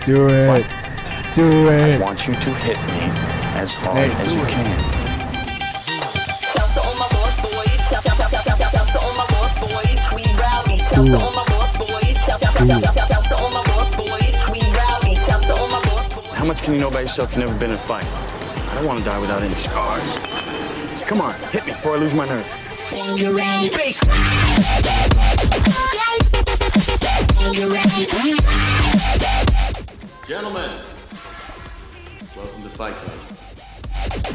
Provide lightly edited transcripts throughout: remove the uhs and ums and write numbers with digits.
Do it. But Do I it. want you to hit me as hard Nate, as do you it. can. Shouts to all my boss boys. Shouts to all my boss boys. Sweet rowdy. Shouts to all my boss boys. Shouts to all my boss boys. Sweet rowdy. Shouts to all my boss boys. How much can you know about yourself if you've never been in a fight? I don't want to die without any scars. So come on, hit me before I lose my nerve. Gentlemen, welcome to Fight Club.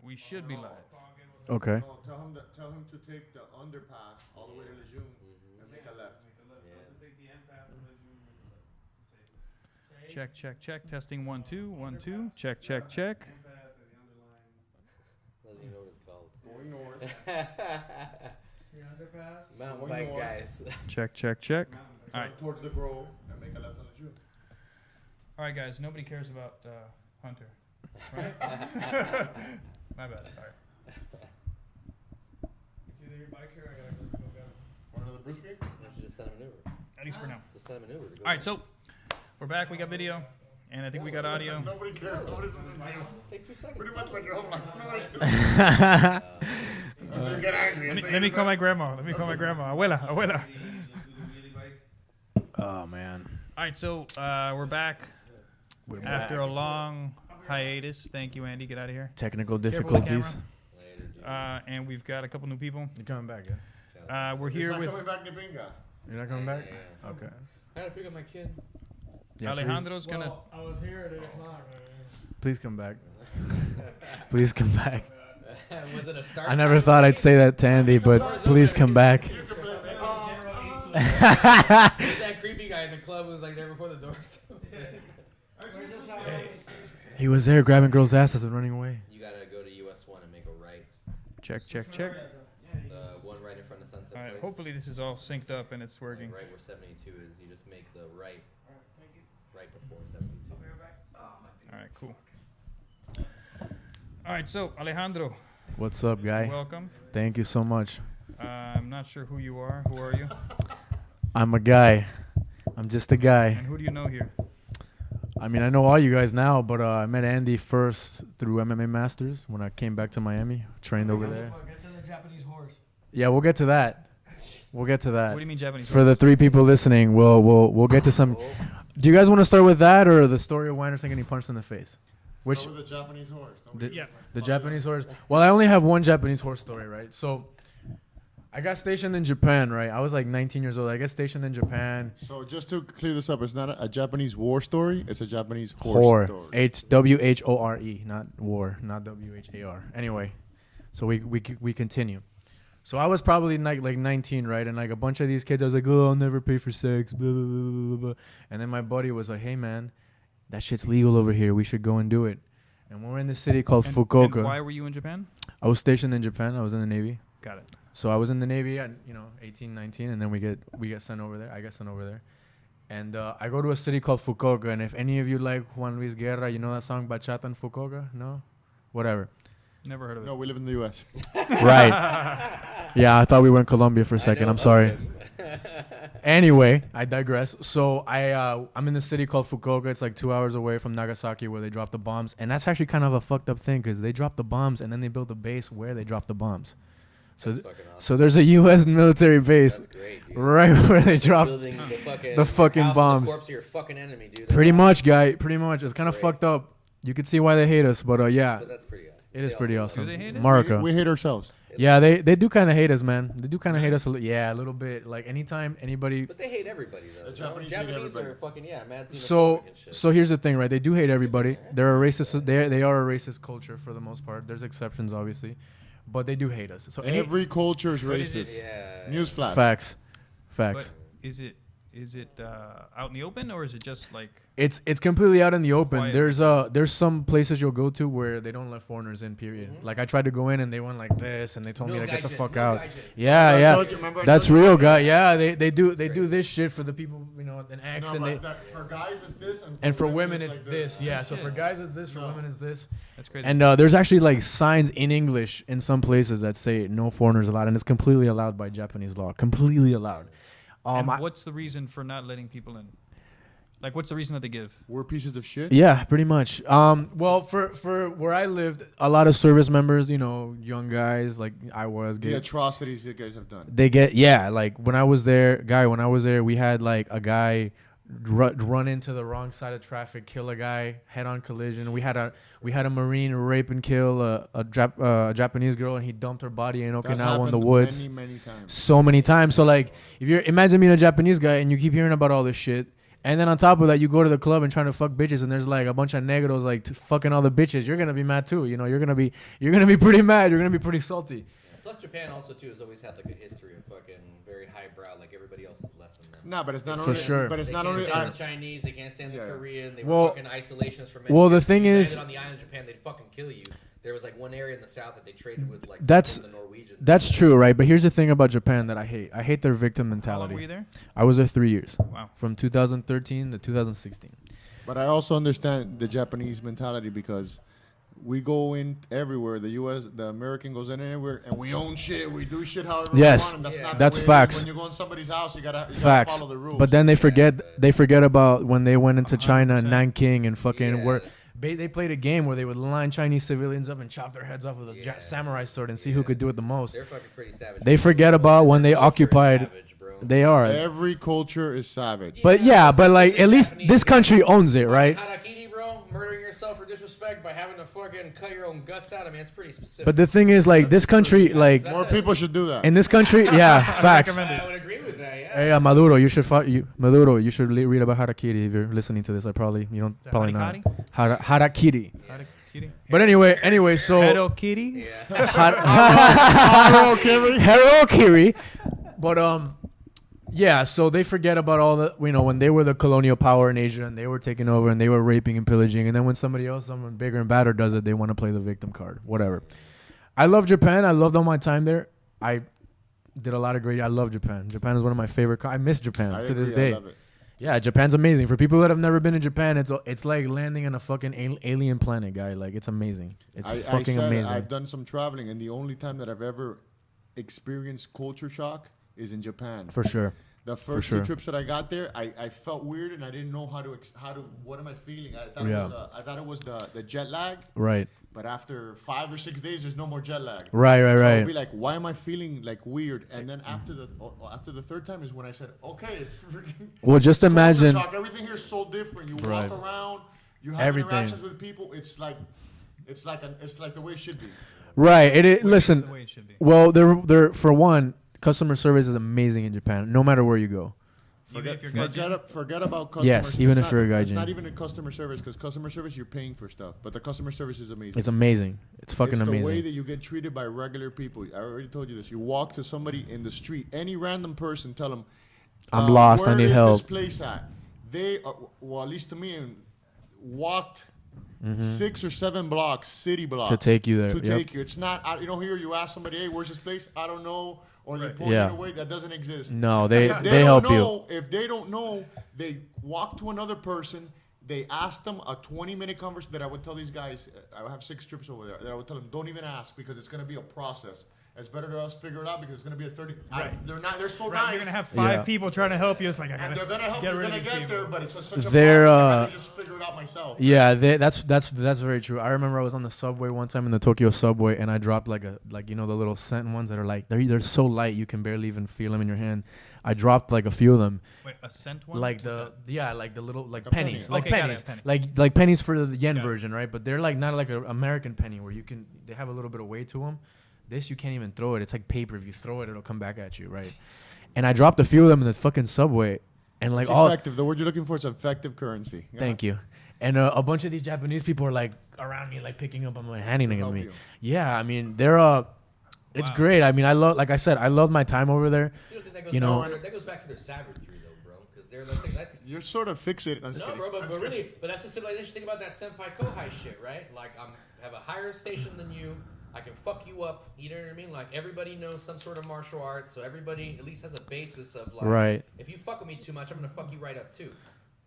We should be live. Okay. No, tell him to take the underpass all the way to Lejeune and make a left. Check, check, check. Testing 1 2 1 2. Check, check, check. Doesn't even know what it's called. Going north. Mountain Going bike north. guys. Check, check, check. All right, Towards the Grove and make a left on Lejeune. all right, guys. Nobody cares about Hunter. Right? My bad. Sorry. Want another brewski? I should just send him an Uber. At least for now. Just send him an Uber. To go All right, so we're back. We got video, and I think we got audio. Nobody cares. Nobody listens to you. Take 2 seconds. Pretty much like your whole life. Nobody Until you get angry. Let me call my grandma. Let me call my grandma. Abuela, abuela. Oh man. All right, so we're back We're after back. a long hiatus. Thank you, Andy. Get out of here. Technical Careful with the difficulties. Later, dude. And we've got a couple new people. You're coming back, yeah? We're He's here not with coming back to Binga. You're not coming back? Yeah. Okay. I gotta pick up my kid. Yeah, Alejandro's gonna. I was here at 8 o'clock. please come back. Please come back. Was it a start? I never thought I'd say that to Andy, but please come back. Who's that creepy guy in the club who was like there before the doors? He was there grabbing girls' asses and running away. You gotta go to US 1 and make a right. Check, check, check. The one right in front of Sunset All right. Place. Hopefully this is all synced up and it's working. Right where 72 is. You just make the right. Right before 72. All right. Cool. All right. So Alejandro, What's up, guy? welcome. Thank you so much. I'm not sure who you are. Who are you? I'm a guy. I'm just a guy. And who do you know here? I mean, I know all you guys now, but I met Andy first through MMA Masters when I came back to Miami, trained over there. Get to the Japanese horse. Yeah, we'll get to that. We'll get to What that. do you mean Japanese? For the 3 people listening, we'll get to some. Do you guys want to start with that or the story of Anderson getting punched in the face? Which Start with the Japanese horse. Yeah. the Japanese horse? Well, I only have one Japanese horse story, right? So I got stationed in Japan, right? I was like 19 years old. I got stationed in Japan. So just to clear this up, it's not a Japanese war story. It's a Japanese horse story. HWHORE, not war, not WHAR. Anyway, so we continue. So I was probably like 19, right? And like a bunch of these kids, I was like, oh, I'll never pay for sex, blah, blah, blah, blah, blah. And then my buddy was like, hey, man, that shit's legal over here. We should go and do it. And we're in this city called And Fukuoka. why were you in Japan? I was stationed in Japan. I was in the Navy. Got it. So I was in the Navy at 18, 19, and then we get sent over there. I get sent over there, and I go to a city called Fukuoka. And if any of you like Juan Luis Guerra, you know that song Bachata in Fukuoka? No, whatever. Never heard of it. No, we live in the U.S. Right? Yeah, I thought we were in Colombia for a second. I'm sorry. Anyway, I digress. So I'm in the city called Fukuoka. It's like 2 hours away from Nagasaki where they drop the bombs, and that's actually kind of a fucked up thing because they drop the bombs and then they build a base where they drop the bombs. So, That's fucking awesome. so there's a U.S. military base That's great, dude. right where they drop. Building the fucking house bombs. And the corpse of your fucking enemy, dude. Pretty That's much, guy. Pretty much. It's kind of Great. fucked up. You could see why they hate us, but yeah, But that's pretty awesome. it is They pretty also awesome. Do they hate us? Marika. We hate ourselves. Yeah, they do kind of hate us, man. They do kind of hate us. Yeah, a little bit. Like anytime anybody. But they hate everybody, though. The you know? Japanese hate Japanese everybody. are fucking, mad xenophobic So and shit. so here's the thing, right? They do hate everybody. They're a racist. They are a racist culture for the most part. There's exceptions, obviously, but they do hate us. So Every culture is What is it? racist. Yeah. Newsflash. facts. But is it Is it out in the open, or is it just like? It's completely out in the open. Quiet. There's some places you'll go to where they don't let foreigners in. Period. Mhm. Like I tried to go in and they went like this and they told me to get the gaijin, fuck no out. gaijin. Yeah, I yeah. told you, remember I That's told you real, about guy. that? Yeah, they do Crazy. this shit for the people, you know, an X No, and they. but that, for guys it's this, And for women, it's like this. Yeah. So for Yeah. guys, it's this. For No. women, it's this. That's crazy. And there's actually like signs in English in some places that say no foreigners allowed, and it's completely allowed by Japanese law. Completely allowed. And I- what's the reason for not letting people in? Like, what's the reason that they give? We're pieces of shit. Yeah, pretty much. Well, for where I lived, a lot of service members, you know, young guys like I was, The atrocities you guys have done. they get like when I was there, we had like a guy run into the wrong side of traffic, kill a guy, head-on collision. We had a Marine rape and kill a Japanese girl, and he dumped her body in That Okinawa in happened the woods many times. so many times. So like, if you're imagine being a Japanese guy and you keep hearing about all this shit, and then on top of that, you go to the club and trying to fuck bitches, and there's like a bunch of negros like fucking all the bitches. You're gonna be mad too. You know, you're gonna be pretty mad. You're gonna be pretty salty. Plus, Japan also too has always had like a history of fucking very highbrow. Like everybody else is less than them. Nah, but it's not For only. sure. But it's They not can't only. stand the Chinese. They can't stand the Yeah. Korean. They Well- were fucking isolationists for many well, the years. thing If you is- landed on the island of Japan, they'd fucking kill you. There was like one area in the south that they traded with like That's- the Norwegians. That's true, right? But here's the thing about Japan that I hate. I hate their victim How long mentality. were you there? I was there 3 years, Wow. from 2013 to 2016. But I also understand the Japanese mentality because we go in everywhere. The U.S., the American goes in anywhere, and we own shit. We do shit however Yes. we want. And Yeah. not the That's way it is. facts. When you go in somebody's house, you gotta Facts. follow the rules. But then they forget about when they went into China, 100%. Nanking, and fucking Yeah. where they played a game where they would line Chinese civilians up and chop their heads off with a Yeah. samurai sword and see who could do it the most. They're fucking pretty savage. They forget about when they Culture is occupied. savage, bro. They are. every culture is savage. But yeah, but like at least this country owns it, right? Harakiri, bro, murdering yourself for disrespect by having to fucking cut your own guts out. I mean, it's pretty specific. But the thing is, like this country, like More people should do that. in this country, yeah, facts. recommend I would agree with that. Yeah. Hey, Maduro, you should Maduro, you should read about harakiri if you're listening to this. You don't that probably not. harikari? Harakiri. Kitty. But anyway, so Hello, Kitty. Yeah. harakiri. But yeah, so they forget about all the when they were the colonial power in Asia and they were taking over and they were raping and pillaging, and then when someone bigger and badder does it, they want to play the victim card. Whatever. I love Japan. I loved all my time there. I did a lot of great. I love Japan. Japan is one of my favorite. I miss Japan I to this agree, I day. love it. Yeah, Japan's amazing. For people that have never been in Japan, it's like landing on a fucking alien planet, guy. Like it's amazing. It's fucking amazing. I've done some traveling, and the only time that I've ever experienced culture shock is in Japan. For sure. The first sure. two trips that I got there, I felt weird, and I didn't know how to what am I feeling? I thought it was the jet lag. Right. But after 5 or 6 days, there's no more jet lag. Right. So I'll Right. be like, why am I feeling like weird? And then after the third time is when I said, okay, it's freaking. Well, just culture imagine. shock. Everything here is so different. You Right. walk around, you have Everything. interactions with people. It's like the way it should be. Right. It It's listen. the way it should be. Well, they're for one, customer service is amazing in Japan, no matter where you go. Even if you're gaijin. Forget about customer. Yes, even it's if you're a It's gaijin. not even a customer service because customer service you're paying for stuff, but the customer service is amazing. It's amazing. It's fucking It's the amazing. way that you get treated by regular people. I already told you this. You walk to somebody in the street, any random person, tell them, I'm lost, I where need is help." This place at? They, well, at least to me, walked 6 or 7 blocks, city blocks, To take you there, To yep. take you. It's not. Here you ask somebody, hey, where's this place? I don't know, or they point Yeah. it away. That doesn't exist. No, they If they help don't you. know, If they don't know, they walk to another person. They ask them a 20-minute conversation. That I would tell these guys. I have 6 trips over there. That I would tell them, don't even ask because it's going to be a process. It's better to us figure it out because it's going to be a 30. Right. They're so Right, nice. you're gonna have 5 Yeah. people trying to help you. It's like I and gotta they're going to help. get You're rid going of to these get people. there, but it's such a They're, process. I'd rather just figure it out myself. Yeah, that's very true. I remember I was on the subway one time in the Tokyo subway, and I dropped the little scent ones that are like they're so light you can barely even feel them in your hand. I dropped like a few of them, Wait, a cent one? like What's the that? like the little like A pennies, penny. like Okay, got it, pennies, penny. like pennies for the yen Got it. version, right? But they're like not like an American penny where they have a little bit of weight to them. This you can't even throw it. It's like paper. If you throw it, it'll come back at you, right? And I dropped a few of them in the fucking subway, and like It's all. effective. The word you're looking for is effective currency. Yeah. Thank you. And a bunch of these Japanese people are like around me, like picking up, and handing them to help me. you. Yeah, I mean they're it's Wow. great. I mean I love, like I said, I love my time over there. You don't think that goes You back know- to that goes back to their savagery though, bro? Because That's You're sort of fixated. I'm just no, kidding. bro, but really, but that's the civilization. Think about that senpai kohai shit, right? Like, have a higher station than you. I can fuck you up. You know what I mean? Like, everybody knows some sort of martial arts, so everybody at least has a basis of like, Right. if you fuck with me too much, I'm gonna fuck you right up too.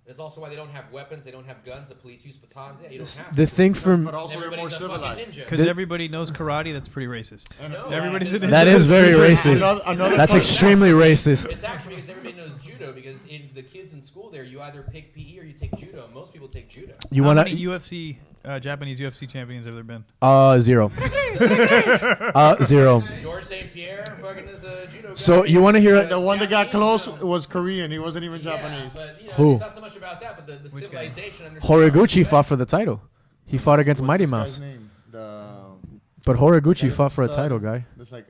It's also why they don't have weapons. They don't have guns. The police use batons. Yeah, you don't have The to. thing from But also they're more Everybody's a fucking civilized. ninja. Because everybody knows karate. That's pretty racist. No, Everybody's a ninja. that is very racist. Another That's part- extremely racist. It's actually because everybody knows judo. Because in the kids in school there, you either pick PE or you take judo. Most people take judo. You How wanna many UFC, Japanese UFC champions have there been? 0. 0. George St. Pierre fucking is a judo guy. So you want to hear The one that got Japanese, close was Korean. He wasn't even Yeah, Japanese. but, you know, Who? It's not so much about that, but the civilization. Horiguchi fought for the title. He fought against What's Mighty this Mouse. guy's name? But Horiguchi Guys, fought for a stud. title, guy. That's like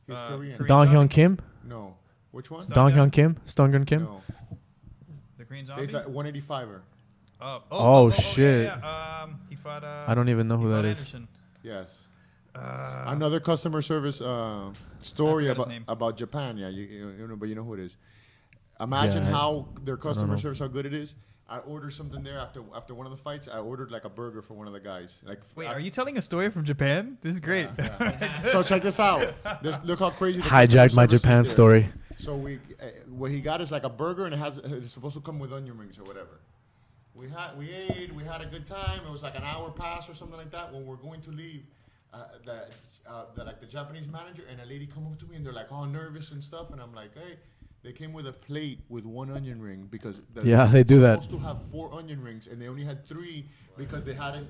he's Korean. Korean Dong zombie? Hyun Kim? No. Which one? Stud Dong guy? Hyun Kim? Stungun Kim? No. The Korean zombie? He's a 185er. Oh, shit. He fought. I don't even know who that is. Anderson. Yes. Another customer service story forgot his name. about Japan. Yeah, you know, but you know who it is. Imagine Yeah, how their customer know. service, how good it is. I ordered something there after one of the fights. I ordered like a burger for one of the guys. Like, Wait, are you telling a story from Japan? This is great. Yeah. So check this out. Look how crazy. The Hijacked customer my service is Japan there. story. So what he got is like a burger, and it's supposed to come with onion rings or whatever. We ate, we had a good time. It was like an hour past or something like that. When we're going to leave, the Japanese manager and a lady come up to me and they're like all nervous and stuff, and I'm like, hey, they came with a plate with one onion ring because They do that. supposed to have 4 onion rings and they only had 3 because they hadn't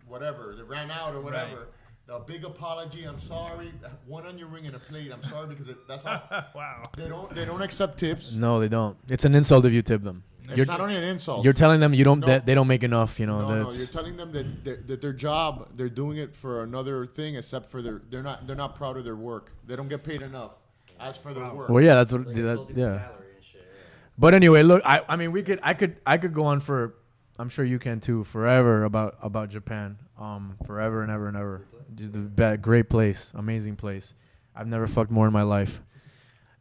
they ran out or whatever. A big apology. I'm sorry. 1 onion ring and a plate. I'm sorry because that's how. Wow. They don't accept tips. No, they don't. It's an insult if you tip them. It's not only an insult. You're telling them No. that they don't make enough. You know. No, that's, you're telling them that their job, they're doing it for another thing, except for they're not proud of their work. They don't get paid enough as for their work. well, yeah, that's what. Like That, insulting the yeah. salary and shit, yeah. But anyway, look, I mean, I could go on for, I'm sure you can too, forever about Japan, forever and ever and ever. Great place, amazing place. I've never fucked more in my life.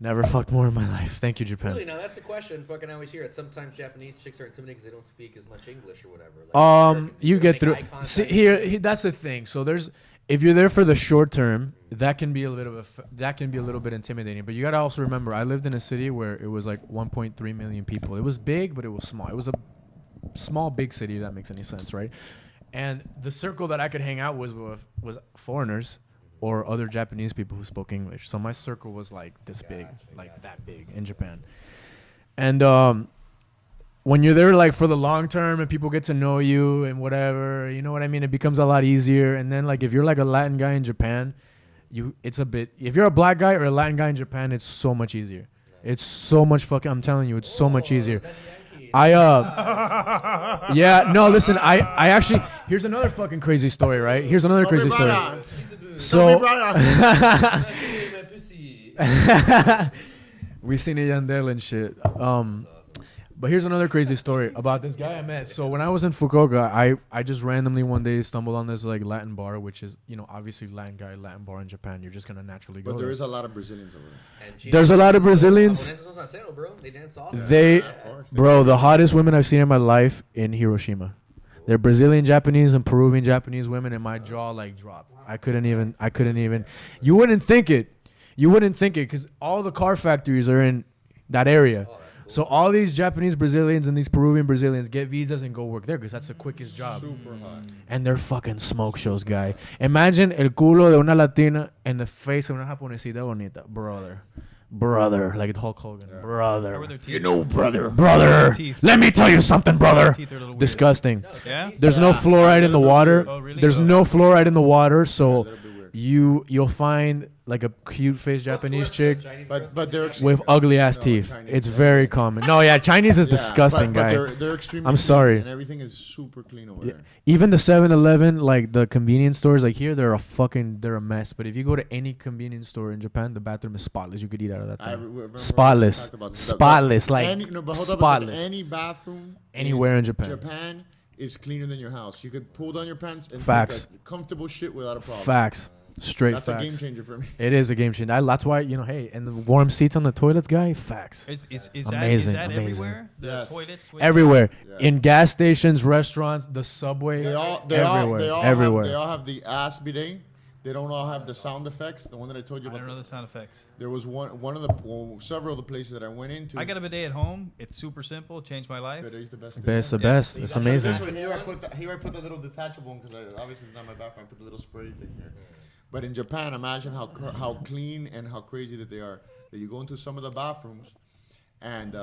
Never fucked more in my life. Thank you, Japan. Really, now that's the question. Fucking, I always hear it. Sometimes Japanese chicks are intimidated because they don't speak as much English or whatever. Like, You get through. eye contact. See, here, that's the thing. So if you're there for the short term, that can be a little bit intimidating. But you gotta also remember, I lived in a city where it was like 1.3 million people. It was big, but it was small. It was a small, big city. If that makes any sense, right? And the circle that I could hang out was foreigners or other Japanese people who spoke English. So my circle was like this big, like that big in Japan. And when you're there like for the long term and people get to know you and whatever, you know what I mean? It becomes a lot easier. And then like if you're like a Latin guy in Japan, if you're a black guy or a Latin guy in Japan, it's so much easier. It's so much fucking, I'm telling you, it's so much easier. Yeah, no, listen, I actually, here's another fucking crazy story, right? Here's another crazy story. So, we seen it Yandel and shit. But here's another crazy story about this guy I met. So when I was in Fukuoka, I just randomly one day stumbled on this like Latin bar, which is, you know, obviously Latin bar in Japan. You're just gonna naturally go. But there there is a lot of Brazilians over there. There's a lot of Brazilians. They dance off. Bro, the hottest women I've seen in my life in Hiroshima. They're Brazilian Japanese and Peruvian Japanese women, and my jaw like dropped. I couldn't even. You wouldn't think it because all the car factories are in that area. So all these Japanese Brazilians and these Peruvian Brazilians get visas and go work there because that's the quickest job. Super hot. And they're fucking smoke shows, guy. Imagine el culo de una latina and the face of una japonesita bonita. Brother, like Hulk Hogan. How Brother. were their teeth? You know, brother. Teeth. Let me tell you something, brother. Teeth are a little weird. Disgusting. Yeah? There's no fluoride in the water. Oh, really? There's no fluoride in the water, so That'll be weird. you'll find like a cute faced Japanese chick But they're with ugly ass teeth. Chinese It's are- very common. No, yeah, Chinese is disgusting, but guy. they're extremely I'm clean, sorry. And everything is super clean over Yeah. there. Even the 7-Eleven, like the convenience stores, like here they're a mess. But if you go to any convenience store in Japan, the bathroom is spotless. You could eat out of that I thing. remember we Spotless, talked about this. spotless, like But hold up a second. spotless. Any bathroom Anywhere in Japan. Japan is cleaner than your house. You could pull down your pants and Facts. take a comfortable shit without a problem. Facts. Straight That's a game facts. changer for me. It is a game changer. That's why, hey, and the warm seats on the toilets, guy, facts. Is Amazing, that amazing. everywhere? The Yes. toilets? with- Everywhere. Yeah. In gas stations, restaurants, the subway. They all everywhere. have the ass bidet. They don't all have the sound effects. The one that I told you I about. don't know the sound effects. There was several of the places that I went into. I got a bidet at home. It's super simple. Changed my life. Bidet's the best thing. Best, the ever. best. So you It's got amazing. This one here, I put the little detachable one because obviously it's not my bathroom. I put the little spray thing here. But in Japan, imagine how clean and how crazy that they are. That you go into some of the bathrooms, and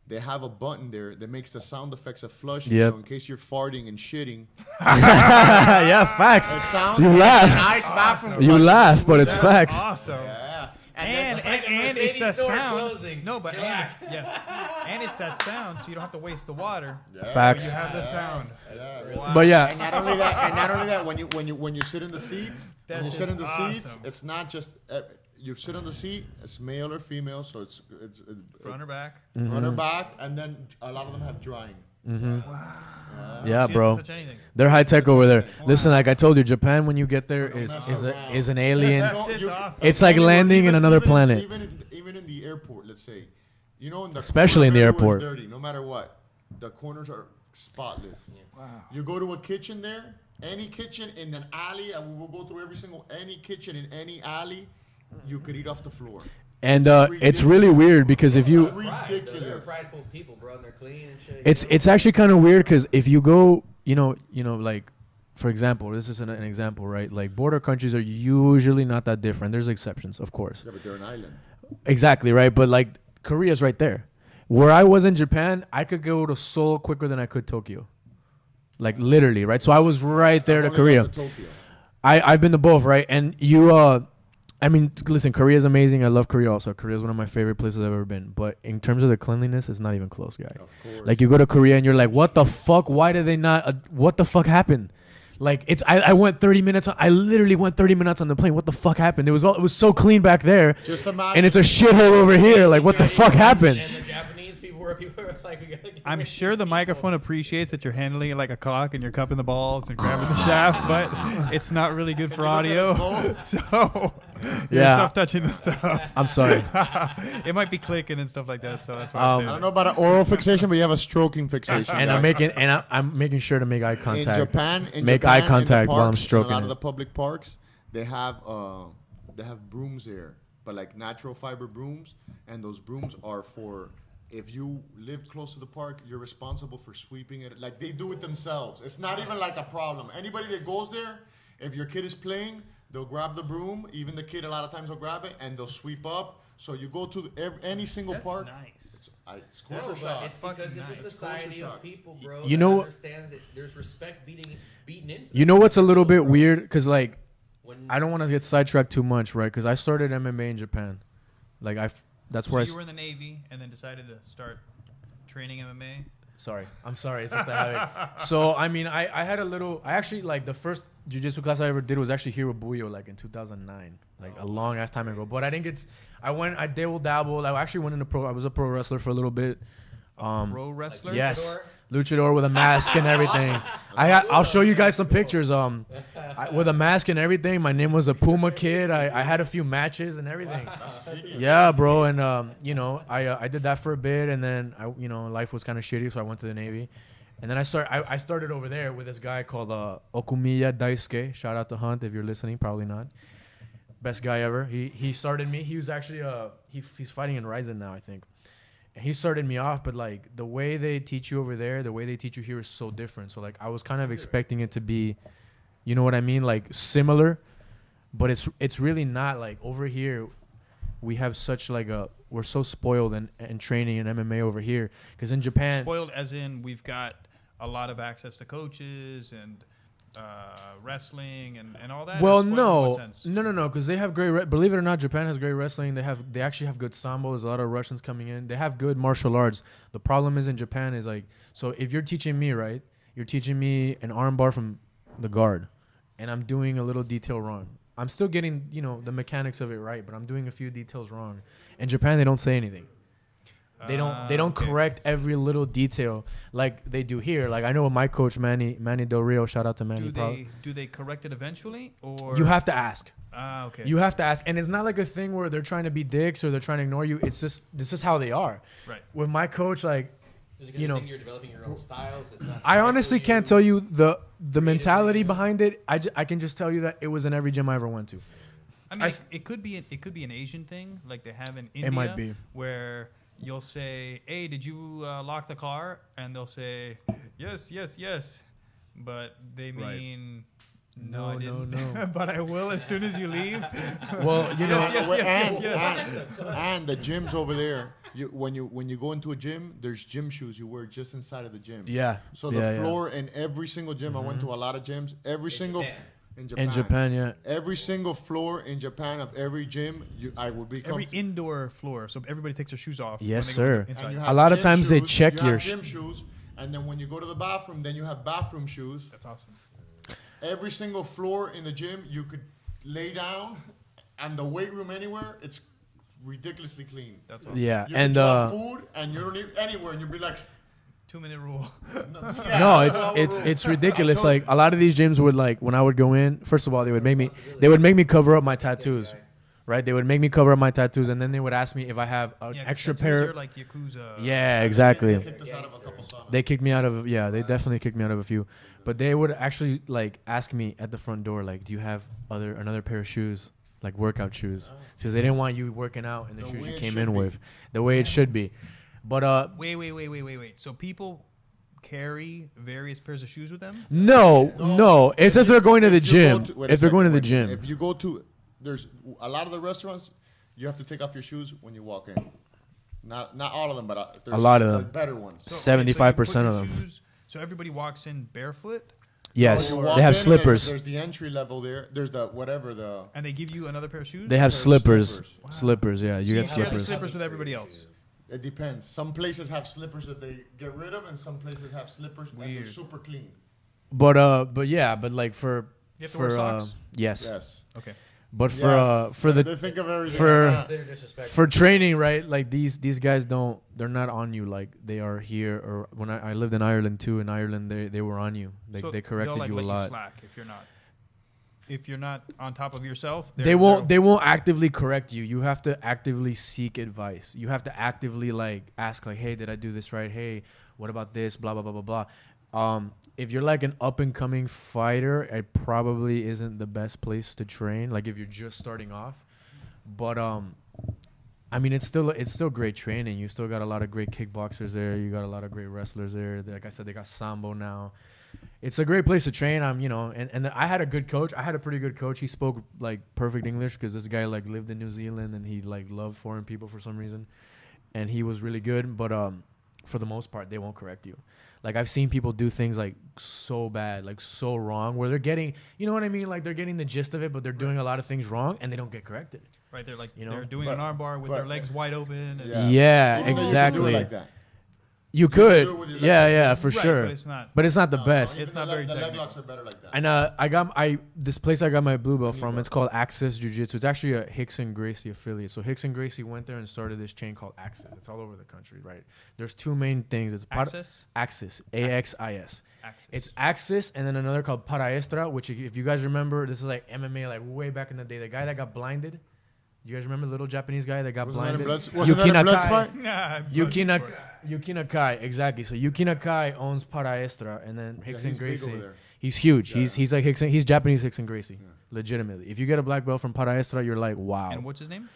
they have a button there that makes the sound effects of flushing. Yep. So in case you're farting and shitting, Yeah, facts. it sounds You like laugh. a nice bathroom. You flush. laugh, but it's facts. Awesome. Yeah. And Like a it's Mercedes that door sound. closing. No, but Jack. yes, and it's that sound, so you don't have to waste the water. Yeah. Facts. You have the sound. Yeah. Wow. But yeah, And not only that, when you sit in the seats, That when you sit shit's in the seats, awesome. it's not just you sit on the seat. It's male or female, so it's Front or back? front or back, and then a lot of them have drying. yeah, You bro. don't touch anything. They're high tech over there. Listen, like I told you, Japan when you get there is mess around. is an alien. That shit's awesome. It's like landing in another planet. Even in the airport, let's say, in the Especially in the corner, everywhere's airport. dirty, no matter what. The corners are spotless. Wow. You go to a kitchen there, any kitchen in an alley, and we will go through any kitchen in any alley, you could eat off the floor. And it's really weird because if you, Pride. They're Ridiculous. prideful people, bro. And they're clean and shit. it's actually kind of weird because if you go, like, for example, this is an example, right? Like border countries are usually not that different. There's exceptions, of course. Yeah, but they're an island. Exactly, right? But like Korea's right there. Where I was in Japan, I could go to Seoul quicker than I could Tokyo. Like literally, right? So I was right there to I've only Korea. gone to Tokyo. I've been to both, right? And listen, Korea is amazing. I love Korea also. Korea is one of my favorite places I've ever been. But in terms of the cleanliness, it's not even close, guy. Of course. Like you go to Korea and you're like, what the fuck? Why did they not? What the fuck happened? Like I went 30 minutes. I literally went 30 minutes on the plane. What the fuck happened? It was so clean back there, Just imagine. and it's a shithole over here. Like what the fuck happened? And the Japanese people were like, we gotta get I'm rid of sure the these microphone appreciates that you're handling it like a cock and you're cupping the balls and grabbing the shaft, but it's not really good for Can you look at audio. his So Yeah. stop touching the stuff. I'm sorry. It might be clicking and stuff like that, so that's why Um, I'm I saying don't that. know about an oral fixation, but you have a stroking fixation. And I'm making sure to make eye contact. In Japan, Make eye contact while I'm stroking in a lot it. of the public parks, they have brooms there, but like natural fiber brooms, and those brooms are for if you live close to the park, you're responsible for sweeping it. Like they do it themselves. It's not even like a problem. Anybody that goes there, if your kid is playing, they'll grab the broom. Even the kid, a lot of times, will grab it and they'll sweep up. So you go to any single That's park. nice. It's culture No, but shock. it's because Fucking it's nice. a society Culture of shock. people, bro. You that know- understands that there's respect beating into. You know what's a little bit weird? Because like When I don't want to get sidetracked too much, right? Because I started MMA in Japan. Like that's So where you were in the Navy and then decided to start training MMA? Sorry, I'm sorry. It's just a habit. So I mean, I had a little. I actually like the first jiu-jitsu class I ever did was actually here with Buyo, like in 2009, like a long ass time ago. But I didn't get. I dabble dabbled. I actually went into pro. I was a pro wrestler for a little bit. Pro wrestler? Yes, luchador with a mask and everything. I'll show you guys some pictures. With a mask and everything. My name was a Puma Kid. I had a few matches and everything. Yeah, bro. And I did that for a bit, and then life was kind of shitty, so I went to the Navy. And then I started over there with this guy called Okumiya Daisuke. Shout out to Hunt if you're listening. Probably not. Best guy ever. He started me. He was actually he's fighting in Ryzen now, I think. And he started me off, but like the way they teach you over there, the way they teach you here is so different. So like I was kind of expecting it to be, you know what I mean, like similar, but it's really not. Like over here, we have such like we're so spoiled and training in MMA over here, because in Japan, Spoiled as in we've got a lot of access to coaches and wrestling and all that? well, Or spoiled in what sense? no, because they have great. Believe it or not, Japan has great wrestling. They actually have good sambo. There's a lot of Russians coming in. They have good martial arts. The problem is in Japan is like, so if you're teaching me, right, you're teaching me an armbar from the guard, and I'm doing a little detail wrong. I'm still getting the mechanics of it right, but I'm doing a few details wrong. In Japan, they don't say anything. They don't Okay. correct every little detail like they do here. Like I know my coach Manny Del Rio. Shout out to Manny. Do they correct it eventually, or You have to ask. Okay. You have to ask, and it's not like a thing where they're trying to be dicks or they're trying to ignore you. It's just this is how they are. Right. With my coach, like Is it 'cause you know, you're developing your own styles? It's not I cycle honestly you? can't tell you the mentality you know? behind it. I can just tell you that it was in every gym I ever went to. I mean, it could be an Asian thing, like they have in India, might be. where you'll say, "Hey, did you lock the car?" And they'll say, "Yes, yes, yes," but they Right. mean, No, I didn't. no. But I will as soon as you leave." Well, you know, And the gyms over there, when you go into a gym, there's gym shoes you wear just inside of the gym. yeah. So yeah, the yeah. floor in every single gym, I went to a lot of gyms. Every single Japan. In Japan, yeah. Every single floor in Japan of every gym, I would be Every indoor floor, so everybody takes their shoes off. when Yes, they go sir. inside. And you A have lot of gym times they shoes, check you your have gym shoes, and then when you go to the bathroom, then you have bathroom shoes. That's awesome. Every single floor in the gym, you could lay down, and the weight room anywhere, it's ridiculously clean. That's awesome. Yeah, You and can drop food, and you don't eat anywhere, and you'll be like, 2-minute rule. no, it's ridiculous. Like a lot of these gyms would like when I would go in. First of all, they would make me cover up my tattoos, right? They would make me cover up my tattoos, and then they would ask me if I have an Yeah, 'cause extra tattoos pair. are like Yakuza. Yeah, exactly. They kicked us out of a couple saunas. They kicked me out of they definitely kicked me out of a few, but they would actually like ask me at the front door like, do you have another pair of shoes, like workout shoes, because they didn't want you working out in the The shoes way you it came should in be. with, the way it should be. But Wait. So people carry various pairs of shoes with them? no, it's if they're going to the If you go gym. to- wait a If they're going to the second, gym, If you go to, there's a lot of the restaurants, you have to take off your shoes when you walk in. Not all of them, but there's A lot of them. better ones. So, okay, so you 75% put of your them. shoes- So everybody walks in barefoot, yes, When you walk they have in, slippers. There's the entry level there. There's the whatever the. and they give you another pair of shoes. They have There's slippers. slippers. Slippers, yeah, you So get share the slippers. slippers with everybody else. It depends. Some places have slippers that they get rid of, and some places have slippers and they're Weird. super clean. But like for You have to wear socks? yes, Yes. Okay. but Yes. for They the think of everything. for- like that. Consider disrespectful. for training, right? Like these guys they're not on you like they are here. Or when I lived in Ireland too. In Ireland, they were on you. They So corrected they'll, like, you a let lot. slack if you're not on top of yourself. They won't actively correct you. You have to actively seek advice. You have to actively like ask like, hey, did I do this right? Hey, what about this? Blah blah blah blah blah. If you're like an up and coming fighter, it probably isn't the best place to train. Like if you're just starting off, but I mean it's still great training. You still got a lot of great kickboxers there. You got a lot of great wrestlers there. Like I said, they got sambo now. It's a great place to train. And I had a good coach. I had a pretty good coach. He spoke like perfect English because this guy like lived in New Zealand and he like loved foreign people for some reason, and he was really good. But for the most part, they won't correct you. Like I've seen people do things like so bad, like so wrong, where they're getting, you know what I mean? Like they're getting the gist of it, but they're doing a lot of things wrong and they don't get corrected. Right, they're like You know, they're doing but- an armbar with their legs wide open. And Yeah, Even though you can do it exactly. like that. You can do could, it with your yeah, legs for Right, sure. but it's not. the best. It's Even not the very leg technical. locks are better like that. And this place I got my blue belt from, Anywhere. it's called Access Jiu-Jitsu. It's actually a Hickson Gracie affiliate. So Hickson Gracie went there and started this chain called Access. It's all over the country, right? There's two main things. It's Access? Axis, AXIS. Access. It's Axis and then another called Paraestra, which if you guys remember, this is like MMA like way back in the day. The guy that got blinded. You guys remember the little Japanese guy that got Wasn't that a blinded? blood? Wasn't that a blood Nakai. spot? Nah, Yuki blood Nakai, sport. Yuki Nakai, exactly. So Yuki Nakai owns Paraestra, and then Hickson he's big Gracie. over there. He's huge. Yeah. He's like Hickson. He's Japanese Hickson Gracie, legitimately. If you get a black belt from Paraestra, you're like, wow. And what's his name?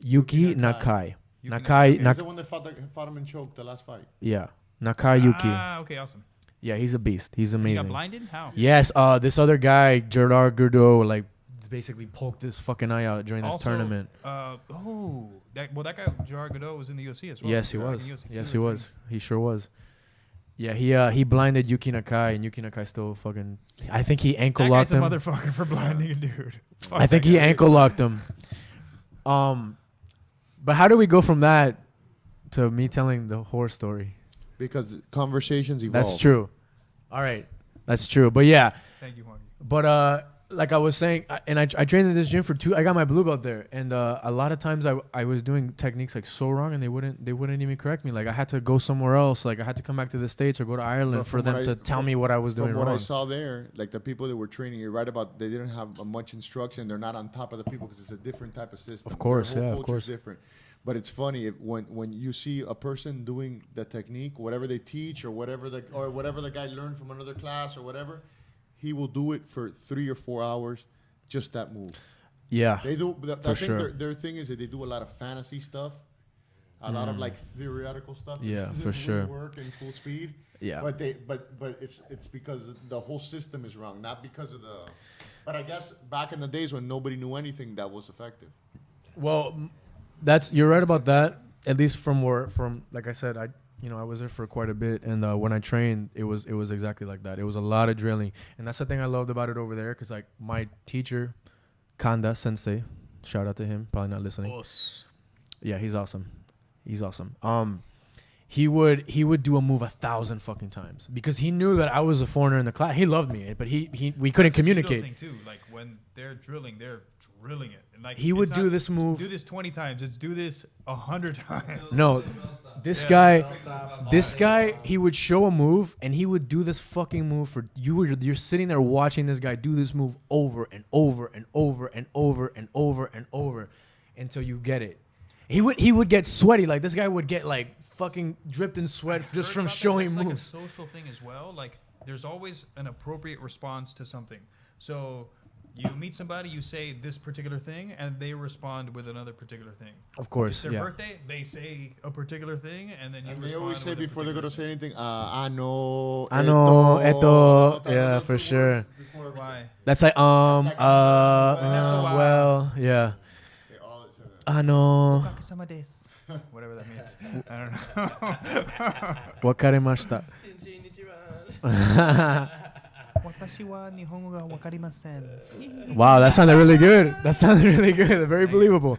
Yuki Nakai. Nakai. Yuki Nakai. He's the one that fought him and choked the last fight. Yeah, Nakai Yuki. Ah, okay, awesome. Yeah, he's a beast. He's He got amazing. blinded? How? Yes. This other guy, Gerard Gourdeau, like basically poked his fucking eye out during this Also, tournament. That guy Gerard Godot was in the UFC as well. Yes, he Back in was. the UFC Yes, too, he I was. He sure was. Yeah, he blinded Yuki Nakai, and Yuki Nakai still fucking. I think he ankle think. That guy's locked a him. motherfucker for blinding a dude. Fuck I think that he guy. ankle locked him. But how do we go from that to me telling the horror story? Because conversations evolve. That's true. All right, that's true. But yeah, Thank you, Juanky. but like I was saying, I trained in this gym for I got my blue belt there, and a lot of times I was doing techniques like so wrong, and they wouldn't even correct me. Like I had to go somewhere else. Like I had to come back to the States or go to Ireland But for them to tell me what I was doing From what wrong. I saw there, like the people that were training, you're right about they didn't have much instruction. They're not on top of the people because it's a different type of system. Of course, Their whole yeah, of culture's course. different. But it's funny when you see a person doing the technique, whatever they teach or whatever the guy learned from another class or whatever, he will do it for 3 or 4 hours. Just that move. Yeah, They do. I think sure. their thing is that they do a lot of fantasy stuff, a lot of like theoretical stuff. that Yeah, doesn't for really sure. Work in full speed. Yeah. But it's because the whole system is wrong, not because of the. But I guess back in the days when nobody knew anything, that was effective. Well, you're right about that. At least from like I said, I was there for quite a bit, and when I trained, it was exactly like that. It was a lot of drilling, and that's the thing I loved about it over there. Cause like my teacher, Kanda Sensei, shout out to him. Probably not listening. Yeah, he's awesome. He would do a move 1,000 fucking times because he knew that I was a foreigner in the class. He loved me, but we couldn't communicate. Thing too. Like when they're drilling it. And like He would it's do not, this move. Do this 20 times. It's do this 100 times. No, this guy, he would show a move and he would do this fucking move for you. You're sitting there watching this guy do this move over and over and over and over and over and over until you get it. He would get sweaty. Like this guy would get like fucking dripped in sweat just from showing that. moves. It's like a social thing as well. Like there's always an appropriate response to something. So you meet somebody, you say this particular thing, and they respond with another particular thing. Of course, it's their yeah. birthday, they say a particular thing, and then you And respond they always say with a before they're gonna particular say anything, I know, eto. Yeah, for sure. thing. Why? That's like like, well, yeah. They all say that. I know. Whatever that means. I don't know. Wakarimashita. Wow, that sounded really good. Very believable.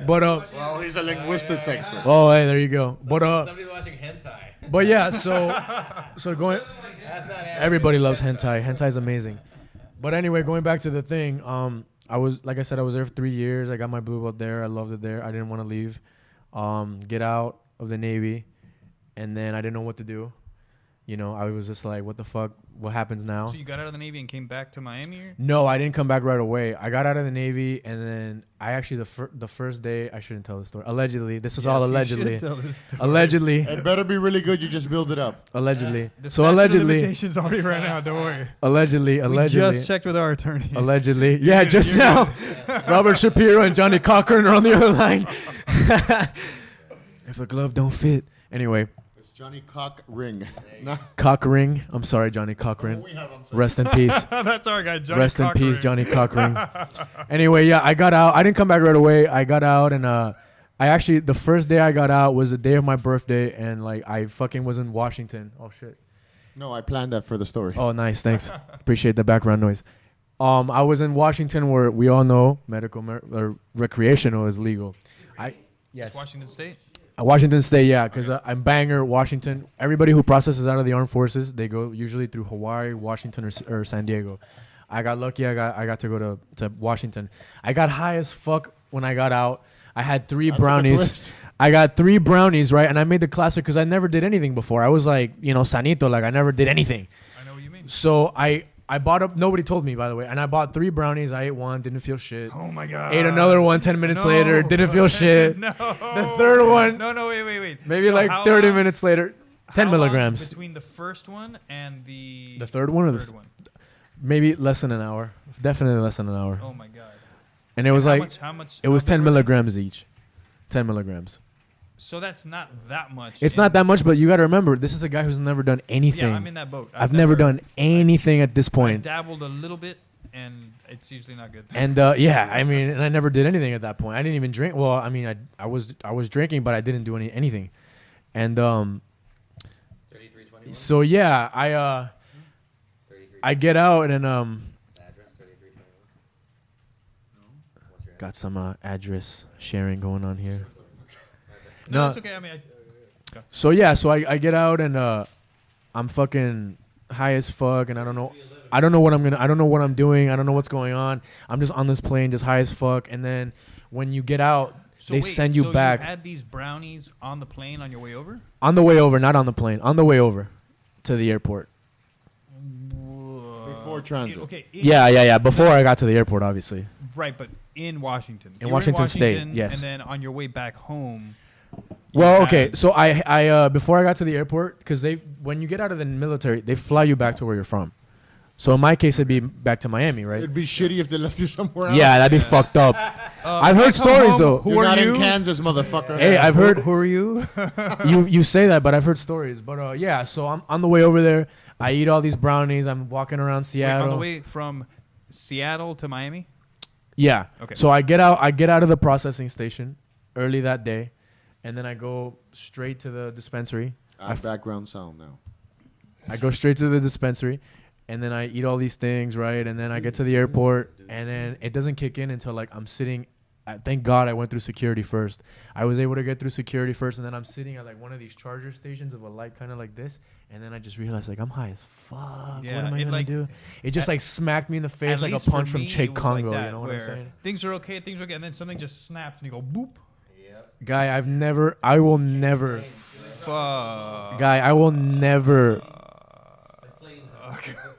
But Well, he's a linguistics expert. oh, hey, there you go. But Somebody's watching hentai. but yeah, so going. That's not Everybody loves hentai. Hentai is amazing. But anyway, going back to the thing, I was like I said, I was there for 3 years. I got my blue belt there. I loved it there. I didn't want to leave. Get out of the Navy, and then I didn't know what to do. I was just like, what the fuck? What happens now? So you got out of the Navy and came back to Miami? Or? No, I didn't come back right away. I got out of the Navy, and then I actually the first day I shouldn't tell the story. Allegedly, this is all allegedly. Allegedly, It better be really good. You just build it up. allegedly. The So statute of allegedly, limitations already ran out. Don't worry. allegedly, We just checked with our attorneys. allegedly. Yeah, just now. Robert Shapiro and Johnny Cochran are on the other line. If the glove don't fit, anyway. It's Johnny Cock Ring. No. Cock ring. I'm sorry, Johnny Cochran. We have him say. Rest in peace. That's our guy, Johnny. Rest in Cochran. peace, Johnny Cochran. Anyway, yeah, I got out. I didn't come back right away. I got out, and I actually the first day I got out was the day of my birthday, and like I fucking was in Washington. Oh shit. No, I planned that for the story. Oh, nice. Thanks. Appreciate the background noise. I was in Washington, where we all know or recreational is legal. Yes. Washington State. Washington State, yeah, because I'm Bangor, Washington. Everybody who processes out of the armed forces, they go usually through Hawaii, Washington, or San Diego. I got lucky. I got to go to Washington. I got high as fuck when I got out. I had 3 brownies. I got 3 brownies, right? And I made the classic because I never did anything before. I was like, sanito, like I never did anything. I know what you mean. So I bought up. Nobody told me, by the way. And I bought 3 brownies. I ate one, didn't feel shit. Oh my god. Ate another one 10 minutes No. later, didn't feel shit. No. The third one, No, wait. maybe So like how 30 long- minutes later, 10 how long milligrams. between the first one and the The third one or the third one? maybe less than an hour. Definitely less than an hour. Oh my god. And it was How like, much, how much? it was how big 10 were they? milligrams each. 10 milligrams. So that's not that much. It's not that much, but you got to remember, this is a guy who's never done anything. Yeah, I'm in that boat. I've never done anything at this I point. dabbled a little bit, and it's usually not good. And yeah, I mean, and I never did anything at that point. I didn't even drink. Well, I mean, I was drinking, but I didn't do anything. And 3321. so yeah, I get out and Address 3321. What's your got some address sharing going on here. No, it's okay. I mean, So yeah, so I get out and I'm fucking high as fuck, and I don't know I don't know what I don't know what I'm doing. I don't know what's going on. I'm just on this plane, just high as fuck. And then when you get out, they send you back. You had these brownies on the plane on your way over? On the way over, not on the plane. On the way over to the airport. Before transit. Okay. Yeah. Before I got to the airport, obviously. Right, but in Washington. In You were Washington State, yes. And then on your way back home. Well, okay. So I before I got to the airport, because when you get out of the military, they fly you back to where you're from. So in my case, it'd be back to Miami, right? It'd be shitty if they left you somewhere else. Yeah, that'd be fucked up. I've heard stories though. You're not in Kansas, motherfucker. Hey, I've heard. Who are you? you say that, but I've heard stories. But yeah, so I'm on the way over there. I eat all these brownies. I'm walking around Seattle. Wait, on the way from Seattle to Miami? Yeah. Okay. So I get out of the processing station early that day, and then I go straight to the dispensary. Background sound now. I go straight to the dispensary, and then I eat all these things, right? And then I get to the airport, and then it doesn't kick in until like I'm sitting. Thank God I went through security first. I was able to get through security first, and then I'm sitting at like one of these charger stations of a light kind of like this, and then I just realized like I'm high as fuck. Yeah, what am I gonna like, do? It just like smacked me in the face like a least for punch from me, Che it was Congo. like that, You know what I'm saying? Things are okay, and then something just snaps, and you go boop. Guy, I will never. Fuck. Guy, I will never.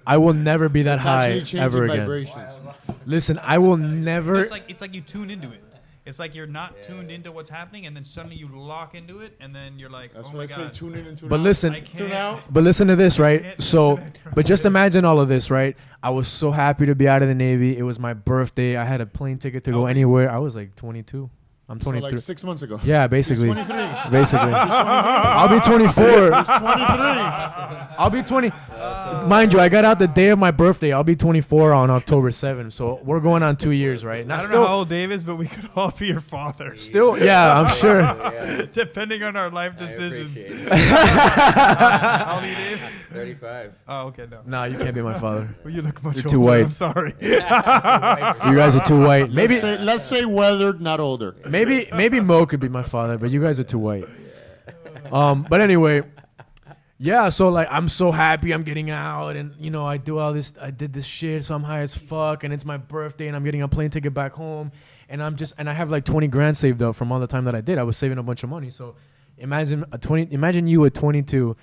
I will never be that It's high actually changing ever again. vibrations. Listen, I will never. It's like you tune into it. It's like you're not tuned into what's happening, and then suddenly you lock into it, and then you're like, That's oh what my I say, God. tune in and tune But out. listen, Tune out. but listen to this, I right? can't So, disconnect from but just this. imagine all of this, right? I was so happy to be out of the Navy. It was my birthday. I had a plane ticket to go anywhere. I was like 22. I'm So 23. like 6 months ago. Yeah, basically. 23. Basically. I'll be 24. He's 23. I'll be 20. Mind you, I got out the day of my birthday. I'll be 24 on October 7th. So we're going on 2 years, right? I Not don't know how old Dave is, but we could all be your father. Still, yeah, I'm sure. Depending on our life decisions. Appreciate it. How old are you, Dave? 35. Oh, okay, no. Nah, you can't be my father. Well, you look much You're older. too white. I'm sorry. You guys are too white. Maybe, Let's say weathered, not older. maybe Mo could be my father, but you guys are too white. But anyway, yeah. So like, I'm so happy I'm getting out, and you know, I did this shit, so I'm high as fuck, and it's my birthday, and I'm getting a plane ticket back home, and I have like 20 grand saved up from all the time that I did. I was saving a bunch of money. So imagine you at 22.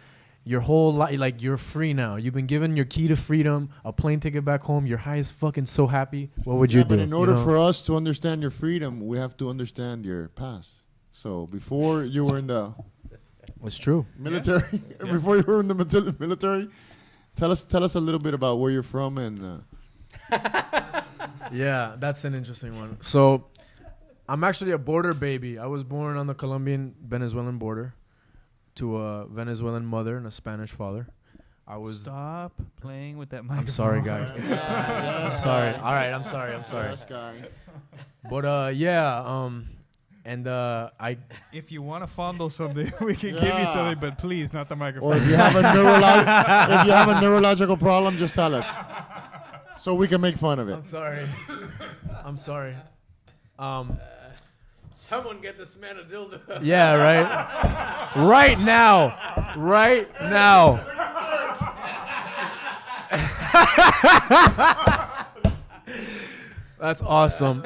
Your whole life, like you're free now. You've been given your key to freedom, a plane ticket back home. You're high as fucking so happy. What would you do? But in order you know? for us to understand your freedom, we have to understand your past. So before you were in the It's true. military, before you were in the military, tell us a little bit about where you're from and. Yeah, that's an interesting one. So, I'm actually a border baby. I was born on the Colombian-Venezuelan border to a Venezuelan mother and a Spanish father. I was. Stop playing with that microphone. I'm sorry, guy. I'm sorry. All right, I'm sorry. Yes, guy. But yeah, and I. If you want to fondle something, we can give you something, but please, not the Or microphone. if you have a neurological problem, just tell us, so we can make fun of it. I'm sorry. I'm sorry. Someone get this man a dildo. Yeah, right. Right now. Right now. That's awesome.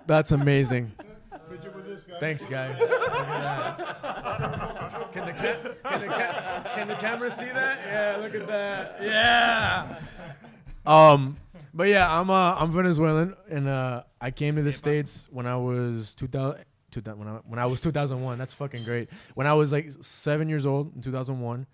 That's amazing. Thanks, guy. Look at that. Can the camera see that? Yeah, look at that. Yeah. But yeah, I'm Venezuelan, and I came to the States when I was 2001. That's fucking great. When I was like 7 years old in 2001.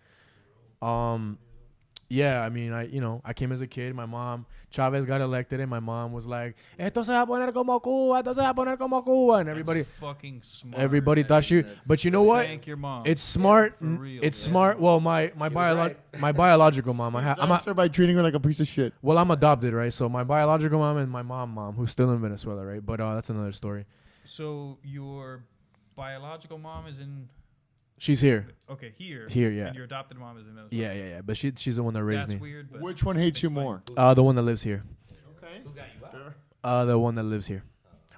Yeah, I mean, I came as a kid. My mom, Chavez got elected, and my mom was like, "Esto se va a poner como Cuba, esto se va a poner como Cuba," and That's fucking smart. everybody thought she. But you know what? Thank your mom. It's smart. For real. It's smart. Well, my biological mom. Answer by treating her like a piece of shit. Well, I'm adopted, right? So my biological mom and my mom, who's still in Venezuela, right? But that's another story. So your biological mom is in. She's here. Okay, here. Here, yeah. And your adopted mom is in Venezuela. Yeah. But she's the one that raised That's me. weird. But Which one hates you more? The one that lives here. Okay. Who got you out? The one that lives here.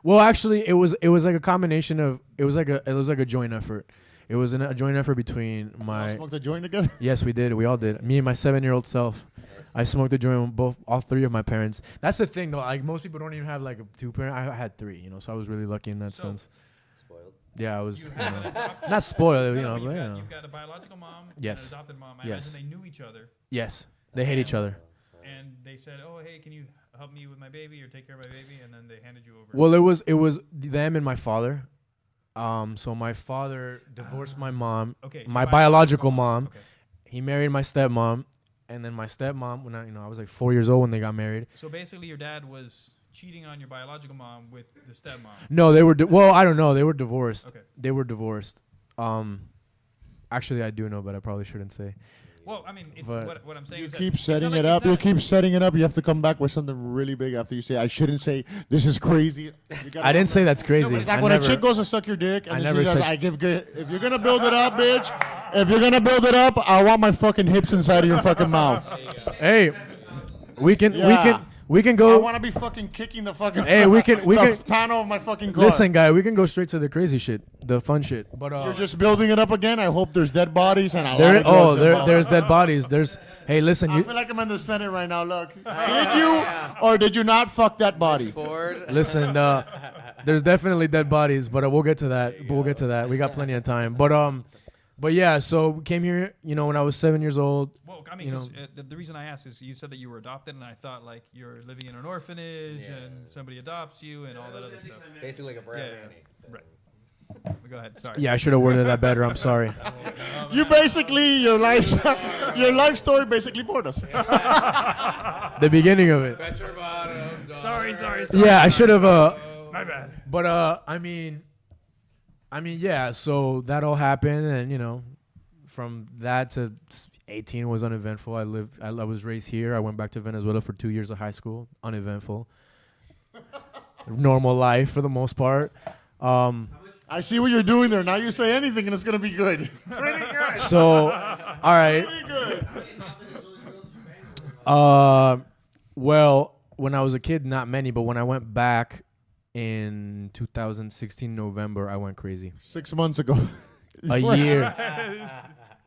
Well, actually, it was like a combination of it was like a joint effort. It was a joint effort between Y'all my. smoked a joint together? Yes, we did. We all did. Me and my 7-year-old self. I smoked a joint with all three of my parents. That's the thing, though. Like most people don't even have like a two parent. I had three, you know, so I was really lucky in that sense. Spoiled. Yeah, I was You have an adopted- not spoiled, you No, know, but but you know. you've got a biological mom Yes. and an adopted mom. I Yes. imagine they knew each other. Yes, they hate each other. And they said, "Oh, hey, can you help me with my baby or take care of my baby?" And then they handed you over. Well, it was them and my father. So my father divorced my mom. Okay, My your biological mom. Okay. He married my stepmom, and then my stepmom. When I was like 4 years old when they got married. So basically, your dad was cheating on your biological mom with the stepmom. No, they were. Well, I don't know. They were divorced. Okay. They were divorced. Actually, I do know, but I probably shouldn't say. Well, I mean, it's But what I'm saying. You is keep that it's not setting like it you up. said You keep setting it up. You have to come back with something really big after you say, I shouldn't say, this is crazy. I didn't say that's crazy. It's like I when never, a chick goes to suck your dick, and I then never she says, said- I give good. If you're going to build it up, bitch, if you're going to build it up, I want my fucking hips inside of your fucking mouth. Hey, we can Yeah. we can I go. want to be fucking kicking the fucking Hey, we can the panel of my fucking car. Listen, guy, we can go straight to the crazy shit, the fun shit. But You're just building it up again. I hope there's dead bodies and a lot there. of drugs involved. There's dead bodies. There's. Hey, listen, I you feel like I'm in the Senate right now. Look, did you or did you not fuck that body? Ford. listen. There's definitely dead bodies, but we'll get to that. We'll get to that. We got plenty of time. But yeah. So we came here, you know, when I was 7 years old. Well, I mean, you 'cause, know. the reason I asked is you said that you were adopted, and I thought like you're living in an orphanage and somebody adopts you and all that other stuff. Basically like a Brad Yeah, Manning. right. Go ahead. Sorry. Yeah, I should have worded that better. I'm sorry. You basically your life story basically bored us. The beginning of it. Sorry. Yeah, I should have. My bad. But I mean, yeah. So that all happened, and you know, from that to 18 was uneventful. I was raised here. I went back to Venezuela for 2 years of high school. Uneventful. Normal life for the most part. I see what you're doing there. Now you say anything and it's gonna be good. Pretty good. So, all right. Pretty good. Well, when I was a kid, not many, but when I went back in 2016 November, I went crazy. 6 months ago. A year.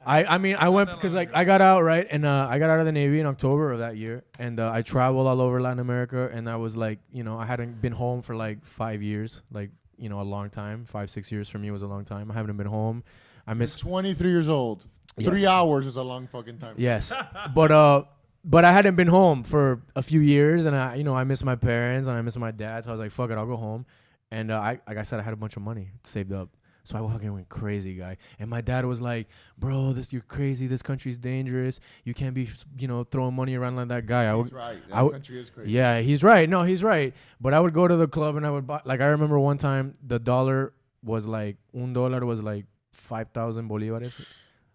I mean, I went because like I got out, right? And I got out of the Navy in October of that year. And I traveled all over Latin America. And I was like, you know, I hadn't been home for like 5 years. Like, you know, a long time. 5-6 years for me was a long time. I haven't been home. I You're miss 23 years old. Yes. 3 hours is a long fucking time. Yes. But I hadn't been home for a few years. And I miss my parents and I miss my dad. So I was like, fuck it, I'll go home. And like I said, I had a bunch of money saved up. So I fucking went crazy, guy. And my dad was like, bro, you're crazy. This country's dangerous. You can't be, you know, throwing money around like that guy. He's right. That country is crazy. Yeah, he's right. No, he's right. But I would go to the club and I would buy, like, I remember one time the dollar was like, $1 was like 5,000 bolivares.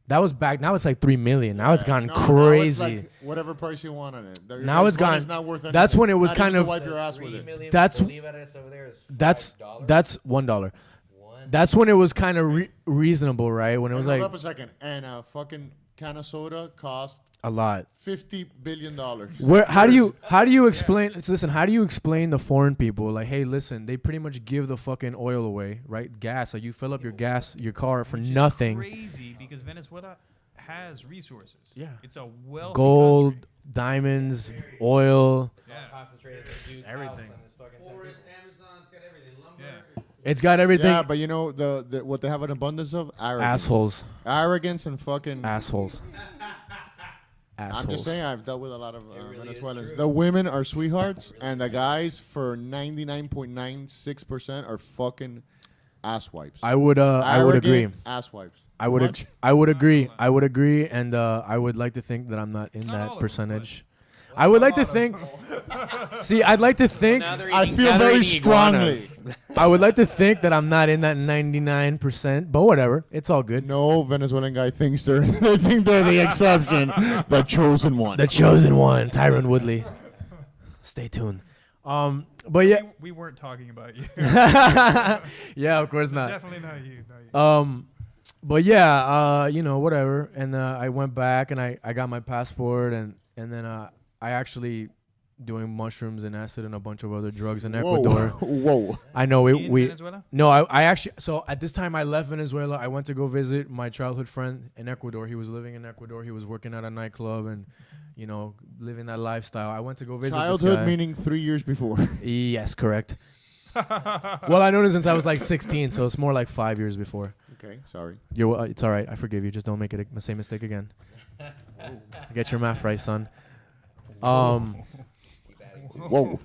That was back. Now it's like 3 million. Now it's gone No, crazy. Now it's like whatever price you want on it. Your Now guys' it's gone. money's Not worth anything. That's when it was Not kind even of- to wipe your ass with it. That's- Bolivares over there is That's $5. $1. That's when it was kind of reasonable, right? When it was Hold like up a second. And a fucking can of soda cost a lot. $50 billion. Where? How do you explain? Listen, how do you explain to foreign people like, hey, listen, they pretty much give the fucking oil away, right? Gas, like you fill up your car for Which is nothing. crazy because Venezuela has resources. Yeah. It's a wealthy Gold, country. diamonds, oil. Yeah. Concentrated in dude's Everything. house on this fucking Forest, Amazon's got everything. Lumber. Yeah. It's got everything. Yeah, but you know the what they have an abundance of? Arrogance. Assholes. Arrogance and fucking. Assholes. I'm just saying, I've dealt with a lot of really is Venezuelans. true. The women are sweethearts, and the guys, for 99.96%, are fucking asswipes. I would agree. Asswipes. I would Much? I would agree. I would agree, and I would like to think that I'm not in Not all that of them, percentage. I would like to think. See, I'd like to think. I feel very strongly. I would like to think that I'm not in that 99%, but whatever. It's all good. No Venezuelan guy thinks they think they're the exception, the chosen one. The chosen one, Tyron Woodley. Stay tuned. But yeah, We weren't talking about you. yeah, of course not. Definitely not you. Not you. But yeah, you know, whatever. And I went back and I got my passport and then I actually doing mushrooms and acid and a bunch of other drugs in Ecuador. Whoa. I know In we Venezuela? no, I actually, so at this time I left Venezuela. I went to go visit my childhood friend in Ecuador. He was living in Ecuador. He was working at a nightclub and you know, living that lifestyle. I went to go visit this Childhood guy. meaning 3 years before. Yes, correct. Well, I known him since I was like 16, so it's more like 5 years before. Okay, sorry. It's all right. I forgive you. Just don't make it the same mistake again. Get your math right, son. Whoa.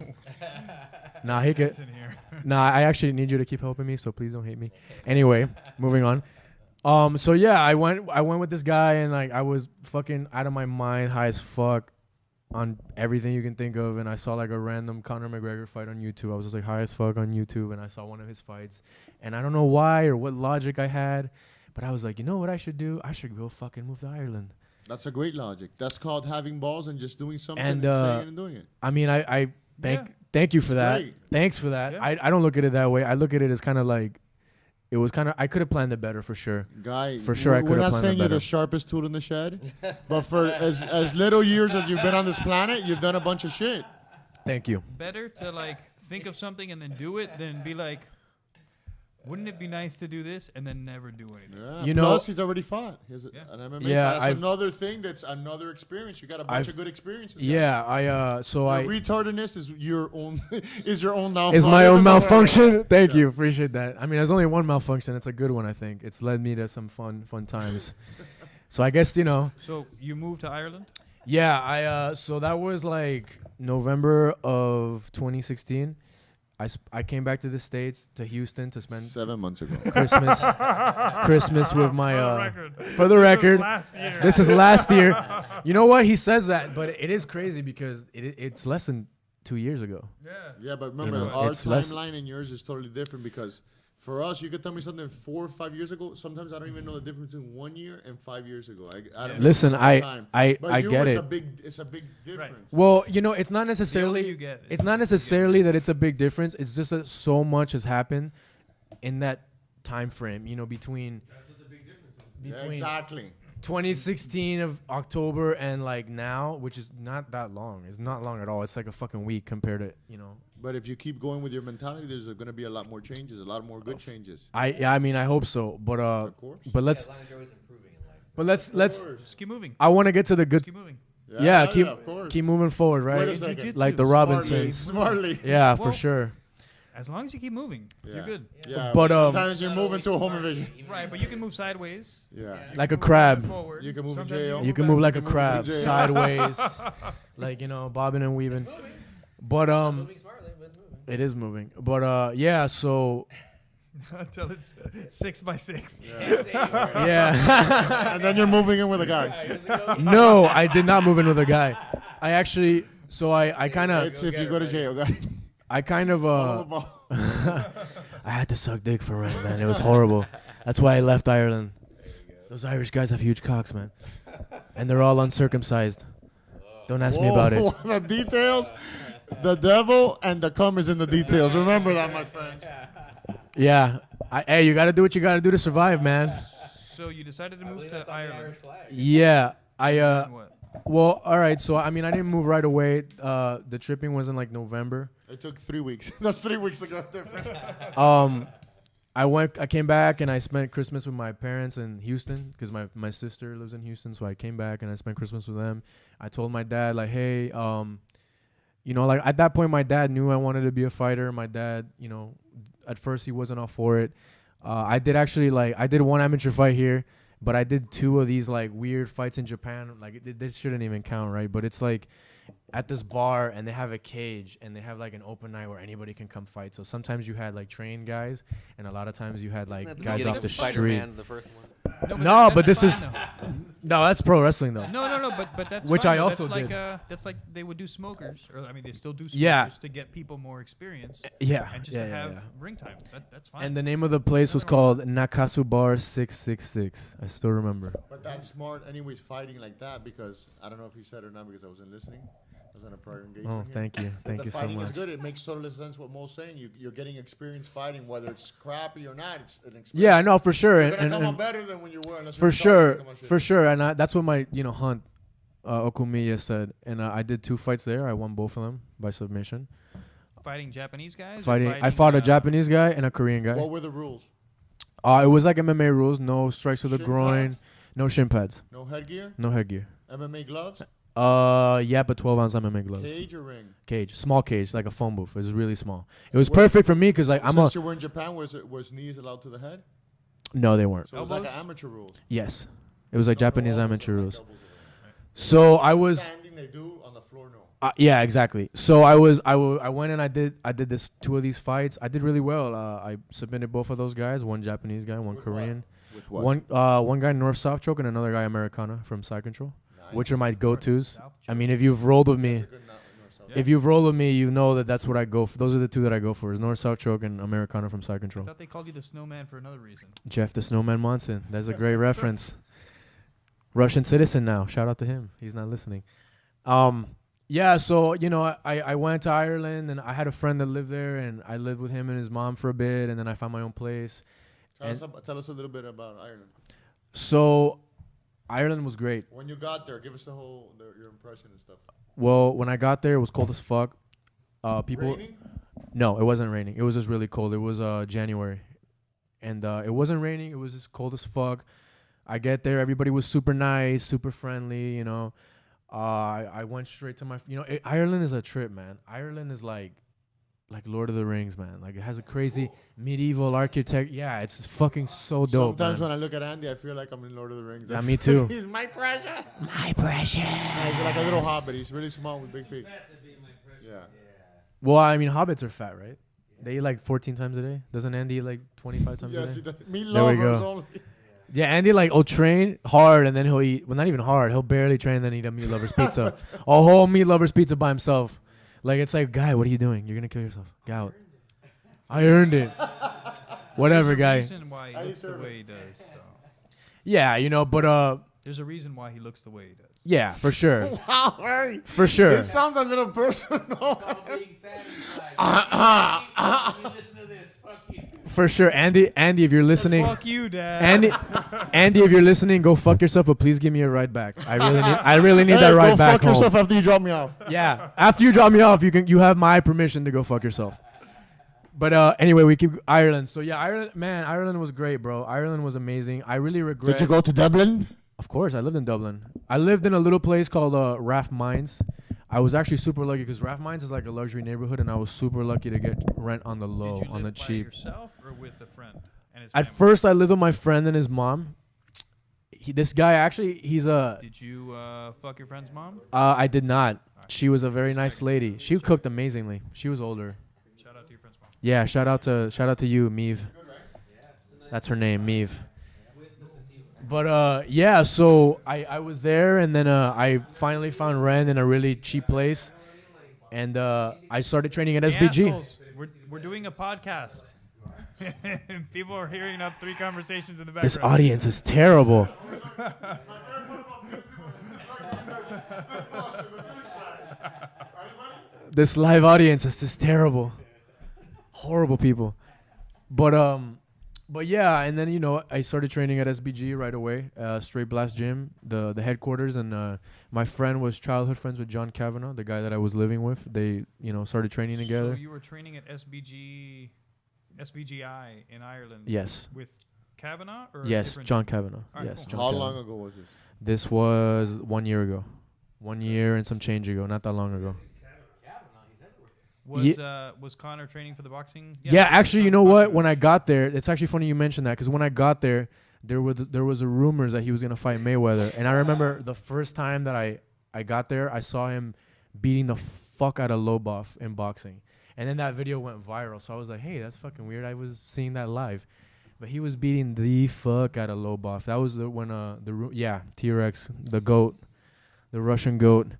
Nah, he could. Nah, I actually need you to keep helping me, so please don't hate me. Anyway, moving on. So yeah, I went with this guy, and like I was fucking out of my mind, high as fuck on everything you can think of, and I saw like a random Conor McGregor fight on YouTube. I was just like high as fuck on YouTube, and I saw one of his fights, and I don't know why or what logic I had, but I was like, you know what I should do? I should go fucking move to Ireland. That's a great logic. That's called having balls and just doing something And, and saying it and doing it. I mean, I thank you for that. great. Thanks for that. Yeah. I don't look at it that way. I look at it as kind of like, it was kind of, I could have planned it better for sure. Guy, For sure, I we're could've not planned saying it you're better. the sharpest tool in the shed, but for as little years as you've been on this planet, you've done a bunch of shit. Thank you. Better to like think of something and then do it than be like, wouldn't it be nice to do this and then never do anything? Yeah. You know- Plus, he's already fought. He has an MMA. Yeah, That's I've- another thing. That's another experience. You got a bunch I've- of good experiences. Yeah, so Your retardedness is your own. Is your own now. is my own malfunction. Thank you, appreciate that. I mean, there's only one malfunction. It's a good one, I think. It's led me to some fun times. So I guess, you know, So you moved to Ireland? yeah, so that was like November of 2016. I came back to the States, to Houston, to spend 7 months ago. Christmas with my for the record. This is last year. You know what? He says that, but it is crazy because it's less than 2 years ago. Yeah, but remember, know, our it's less- timeline and yours is totally different because for us, you could tell me something 4 or 5 years ago. Sometimes I don't even know the difference between 1 year and 5 years ago. I don't Listen, know I time. I But I you, get it's it. It's a big difference. Well, you know, it's not necessarily you get is it's not necessarily that it's a big difference. It's just that so much has happened in that time frame, you know, between Yeah, exactly. 2016 of October and like now, which is not that long. It's not long at all. It's like a fucking week compared to, you know. But if you keep going with your mentality, there's going to be a lot more changes, a lot more good changes. I mean, I hope so, but Of course. but let's As long as you're always improving in life. but let's Just keep moving. I want to get to the good. Keep moving. Yeah, keep of course. keep moving forward, Wait a right? second. Like the Smartly, Robinsons. Smartly. Yeah, for Well, sure. As long as you keep moving, you're good. Yeah, But, sometimes you're Not moving to a always home smart, invasion. even Right, if but you you can move sideways. Yeah. Like a Move crab. forward. You can move in Sometimes jail. You can move like a You can move crab, to jail. sideways, like, you know, bobbing and weaving. But moving smartly, but it's moving. it is moving. But yeah, so Until it's 6 by 6. yeah. And then you're moving in with a guy. No, I did not move in with a guy. I actually, so I kind of, It's if you go to jail, guy. I kind of, Follow the ball. I had to suck dick for rent, man. It was horrible. That's why I left Ireland. Those Irish guys have huge cocks, man, and they're all uncircumcised. Don't ask me about it. Whoa, the details. The devil and the cum is in the details. Remember that, my friends. Yeah, hey, you gotta do what you gotta do to survive, man. So you decided to I move believe to that's on the Ireland. Irish flag. Yeah, And what? well, all right. So I mean, I didn't move right away. The tripping was in like November. It took 3 weeks. That's 3 weeks ago. Different. I came back and I spent Christmas with my parents in Houston because my sister lives in Houston. So I came back and I spent Christmas with them. I told my dad like, hey, you know, like at that point, my dad knew I wanted to be a fighter. My dad, you know, at first he wasn't all for it. I did one amateur fight here, but I did 2 of these like weird fights in Japan. Like this shouldn't even count, right? But it's like at this bar and they have a cage and they have like an open night where anybody can come fight. So sometimes you had like trained guys and a lot of times you had like guys off the street. Spider-Man, the first one. No, but that's this fine, is though. no, that's pro wrestling though. No, but that's Which fine, I though. also that's like, did. that's like they would do smokers, or I mean, they still do smokers Yeah. to get people more experience Yeah, and just yeah, to yeah, have yeah. ring time. That's fine. And the name of the place was called Nakasu Bar 666. I still remember. But that's smart, anyways, fighting like that because I don't know if he said it or not because I wasn't listening. I was on a prior engagement. Oh, here. thank you. Thank the you so fighting much. is good. It makes total sense what Mo's saying. You're getting experience fighting, whether it's crappy or not. It's an experience. Yeah, no, for sure. You're And, gonna come and out better than when you were. Unless for you're sure, talking about shit. for sure. And that's what my, you know, Hunt Okumiya said. And I did 2 fights there. I won both of them by submission. fighting Japanese guys. or Fighting, I fought a Japanese guy and a Korean guy. What were the rules? It was like MMA rules. No strikes to the Shin groin. pads? No shin pads. No headgear. No headgear. MMA gloves. Yeah, but 12-ounce MMA gloves. Cage or ring? Cage, small cage, like a phone booth. It was really small. It was perfect for me because like Since you were in Japan, was knees allowed to the head? No, they weren't. So it was like an amateur rules. Yes, it was like Japanese amateur rules. Doubles are right. So I was. Standing, they do on the floor, no. Yeah, exactly. So I went and I did this 2 of these fights. I did really well. I submitted both of those guys. One Japanese guy, one With Korean. With what? One guy North South choke and another guy Americana from Side Control, which are my go-tos. South I mean, if you've rolled with me, That's a good north-south. if you've rolled with me, you know that's what I go for. Those are the 2 that I go for: is North South choke and Americana from Side I Control. thought they called you the snowman for another reason. Jeff the Snowman Monson. That's a great reference. Russian citizen now. Shout out to him. He's not listening. Yeah, so, you know, I went to Ireland, and I had a friend that lived there, and I lived with him and his mom for a bit, and then I found my own place. Tell us a little bit about Ireland. So Ireland was great. When you got there, give us your impression and stuff. Well, when I got there, it was cold as fuck. People. Raining? No, it wasn't raining. It was just really cold. It was January, and it wasn't raining. It was just cold as fuck. I get there, everybody was super nice, super friendly. You know, I went straight to my. You know, Ireland is a trip, man. Ireland is like Lord of the Rings, man. Like, it has a crazy medieval architect. Yeah, it's fucking so dope. Sometimes man. when I look at Andy, I feel like I'm in Lord of the Rings. Yeah, me too. He's my precious. My precious. Yeah, he's like a little hobbit. He's really small with big feet. Yeah. Well, I mean, hobbits are fat, right? They eat like 14 times a day. Doesn't Andy eat like 25 times Yes, a he day? does. Me There we lovers go. only. Yeah, Andy will train hard and then he'll eat. Well, not even hard. He'll barely train and then eat a meat lover's pizza. A whole meat lover's pizza by himself. Like, it's like, guy, what are you doing? You're gonna kill yourself. Get out. I earned it. Whatever, There's a guy. reason why he looks the way he does. So. Yeah, you know, but There's a reason why he looks the way he does. yeah, for sure, Wow, hey. for sure. This sounds a little personal. Being satisfied. You listen to this. Fuck you. For sure, Andy, if you're listening, Fuck you, Dad. Andy, if you're listening, go fuck yourself. But please give me a ride back. I really need that ride go back fuck home. yourself after you drop me off. Yeah, after you drop me off, you have my permission to go fuck yourself. But anyway, we keep Ireland. So yeah, Ireland was great, bro. Ireland was amazing. I really regret. Did you go to Dublin? Of course, I lived in Dublin. I lived in a little place called Rath Mines. I was actually super lucky because Rath Mines is like a luxury neighborhood, and I was super lucky to get rent on the low, Did you on the live by cheap. yourself or with a friend and his At family? first, I lived with my friend and his mom. This guy actually, he's a. Did you fuck your friend's mom? I did not. She was a very nice lady. She cooked amazingly. She was older. Shout out to your friend's mom. Yeah, shout out to you, Meave. That's her name, Meave. But yeah, so I was there, and then I finally found rent in a really cheap place, and I started training at SBGi. Assholes, we're doing a podcast. People are hearing up 3 conversations in the background. This audience is terrible. This live audience is just terrible. Horrible people. But yeah, and then, you know, I started training at SBGi right away, Straight Blast Gym, the headquarters, and my friend was childhood friends with John Kavanagh, the guy that I was living with. They, you know, started training together. So you were training at SBGi in Ireland? Yes. With Kavanagh? Or Yes, different- John Kavanagh. All right, Yes, cool. John How Kavanagh. long ago was this? This was 1 year ago. 1 year and some change ago, not that long ago. Was Conor training for the boxing? Yeah, he was actually, you training know for what? boxing. When I got there, it's actually funny you mentioned that because when I got there, there was a rumors that he was gonna fight Mayweather, and I remember the first time that I got there, I saw him beating the fuck out of Lobov in boxing, and then that video went viral. So I was like, hey, that's fucking weird. I was seeing that live, but he was beating the fuck out of Lobov. That was T-Rex, the goat, the Russian goat.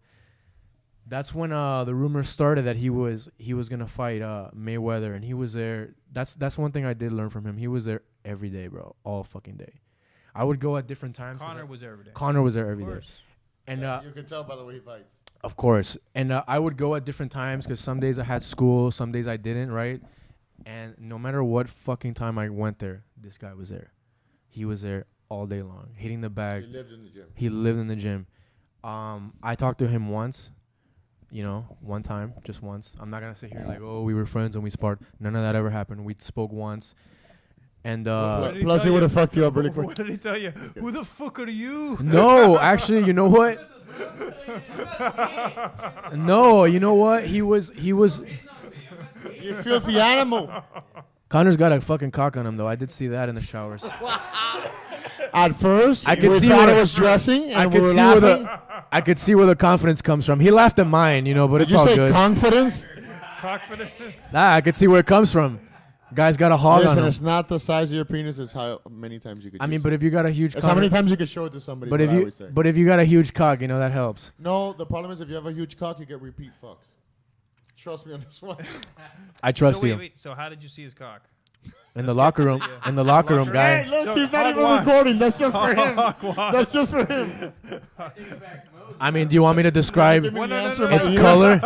That's when the rumors started that he was gonna fight Mayweather, and he was there. That's one thing I did learn from him. He was there every day, bro, all fucking day. I would go at different times. Conor was there every day. Connor was there every Of day, course. and You can tell by the way he fights. of course, and I would go at different times because some days I had school, some days I didn't, right? And no matter what fucking time I went there, this guy was there. He was there all day long, hitting the bag. He lives in the gym. He lived in the gym. I talked to him once. You know, one time, just once. I'm not gonna sit here like, oh, we were friends and we sparred. None of that ever happened. We spoke once, And Plus, he would have fucked you up really quick. What did he tell you? Who the fuck are you? no, actually, you know what? No, you know what? He was. You filthy animal. Connor's got a fucking cock on him though. I did see that in the showers. At first, I could we see thought where it was dressing, and I we could were see where laughing. I could see where the confidence comes from. He laughed at mine, you know, but Did it's you all say good. confidence? Confidence. I could see where it comes from. Guy's got a hog on Listen, him. it's not the size of your penis; it's how many times you could. I mean, use but it. if you got a huge It's cock, how many times you could show it to somebody. but is if what I you always say. but if you got a huge cock, you know that helps. No, the problem is if you have a huge cock, you get repeat fucks. Trust me on this one. I trust so you. wait. So how did you see his cock? In the locker room, Yeah. in the locker room, guy. Hey, look, So he's not hog even wash. recording. That's just for him. Hogwash. That's just for him. I mean, do you want me to describe Give me the no, answer no, by its ear. color?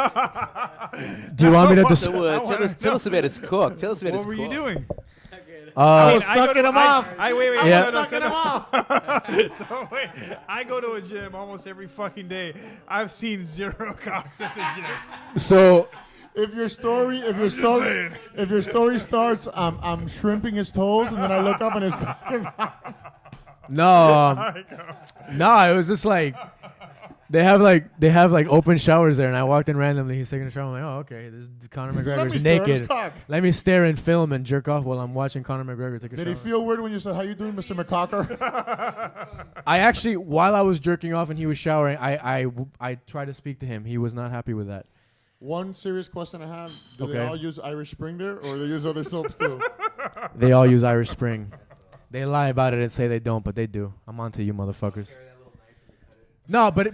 Do you want me to So, describe? tell us about his cook. Tell us about What his were you cook. doing? I was I go sucking to- him off. Wait. Yeah. no, no, Sucking no, him no. off. So wait, I go to a gym almost every fucking day. I've seen 0 cocks at the gym. So If your story starts, I'm shrimping his toes, and then I look up and his cock is out. no, no, it was just like they have like open showers there, and I walked in randomly. He's taking a shower. I'm like, oh, okay, this is Conor Let me McGregor's stare at his naked. cock. Let me stare and film and jerk off while I'm watching Conor McGregor take a Did shower. he feel weird when you said, "How you doing, Mr. McCocker"? I actually, while I was jerking off and he was showering, I tried to speak to him. He was not happy with that. One serious question I have: Do they Okay. all use Irish Spring there, or they use other soaps too? They all use Irish Spring. They lie about it and say they don't, but they do. I'm on to you, motherfuckers. No, but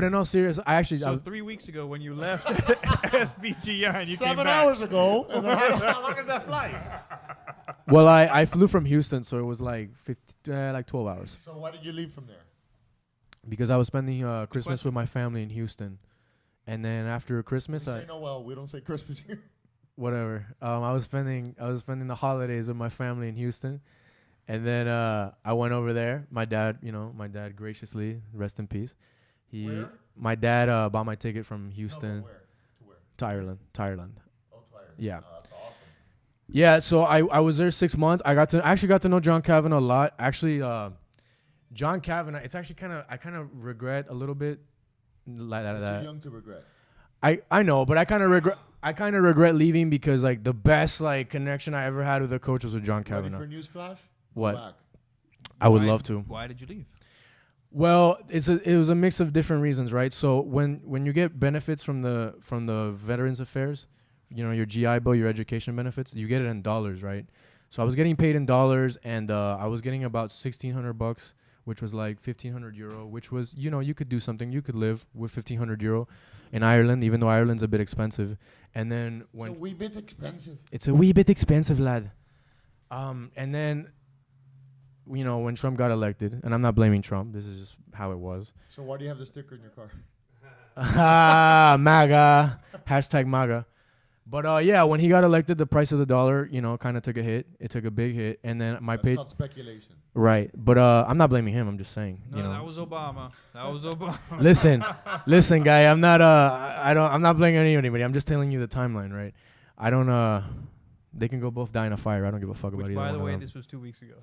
in all serious, I actually So 3 weeks ago when you left SBGi and you came 7 back. hours ago. And then how long is that flight? well, I flew from Houston, so it was like 12 hours So why did you leave from there? because I was spending Christmas with my family in Houston, and then after Christmas, We say Noel. We don't say Christmas here. whatever. I was spending the holidays with my family in Houston, and then I went over there. My dad graciously, rest in peace. Where? My dad bought my ticket from Houston Where? To where? to Ireland. Oh, to Ireland. Yeah. Oh, that's awesome. Yeah, so I was there 6 months. I actually got to know John Kavanagh a lot. Actually, John Kavanagh. It's actually I kind of regret a little bit like Too that. young to regret. I know, but I kind of regret leaving because like the best like connection I ever had with a coach was with John Ready Kavanagh. for a news flash? What? Go back. I would Why- love to. Why did you leave? Well, it was a mix of different reasons, right? So when you get benefits from the Veterans Affairs, you know, your GI Bill, your education benefits, you get it in dollars, right? So I was getting paid in dollars, and I was getting about $1,600, which was like €1,500, which was, you know, you could do something, you could live with €1,500 in Ireland, even though Ireland's a bit expensive. And then when It's a wee bit expensive. it's a wee bit expensive, lad. And then, you know, when Trump got elected, and I'm not blaming Trump, this is just how it was. So why do you have the sticker in your car? MAGA. Hashtag MAGA. But yeah, when he got elected, the price of the dollar, you know, kind of took a hit. It took a big hit. And then my That's pay. called speculation. Right. But I'm not blaming him. I'm just saying, No, you know. that was Obama. That was Obama. Listen, guy, I'm not I'm not blaming anybody. I'm just telling you the timeline, right? I don't they can go both die in a fire. I don't give a fuck about Which, either by one the of way, them. this was 2 weeks ago.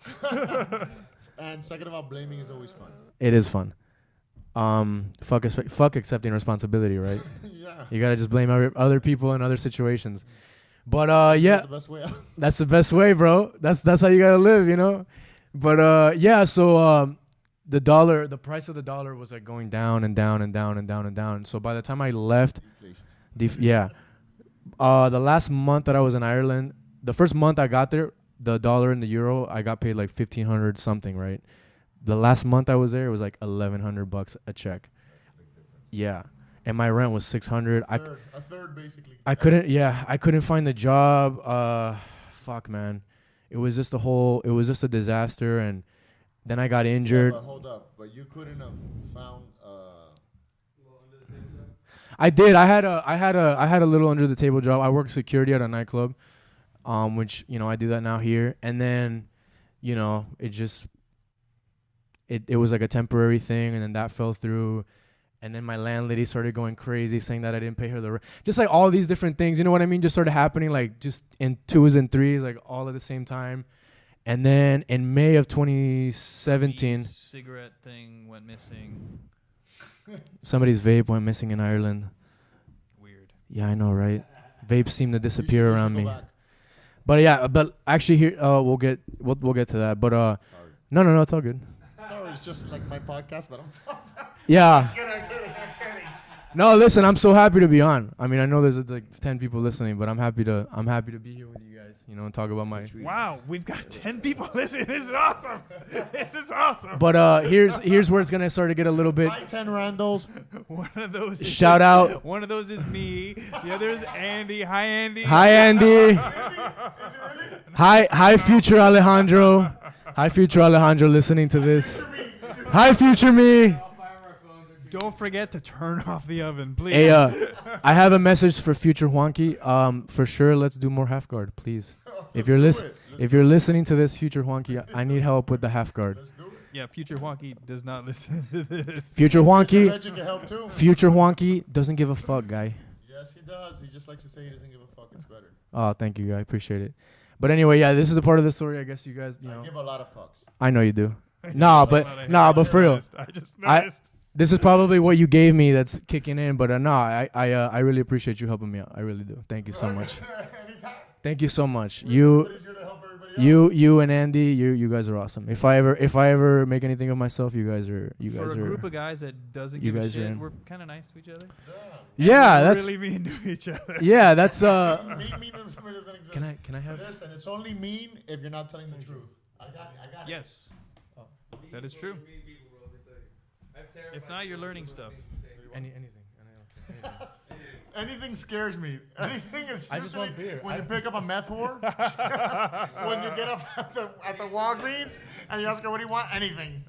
And second of all, blaming is always fun. It is fun. Fuck accepting responsibility, right? Yeah. You gotta just blame other people in other situations. But yeah, That's the best way out. that's the best way, bro. That's how you gotta live, you know. But yeah, so the price of the dollar was like going down and down and down and down and down. So by the time I left, Inflation. the last month that I was in Ireland, the first month I got there, the dollar and the euro, I got paid like $1,500 something, right? The last month I was there, it was like $1,100 a check. Yeah, and my rent was $600. A third basically. I couldn't find the job. Fuck, man. It was just a disaster, and then I got injured. Yeah, but hold up. But you couldn't have found I did. I had a little under the table job. I worked security at a nightclub, which, you know, I do that now here. And then, you know, it was like a temporary thing, and then that fell through. And then my landlady started going crazy, saying that I didn't pay her the rent. Just like all these different things, you know what I mean? Just started happening like just in 2s and 3s, like all at the same time. And then in May of 2017, The cigarette thing went missing. somebody's vape went missing in Ireland. Weird. Yeah, I know, right? Vapes seem to disappear We should around go me. back. But yeah, but actually here we'll get to that. But no, it's all good. No, it's just like my podcast, but I'm sorry. Yeah. I'm kidding. No, listen, I'm so happy to be on. I mean, I know there's like 10 people listening, but I'm happy to be here with you guys, you know, and talk about my. Wow, we've got 10 people listening. This is awesome. This is awesome. But here's where it's gonna start to get a little bit. Hi, 10 randos. One of those. Is Shout out. One of those is me. The other is Andy. Hi, Andy. Hi, Andy. Hi, future Alejandro. Hi, future Alejandro, listening to this. Hi, future me. Don't forget to turn off the oven, please. Hey, I have a message for future Juanky. For sure, let's do more half guard, please. If you're listening to this, future Juanky, I need help with the half guard. Yeah, future Juanky does not listen to this. Future Juanky, Reggie can help too. future Juanky doesn't give a fuck, guy. Yes, he does. He just likes to say he doesn't give a fuck. It's better. Oh, thank you, guy. I appreciate it. But anyway, yeah, this is a part of the story. I guess you guys, you know. I give a lot of fucks. I know you do. Nah, but for real. I just I- noticed. This is probably what you gave me that's kicking in, but I really appreciate you helping me out. I really do. Thank you so much. Anytime. Thank you so much. Everybody's here to help everybody out. You and Andy, you guys are awesome. If I ever make anything of myself, you guys For a are. group of guys that doesn't you give a guys are shit, in. we're kind of nice to each other. Yeah, We're that's really mean to each other. yeah, that's Mean when somebody doesn't exist. Can I have? Listen, it's only mean if you're not telling the truth. I got it. Yes, that is true. If not, you're learning stuff. anything. Anything scares me. Anything is. I just want usually beer. When you pick up a meth whore, when you get up at the Walgreens and you ask her what do you want, anything.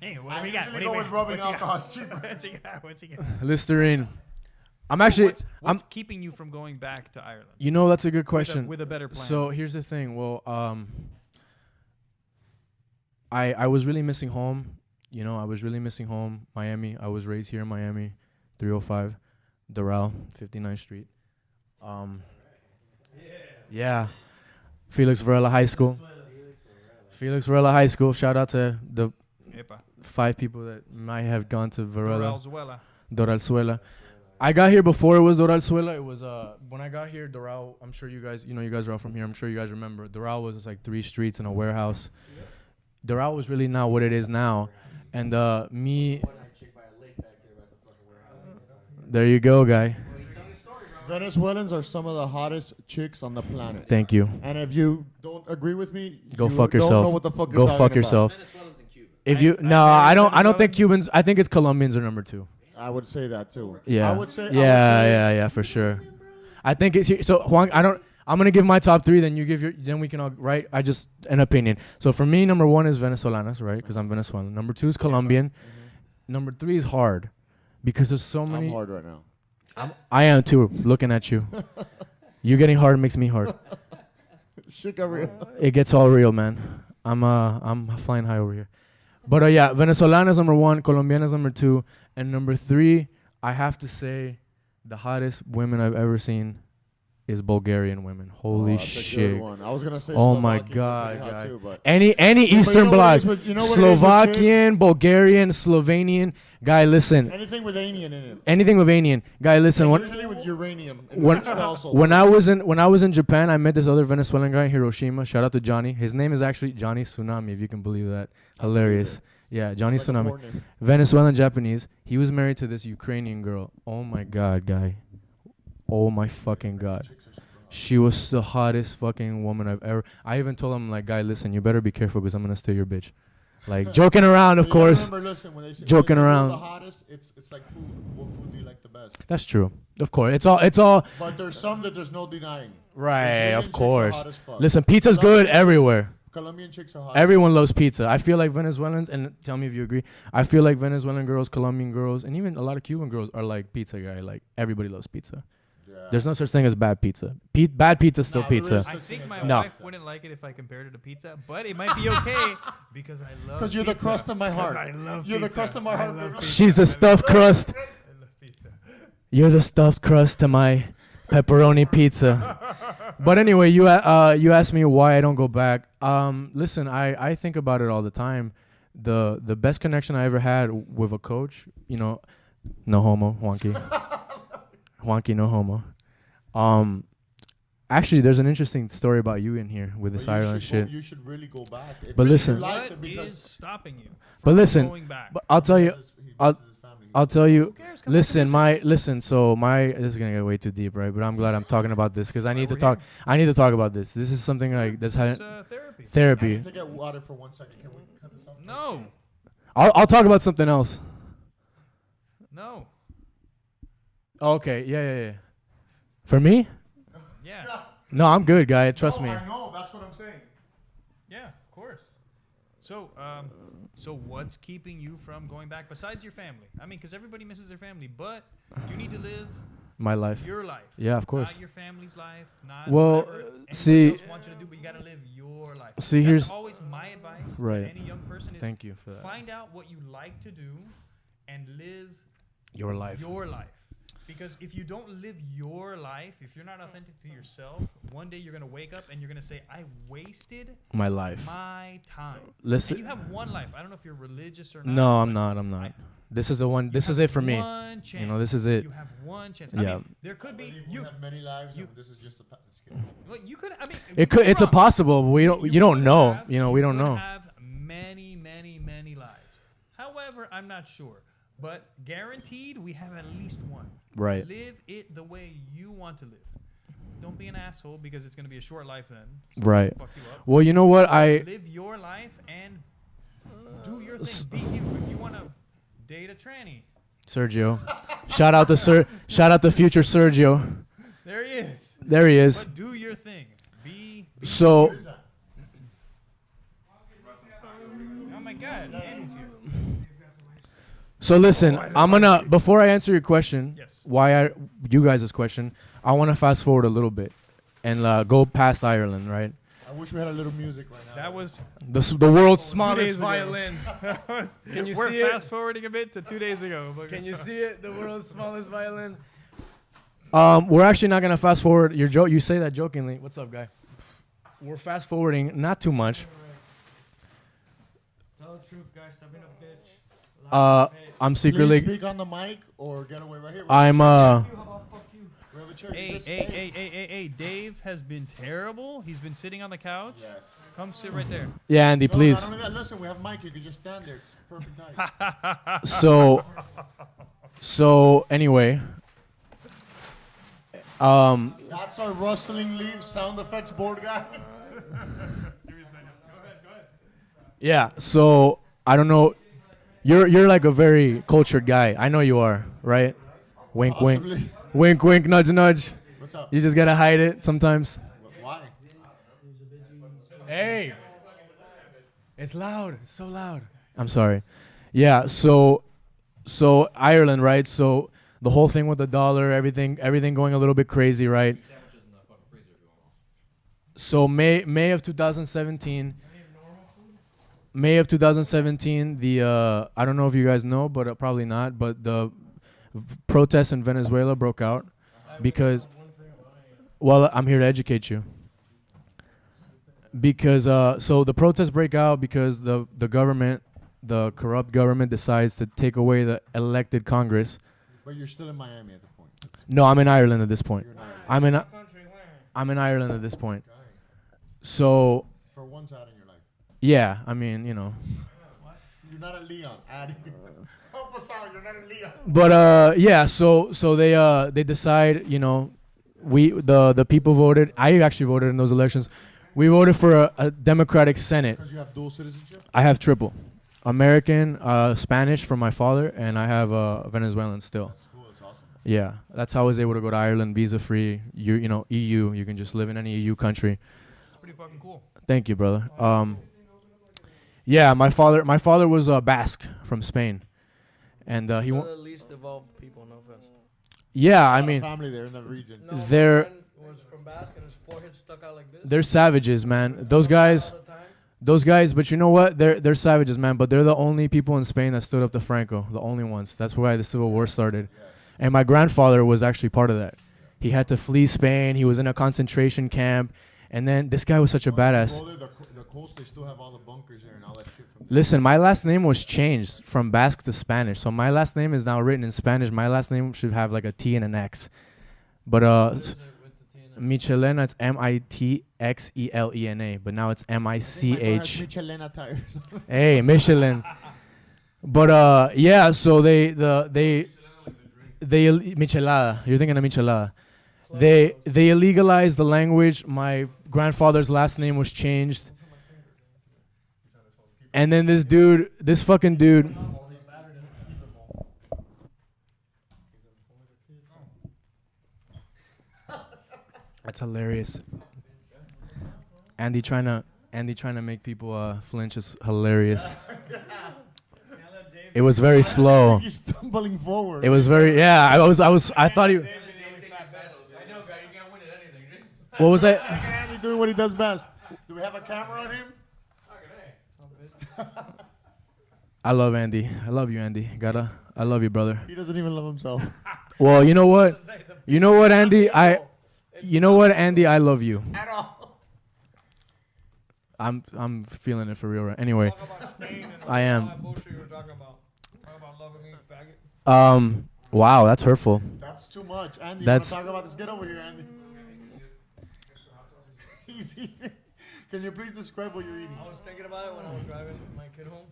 Hey, what I do we got? usually go with rubbing alcohol. It's cheaper. What you got? Listerine. I'm actually. What's keeping you from going back to Ireland? You know, that's a good question. With a better plan. So here's the thing. Well, I was really missing home. You know, I was really missing home. Miami. I was raised here in Miami, 305, Doral, 59th Street. Yeah. Felix Varela High School. Felix Varela High School. Shout out to the Epa. 5 people that might have gone to Varela. Doralzuela. Doralzuela. I got here before it was Doralzuela. It was when I got here, Doral. I'm sure you guys, you guys are all from here. I'm sure you guys remember. Doral was just like 3 streets and a warehouse. Doral was really not what it is now, and me. There you go, guy. Venezuelans are some of the hottest chicks on the planet. Thank you. And if you don't agree with me, Go you fuck don't yourself. know what the fuck Go you're fuck talking yourself. Venezuelans and Cubans. If you I don't think Cubans. I think it's Colombians are number 2. About. I would say that too. Yeah. I would say. Yeah, for sure. I think it's here. So Juan, I'm gonna give my top 3. Then you give your. Then we can all right. I just an opinion. So for me, number 1 is Venezolanas, right? Because I'm Venezuelan. Number 2 is Colombian. Number 3 is hard, because there's so many. I'm hard right now. I am too. Looking at you. You getting hard makes me hard. Shit got real. It gets all real, man. I'm flying high over here. But yeah, Venezolana is number 1, Colombiana is number 2, and number 3, I have to say, the hottest women I've ever seen is Bulgarian women. Holy That's a good shit! one. I was gonna say. Oh my Slovakians are god, pretty hot guy. too, but Any you Eastern know what bloc, it is with- you know what it is with Slovakian, Bulgarian, Slovenian. Guy, listen. anything with Anian in it. Anything with Anian. Guy, listen. Usually with uranium. and When, mixed also. when I was in Japan, I met this other Venezuelan guy in Hiroshima. Shout out to Johnny. His name is actually Johnny Tsunami, if you can believe that. Hilarious. Yeah, Johnny It's like a Tsunami. porn name. Venezuelan Japanese. He was married to this Ukrainian girl. Oh my god, guy. Oh my fucking god. She was the hottest fucking woman I've ever. I even told him, like, guy, listen, you better be careful because I'm gonna steal your bitch. Like, joking around, of But you course. remember, listen, when they say, Joking when they say around. who's the hottest, it's like food. What food do you like the best? That's true. Of course. It's all But there's some that there's no denying. right, Brazilian of chicks are course. hot as fuck. Listen, pizza's good everywhere. Colombian chicks are hot. Everyone loves pizza. I feel like Venezuelans, and tell me if you agree, I feel like Venezuelan girls, Colombian girls, and even a lot of Cuban girls are like pizza guy. Like, everybody loves pizza. Yeah. There's no such thing as bad pizza. Bad pizza's still Nah, there pizza. is I such think thing my as No. wife wouldn't like it if I compared it to pizza, but it might be okay because I love. Because you're the pizza. crust of my 'Cause heart. I love You're the pizza. crust of my I heart. love baby. pizza. She's a stuffed crust. I love pizza. You're the stuffed crust to my pepperoni pizza. But anyway, you asked me why I don't go back. Listen, I think about it all the time. The best connection I ever had with a coach, no homo, Juanky. Juanky, no homo. Actually, there's an interesting story about you in here with this But you Ireland should shit. you should really go back. If But you listen- like it What because is stopping you? But from listen, going back? but I'll tell you, he I'll- misses his family. I'll tell you. Who cares? Come back to Listen. So this is gonna get way too deep, right? But I'm glad I'm talking about this because I need to we're talk. I need to talk about this. This is something like this. It's, therapy. I Therapy. need to get water for 1 second. Can we cut this off? No, I'll talk about something else. no, Okay. Yeah. For me? yeah, No, I'm good, guy. Trust No, me. I know. That's what I'm saying. yeah, of course. So, so what's keeping you from going back besides your family? I mean, because everybody misses their family, but you need to live My life. your life. Yeah, of course. Not your family's life. Not Well, whatever anybody see- else wants you to do, but you gotta live your life. See, That's here's- always my advice Right. to any young person is Thank you for that. find out what you like to do and live Your life. your life. Because if you don't live your life, if you're not authentic to yourself, one day you're gonna wake up and you're gonna say, "I wasted My life. my time." Listen. And you have one life. I don't know if you're religious or not. No, I'm but not. I'm not. This is the one. you This is have it for me. one chance. This is it. You have one chance. Yeah. I mean, there could I be believe you. we have many lives, you- and this is just a. Just kidding. Well, you could. I mean, It could. It's a wrong. possible. But we don't. You don't could know. have- We you don't could know. Have many, many, many lives. However, I'm not sure, but guaranteed we have at least one. Right. Live it the way you want to live. Don't be an asshole because it's gonna be a short life then. Right. Fuck you up. Well, you know what? Live your life and do your thing. Be you. If you wanna date a tranny, Sergio. Shout out to Shout out to future Sergio. there he is. There he is. But do your thing. Be So. What is that? oh my God, Andy's here. So listen, I'm gonna before I answer your question, Yes. you guys' question, I want to fast forward a little bit and go past Ireland, right? I wish we had a little music right now. That was The world's 2 days smallest ago. violin. Can you We're see it? fast forwarding a bit to 2 days ago. but- Can you see it? The world's smallest violin. We're actually not gonna fast forward. You say that jokingly. What's up, guy? We're fast forwarding, not too much. Tell the truth, guys. Stop being a bitch. I'm Please secretly. speak on the mic or get away right here. I'm You, how about fuck you? We have a chair. Hey, Just- hey, Dave has been terrible. He's been sitting on the couch. Yes. Come sit right there. Yeah, Andy, No, please. Not only that, listen, we have Mike. You can just stand there. It's perfect height. So anyway, That's our rustling leaves sound effects board guy. yeah. So I don't know. You're like a very cultured guy. I know you are, right? Wink, wink, Possibly. wink, wink, nudge, nudge. What's up? You just gotta hide it sometimes. Why? Hey, it's loud. It's so loud. I'm sorry. Yeah. So Ireland, right? So the whole thing with the dollar, everything going a little bit crazy, right? So May of 2017. May of 2017, the I don't know if you guys know, but probably not. But the protests in Venezuela broke out because. Well, I'm here to educate you. Because so the protests break out because the government, the corrupt government, decides to take away the elected Congress. But you're still in Miami at the point. No, I'm in Ireland at this point. You're not. I'm in Ireland at this point. So For one side in your life. yeah, I mean, you know. You're not a Leon. Add. Help us out. You're not a Leon. But yeah, so they decide, you know, the people voted. I actually voted in those elections. We voted for a Democratic Senate. Because you have dual citizenship. I have triple, American, Spanish from my father, and I have Venezuelan still. That's cool. That's awesome. Yeah, that's how I was able to go to Ireland visa free. You know, EU. You can just live in any EU country. It's pretty fucking cool. Thank you, brother. Yeah, my father was Basque from Spain, and he One won. of the least evolved people, no offense. Yeah, A I lot of mean, family there in that region. No, my They're- friend was from Basque and his forehead stuck out like this. they're savages, man. Those guys, All the time. those guys. But you know what? They're savages, man. But they're the only people in Spain that stood up to Franco. The only ones. That's why the Civil War started. And my grandfather was actually part of that. He had to flee Spain. He was in a concentration camp. And then this guy was such a badass. The coast, they still have all the bunkers there and all that shit from Listen, my last name was changed from Basque to Spanish. So my last name is now written in Spanish. My last name should have like a T and an X. But Michelena, it's Mitxelena. But now it's Mich. Michelena tires. Hey, Michelin. But yeah, so they Michelada. You're thinking of Michelada. They illegalized the language. My grandfather's last name was changed. And then this fucking dude. That's hilarious. Andy trying to make people flinch is hilarious. It was very slow. He's stumbling forward. It was very I thought he. I know, guy. You can't win at anything. What was that? Look at Andy doing what he does best. Do we have a camera on him? I love Andy. I love you, Andy. I love you, brother. He doesn't even love himself. Well, you know what? You know what, Andy? I love you. At all. I'm feeling it for real. Right? Anyway, Talk about Spain and I am. all that bullshit you were talking about. Talk about loving me, faggot. Wow, that's hurtful. That's too much. Andy, That's- you want to talk about this? Get over here, Andy. He's eating. Can you please describe what you're eating? I was thinking about it when I was driving my kid home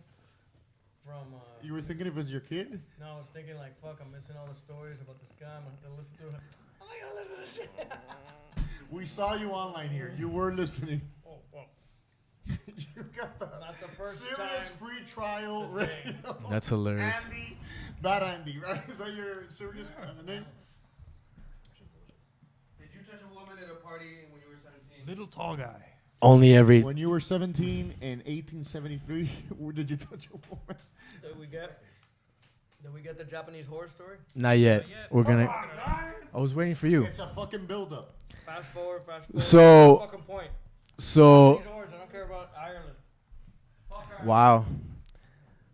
from. You were thinking if it was your kid? No, I was thinking like, fuck, I'm missing all the stories about this guy. I'm gonna have to listen to it. I'm not gonna listen to shit. We saw you online here. You were listening. Oh, well, You got the not the first serious time. free trial today. radio. That's hilarious. Andy, Bad Andy, right? Is that your serious name? Did you touch a woman at a party when you were 17? Little tall guy. Only every. When you were 17 in 1873, where did you touch a woman? Did we get the Japanese horror story? Not yet. We're gonna. I was waiting for you. It's a fucking build-up. Fast forward. So- Fucking point. So Japanese horrors, I don't care about Ireland. wow.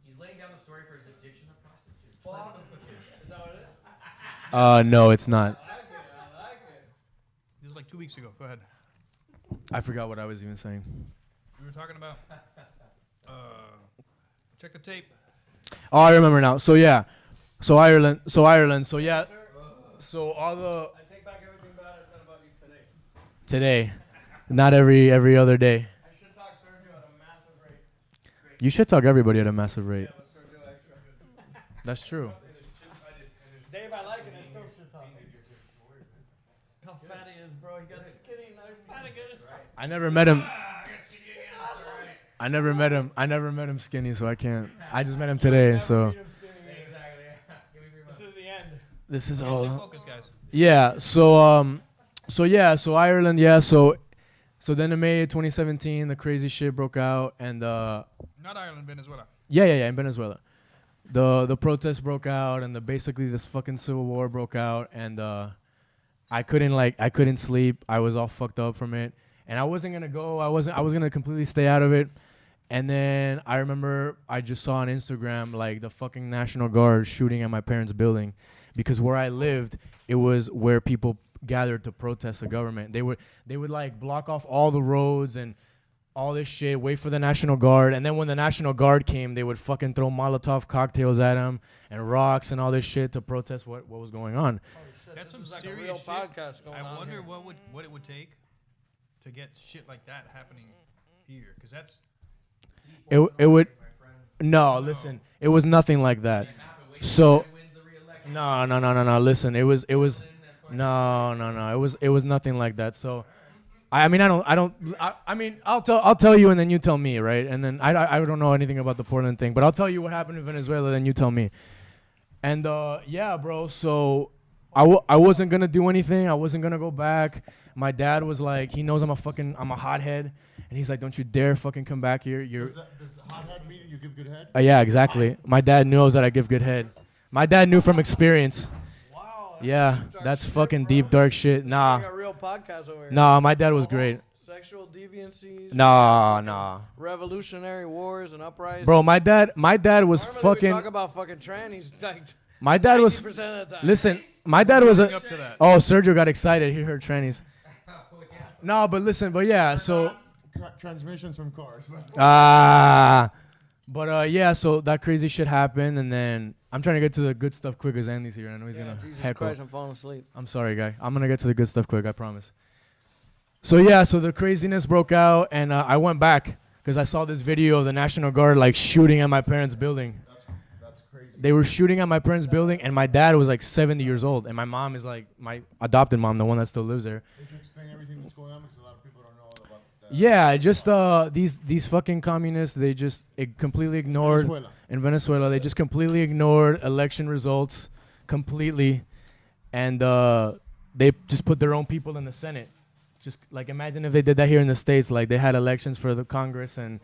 He's laying down the story for his addiction to prostitutes. Fuck. Is that what it is? No, it's not. I like it. This was like 2 weeks ago. Go ahead. I forgot what I was even saying. We were talking about. Check the tape. Oh, I remember now. So yeah. So Ireland. So yeah. So all the I take back everything bad I said about you today. today, not every other day. I should talk Sergio at a massive rate. You should talk everybody at a massive rate. But Sergio extra good. That's true. Dave, I like it. I still should talk. How fat he is, bro. He got skinny. Now he's fat again. I never met him. I never met him. I never met him skinny, so I can't. I just met him today, so This is the end. this is Stay all. focused, guys. Yeah. So Ireland. Yeah. So then in May 2017, the crazy shit broke out, and Not Ireland, Venezuela. yeah, in Venezuela, the protests broke out, and basically this fucking civil war broke out, and I couldn't sleep. I was all fucked up from it, and I wasn't gonna go. I was gonna completely stay out of it. And then I remember I just saw on Instagram like the fucking National Guard shooting at my parents' building, because where I lived, it was where people gathered to protest the government. They would like block off all the roads and all this shit, wait for the National Guard, and then when the National Guard came, they would fucking throw Molotov cocktails at them and rocks and all this shit to protest what was going on. That's some This is like a serious real shit. podcast going I on wonder here. what it would take to get shit like that happening here, because that's It would no, listen, it was nothing like that. So no. Listen, it was no. It was nothing like that. So I mean I'll tell you and then you tell me, right? And then I don't know anything about the Portland thing, but I'll tell you what happened in Venezuela, then you tell me. And yeah, bro. So I wasn't gonna do anything. I wasn't gonna go back. My dad was like, he knows I'm a hothead, and he's like, don't you dare fucking come back here. You're Does hothead mean you give good head? yeah, exactly. My dad knows that I give good head. My dad knew from experience. Wow. Yeah, that's fucking deep dark shit. Nah, Like a real podcast over here. nah, my dad was great. Sexual deviancies. Nah. Revolutionary wars and uprisings. Bro, my dad was Normally we fucking. talk about fucking trannies. Like My dad was. 90% of the time. Listen, my dad was Living a. up to that. Oh, Sergio got excited. He heard trannies. No, but listen, but yeah, so. Transmissions from cars. But yeah, so that crazy shit happened, and then I'm trying to get to the good stuff quick as Andy's here. I know he's Yeah, gonna Jesus heckle. Christ, I'm falling asleep. I'm sorry, guy. I'm gonna get to the good stuff quick. I promise. So yeah, so the craziness broke out, and I went back because I saw this video of the National Guard like shooting at my parents' building. That's crazy. They were shooting at my parents' building, and my dad was like 70 years old, and my mom is like my adopted mom, the one that still lives there. Could you explain everything that's going on because a lot of people don't know about that? Yeah, just these fucking communists, they just completely ignored Venezuela. in Venezuela. They just completely ignored election results completely, and they just put their own people in the Senate. Just like imagine if they did that here in the States, like they had elections for the Congress and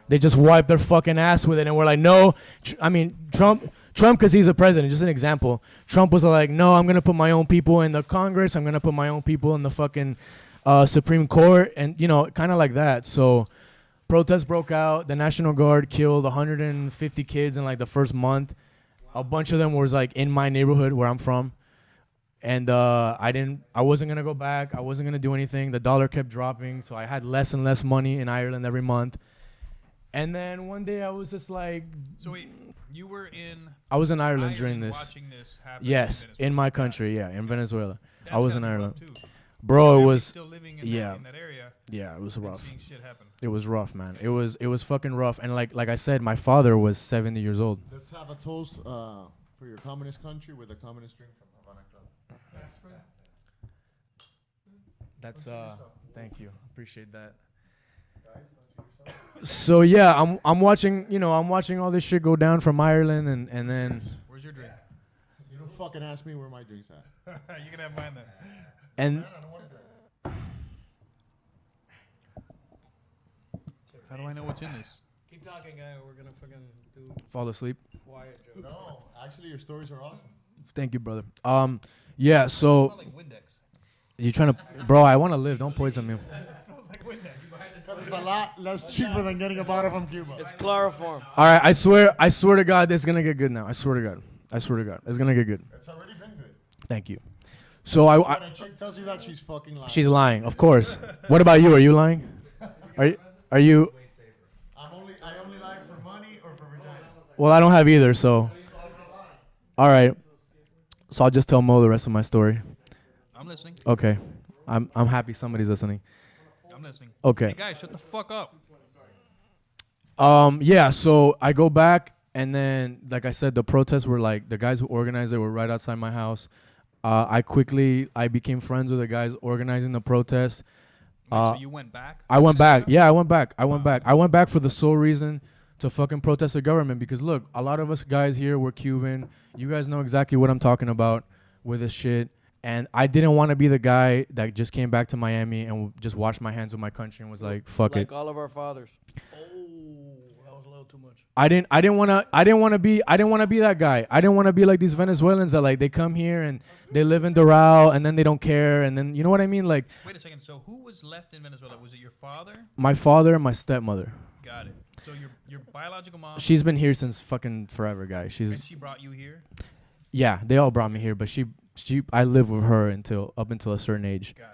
they just wiped their fucking ass with it, and we're like, no. I mean, Trump, because he's a president. Just an example. Trump was like, no, I'm gonna put my own people in the Congress. I'm gonna put my own people in the fucking Supreme Court, and kind of like that. So protests broke out. The National Guard killed 150 kids in like the first month. A bunch of them was like in my neighborhood where I'm from, and I wasn't gonna go back. I wasn't gonna do anything. The dollar kept dropping, so I had less and less money in Ireland every month. And then one day I was just like, So wait, you were in. I was in Ireland during this. Watching this happen. Yes, in in my country, yeah, in Venezuela. That's I was in gotta be rough, Ireland. too. Bro, it Family was still living in yeah. that area. Yeah, it was and rough. Seeing shit happen. It was rough, man. It was fucking rough. And like I said, my father was 70 years old. Let's have a toast for your communist country with a communist drink from Havana Club. That's thank you. Appreciate that. So yeah, I'm watching, I'm watching all this shit go down from Ireland and then Where's your drink? You don't fucking ask me where my drink's at. You can have mine then. and How do I know what's in this? Keep talking, guy. We're gonna fucking do fall asleep. quiet jokes. No, actually, your stories are awesome. Thank you, brother. Yeah, so Smell like Windex. you trying to bro, I want to live. Don't poison me. It smells like Windex. It's a lot less cheaper than getting a bottle from Cuba. It's chloroform. All right, I swear to God, this is going to get good now. I swear to God. It's going to get good. It's already been good. Thank you. So When a chick tells you that, she's fucking lying. she's lying, of course. What about you? Are you lying? Are you I only lie for money or for vagina. Well, I don't have either, so. All right. So I'll just tell Mo the rest of my story. I'm listening. Okay. I'm happy somebody's listening. I'm listening. Okay. Hey guys, shut the fuck up. Yeah, so I go back, and then, like I said, the protests were like, the guys who organized it were right outside my house. I became friends with the guys organizing the protests. Wait, so you went back? I went back. Yeah, I went back. I went back for the sole reason to fucking protest the government, because look, a lot of us guys here were Cuban. You guys know exactly what I'm talking about with this shit. And I didn't want to be the guy that just came back to Miami and just washed my hands with my country and was like, fuck Like it. all of our fathers. Oh, that was a little too much. I didn't want to be that guy. I didn't want to be like these Venezuelans that like they come here and they live in Doral and then they don't care, and then you know what I mean? Like, Wait a second. So who was left in Venezuela? Was it your father? my father and my stepmother. Got it. So your biological mom. She's been here since fucking forever, guys. And she brought you here. Yeah, they all brought me here, but I lived with her up until a certain age. Got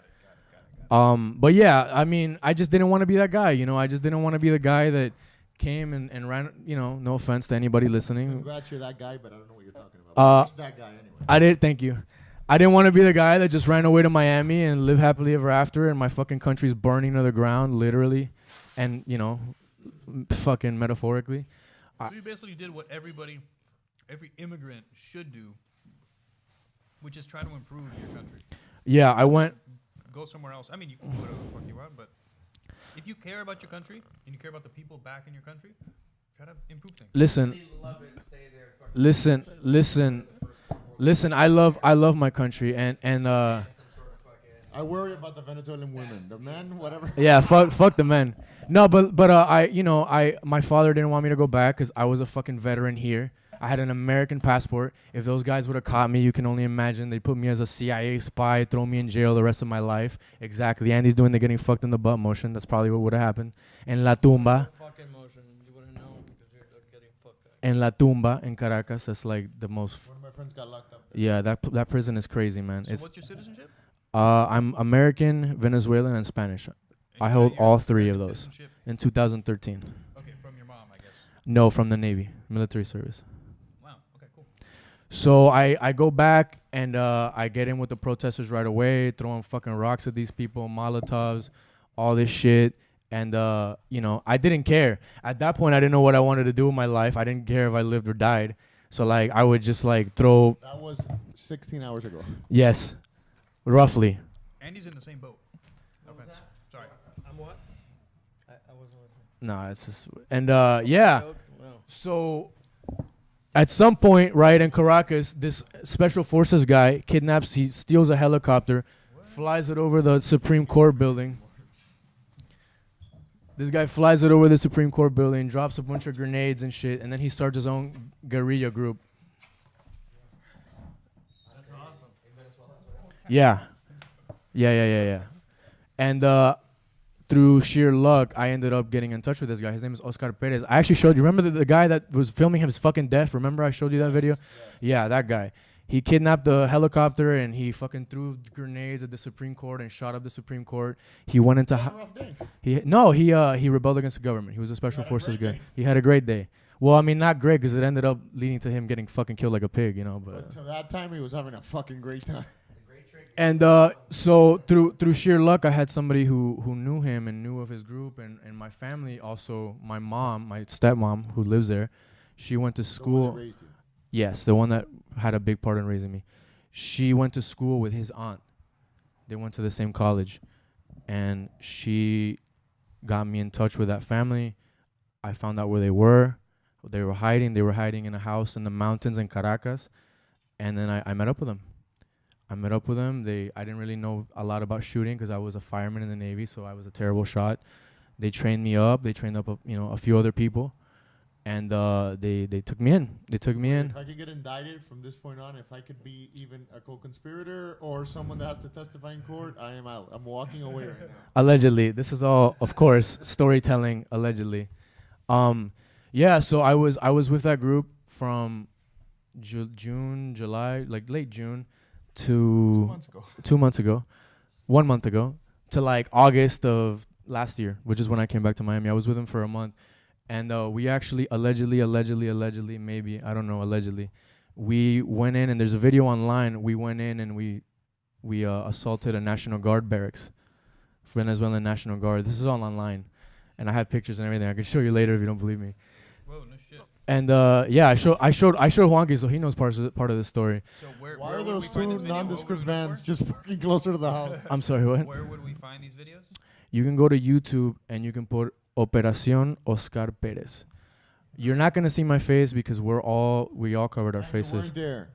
it. But yeah, I mean, I just didn't want to be that guy, I just didn't want to be the guy that came and ran, no offense to anybody listening. Congrats, you're that guy, but I don't know what you're talking about. It's that guy anyway. Thank you. I didn't want to be the guy that just ran away to Miami and live happily ever after, and my fucking country's burning to the ground, literally, and, fucking metaphorically. So you basically did what every immigrant should do, which is try to improve your country. Yeah, I went. Go somewhere else. I mean, you can do whatever the fuck you want, but if you care about your country and you care about the people back in your country, try to improve things. Listen. I love my country, and I worry about the Venezuelan women. The men, whatever. yeah, fuck the men. No, but my father didn't want me to go back because I was a fucking veteran here. I had an American passport. If those guys would have caught me, you can only imagine. They put me as a CIA spy, throw me in jail the rest of my life. Exactly. Andy's doing the getting fucked in the butt motion. That's probably what would have happened. En La Tumba. Fucking motion. You wouldn't know because you're getting fucked up. En La Tumba in Caracas. That's like the most. One of my friends got locked up. Yeah, that prison is crazy, man. So It's what's your citizenship? I'm American, Venezuelan, and Spanish. And I you hold got your all three of American those citizenship? in 2013. Okay, from your mom, I guess. No, from the Navy, military service. Wow. Okay, cool. So I go back and I get in with the protesters right away, throwing fucking rocks at these people, Molotovs, all this shit. And, you know, I didn't care. At that point, I didn't know what I wanted to do with my life. I didn't care if I lived or died. So, like, I would just, like, throw... That was 16 hours ago. Yes, roughly. Andy's in the same boat. No What was offense. that? Sorry. I'm what? I wasn't listening. No, it's just... And, yeah. Joke? No. So, at some point, right, in Caracas, this special forces guy kidnaps, he steals a helicopter, flies it over the Supreme Court building. This guy flies it over the Supreme Court building, drops a bunch of grenades and shit, and then he starts his own guerrilla group. That's awesome. Yeah. Yeah. And through sheer luck, I ended up getting in touch with this guy. His name is Oscar Perez. I actually showed you. Remember the guy that was filming his fucking death? Remember I showed you that video? Yeah, that guy. He kidnapped the helicopter and he fucking threw grenades at the Supreme Court and shot up the Supreme Court. He went into... Rough day. He rebelled against the government. He was a special forces guy. He had a great day. Well, I mean, not great because it ended up leading to him getting fucking killed like a pig, you know. But to that time, he was having a fucking great time. And so through sheer luck, I had somebody who knew him and knew of his group, and my family also. My mom, my stepmom, who lives there, she went to school. Yes, the one that had a big part in raising me. She went to school with his aunt. They went to the same college, and she got me in touch with that family. I found out where they were. They were hiding. They were hiding in a house in the mountains in Caracas, and then I met up with them. I didn't really know a lot about shooting because I was a fireman in the Navy, so I was a terrible shot. They trained me up. They trained up, a few other people, and they took me in. If I could get indicted from this point on, if I could be even a co-conspirator or someone that has to testify in court, I am out. I'm walking away right now. Allegedly, this is all, of course, storytelling. Allegedly, yeah. So I was with that group from June, July, like late June. To 2 months ago, 1 month ago, to like August of last year, which is when I came back to Miami. I was with him for a month, and we actually allegedly, maybe, I don't know, allegedly, we went in, and there's a video online. We went in and we assaulted a National Guard barracks, Venezuelan National Guard. This is all online, and I have pictures and everything. I can show you later if you don't believe me. Whoa, no shit. And yeah, I showed Juanky, so he knows part of the story. So why are those two nondescript vans just parking closer to the house? I'm sorry, what? Where would we find these videos? You can go to YouTube and you can put Operación Oscar Perez. You're not gonna see my face because we all covered our faces. You weren't there.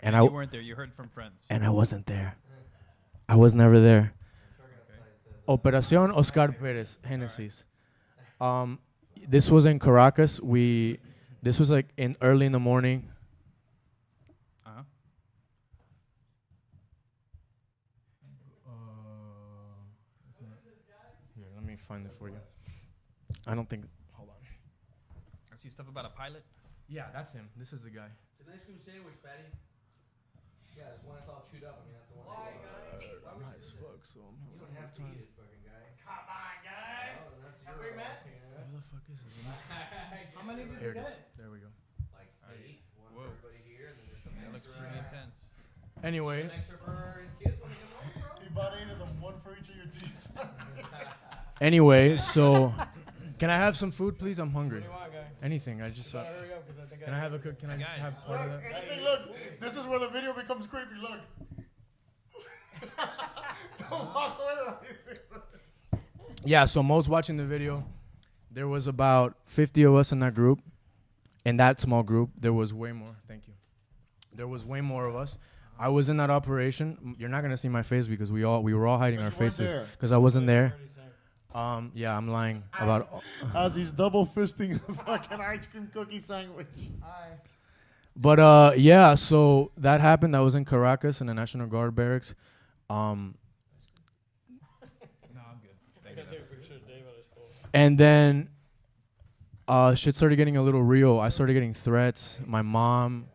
And you weren't there. You heard from friends. And I wasn't there. I was never there. Operación Oscar Perez, Genesis. This was in Caracas. This was like early in the morning. Uh-huh. Here, let me find it for you. I don't think. Hold on. I see stuff about a pilot. Yeah, that's him. This is the guy. It's an ice cream sandwich, Patty. Yeah, there's one that's all chewed up. I mean, that's the one. Why, guy? Nice fuck. So You don't have to eat it, fucking guy. Come on, guy. Oh, that's Have your we met? Where the fuck is it? How many did Here you it is. get? There we go. Like 8, one Whoa. for everybody here, and then there's some That looks extra. pretty intense. Anyway, Some extra for his kids when they come home, bro. He bought 8 of them, one for each of your teeth. anyway, so can I have some food, please? I'm hungry. What do you want, guy? Anything. I just. Hurry up, 'cause I think Can I have a cook? Can I just Guys. have part of that? Anything, look. This is where the video becomes creepy. Look. Don't walk away. Yeah, so Mo's watching the video. There was about 50 of us in that group. In that small group, there was way more. Thank you. There was way more of us. I was in that operation. You're not gonna see my face because we were all hiding our faces because I wasn't there. Yeah, I'm lying about. As he's double fisting a fucking ice cream cookie sandwich. Hi. But yeah, so that happened. That was in Caracas in the National Guard barracks. No, I'm good. Thank you. And then shit started getting a little real. I started getting threats. My mom,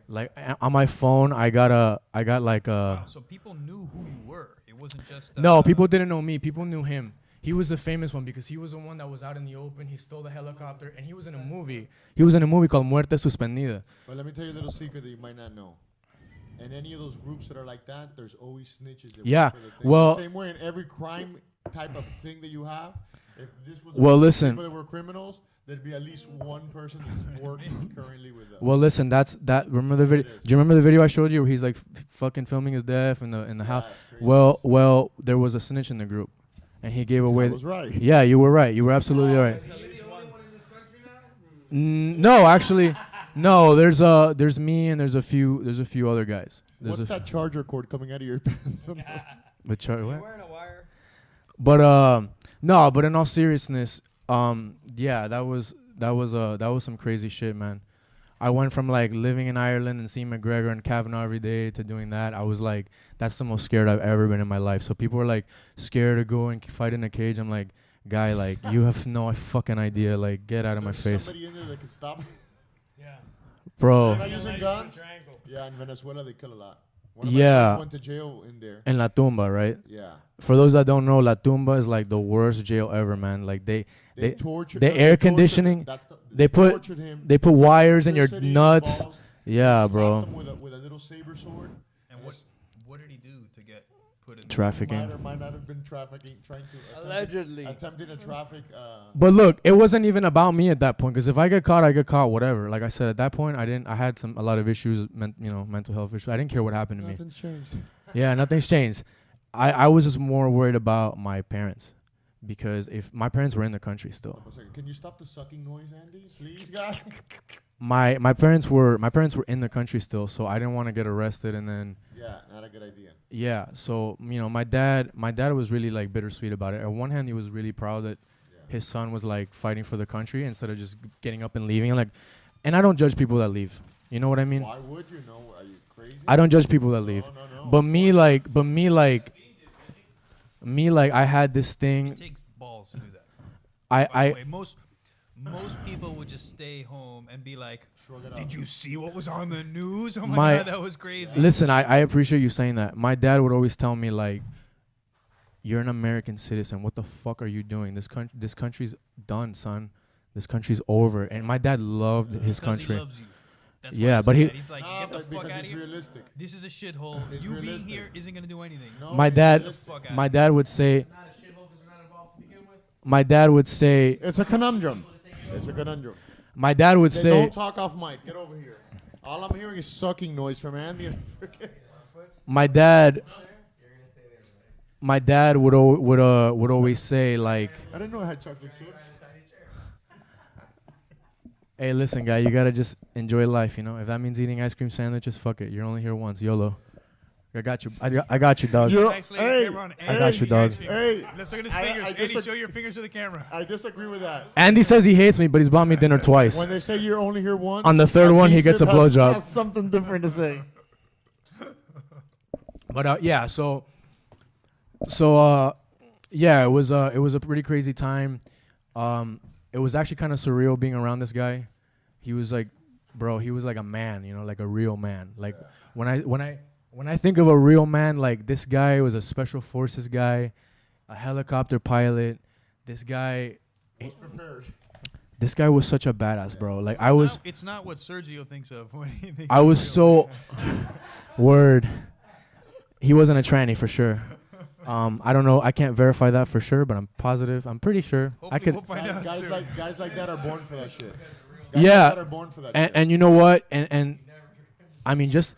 like on my phone, I got like a. Wow, so people knew who you were. It wasn't just. No, people didn't know me. People knew him. He was the famous one because he was the one that was out in the open. He stole the helicopter, and he was in a movie. He was in a movie called Muerte Suspendida. But let me tell you a little secret that you might not know. In any of those groups that are like that, there's always snitches. That Yeah, work for the thing. well- The same way in every crime type of thing that you have, if this was Well, a listen. people that were criminals, there'd be at least one person that's working currently with them. Well, listen, that's that. Remember the video? Do you remember the video I showed you where he's like fucking filming his death in the house? it's crazy. Well, there was a snitch in the group, and he gave away. I was right. Yeah, you were right. You were absolutely right. No, actually, no. There's me and there's a few other guys. There's What's that charger cord coming out of your pants? what? Wearing a wire. But no. But in all seriousness, yeah, that was some crazy shit, man. I went from like living in Ireland and seeing McGregor and Kavanaugh every day to doing that. I was like, that's the most scared I've ever been in my life. So people were like scared to go and fight in a cage. I'm like, guy, like you have no fucking idea. Like, get out of my face, Somebody in there that can stop. Yeah. bro. They're not using guns. Your ankle. Yeah, in Venezuela they kill a lot. One of my Yeah. friends went to jail in there. In La Tumba, right? Yeah. For those that don't know, La Tumba is like the worst jail ever, man. Like they tortured. the no, air they tortured conditioning, him. That's the- they put- tortured him. they put wires in your Electricity in his nuts. balls. Yeah, Slapped bro. him with a little saber sword. And what did he do to get put in? Trafficking. Might or might not have been trafficking, trying to Allegedly. attempting to traffic. But look, it wasn't even about me at that point. Because if I get caught, I get caught. Whatever. Like I said, at that point, I had a lot of issues, mental health issues. I didn't care what happened to me. Nothing's changed. Yeah, nothing's changed. I was just more worried about my parents, because if my parents were in the country still, One second. Can you stop the sucking noise, Andy? Please, guy. my parents were in the country still, so I didn't want to get arrested and then. Yeah, not a good idea. Yeah, so my dad was really like bittersweet about it. On one hand, he was really proud that his son was like fighting for the country instead of just getting up and leaving. And I don't judge people that leave. You know what I mean? Why would you know? Are you crazy? I don't judge people that leave. No. But me like I had this It thing. takes balls to do that. I By the way, most people would just stay home and be like, Shrug it "Did off. you see what was on the news? Oh My- my god, that was crazy." listen. I appreciate you saying that. My dad would always tell me like, "You're an American citizen. What the fuck are you doing? This country's done, son. This country's over." And my dad loved his Because country. He loves you. That's Yeah, why but he- he's like, Nah, "Get the but fuck because out of it's here. realistic. This is a shithole. It's You being realistic. here isn't gonna do anything." No, My it's dad, realistic. Fuck outta my here. dad would say, Not a shithole because they're not involved to begin with. my dad would say, It's a conundrum. It's a conundrum. my dad would Then say, don't talk off mic. Get over here. All I'm hearing is sucking noise from Andy. my dad would always say like, I didn't know I had chocolate chips. "Hey, listen, guy, you gotta just enjoy life, you know. If that means eating ice cream sandwiches, fuck it. You're only here once, YOLO. I got you. I got you, dog." Actually, Hey, camera on I got you, dog. Hey, Let's look at his I- fingers. I Andy, disagree- show your fingers to the camera. I disagree with that. Andy says he hates me, but he's bought me dinner twice. When they say you're only here once, On the third that one, he means gets it a blowjob. has something different to say. But yeah, so yeah, it was a pretty crazy time. It was actually kind of surreal being around this guy. He was like, bro, he was like a man, you know, like a real man. Like when I think of a real man, like this guy was a special forces guy, a helicopter pilot. This guy Prepared. This guy was such a badass, bro. Like I was It's not what Sergio thinks of when he thinks I of was real so word. He wasn't a tranny for sure. I don't know. I can't verify that for sure, but I'm positive. I'm pretty sure. Hopefully I could. we'll find out Guys soon. like that are born for that shit. Guys Yeah. like that are born for that shit. And you know what? And I mean, just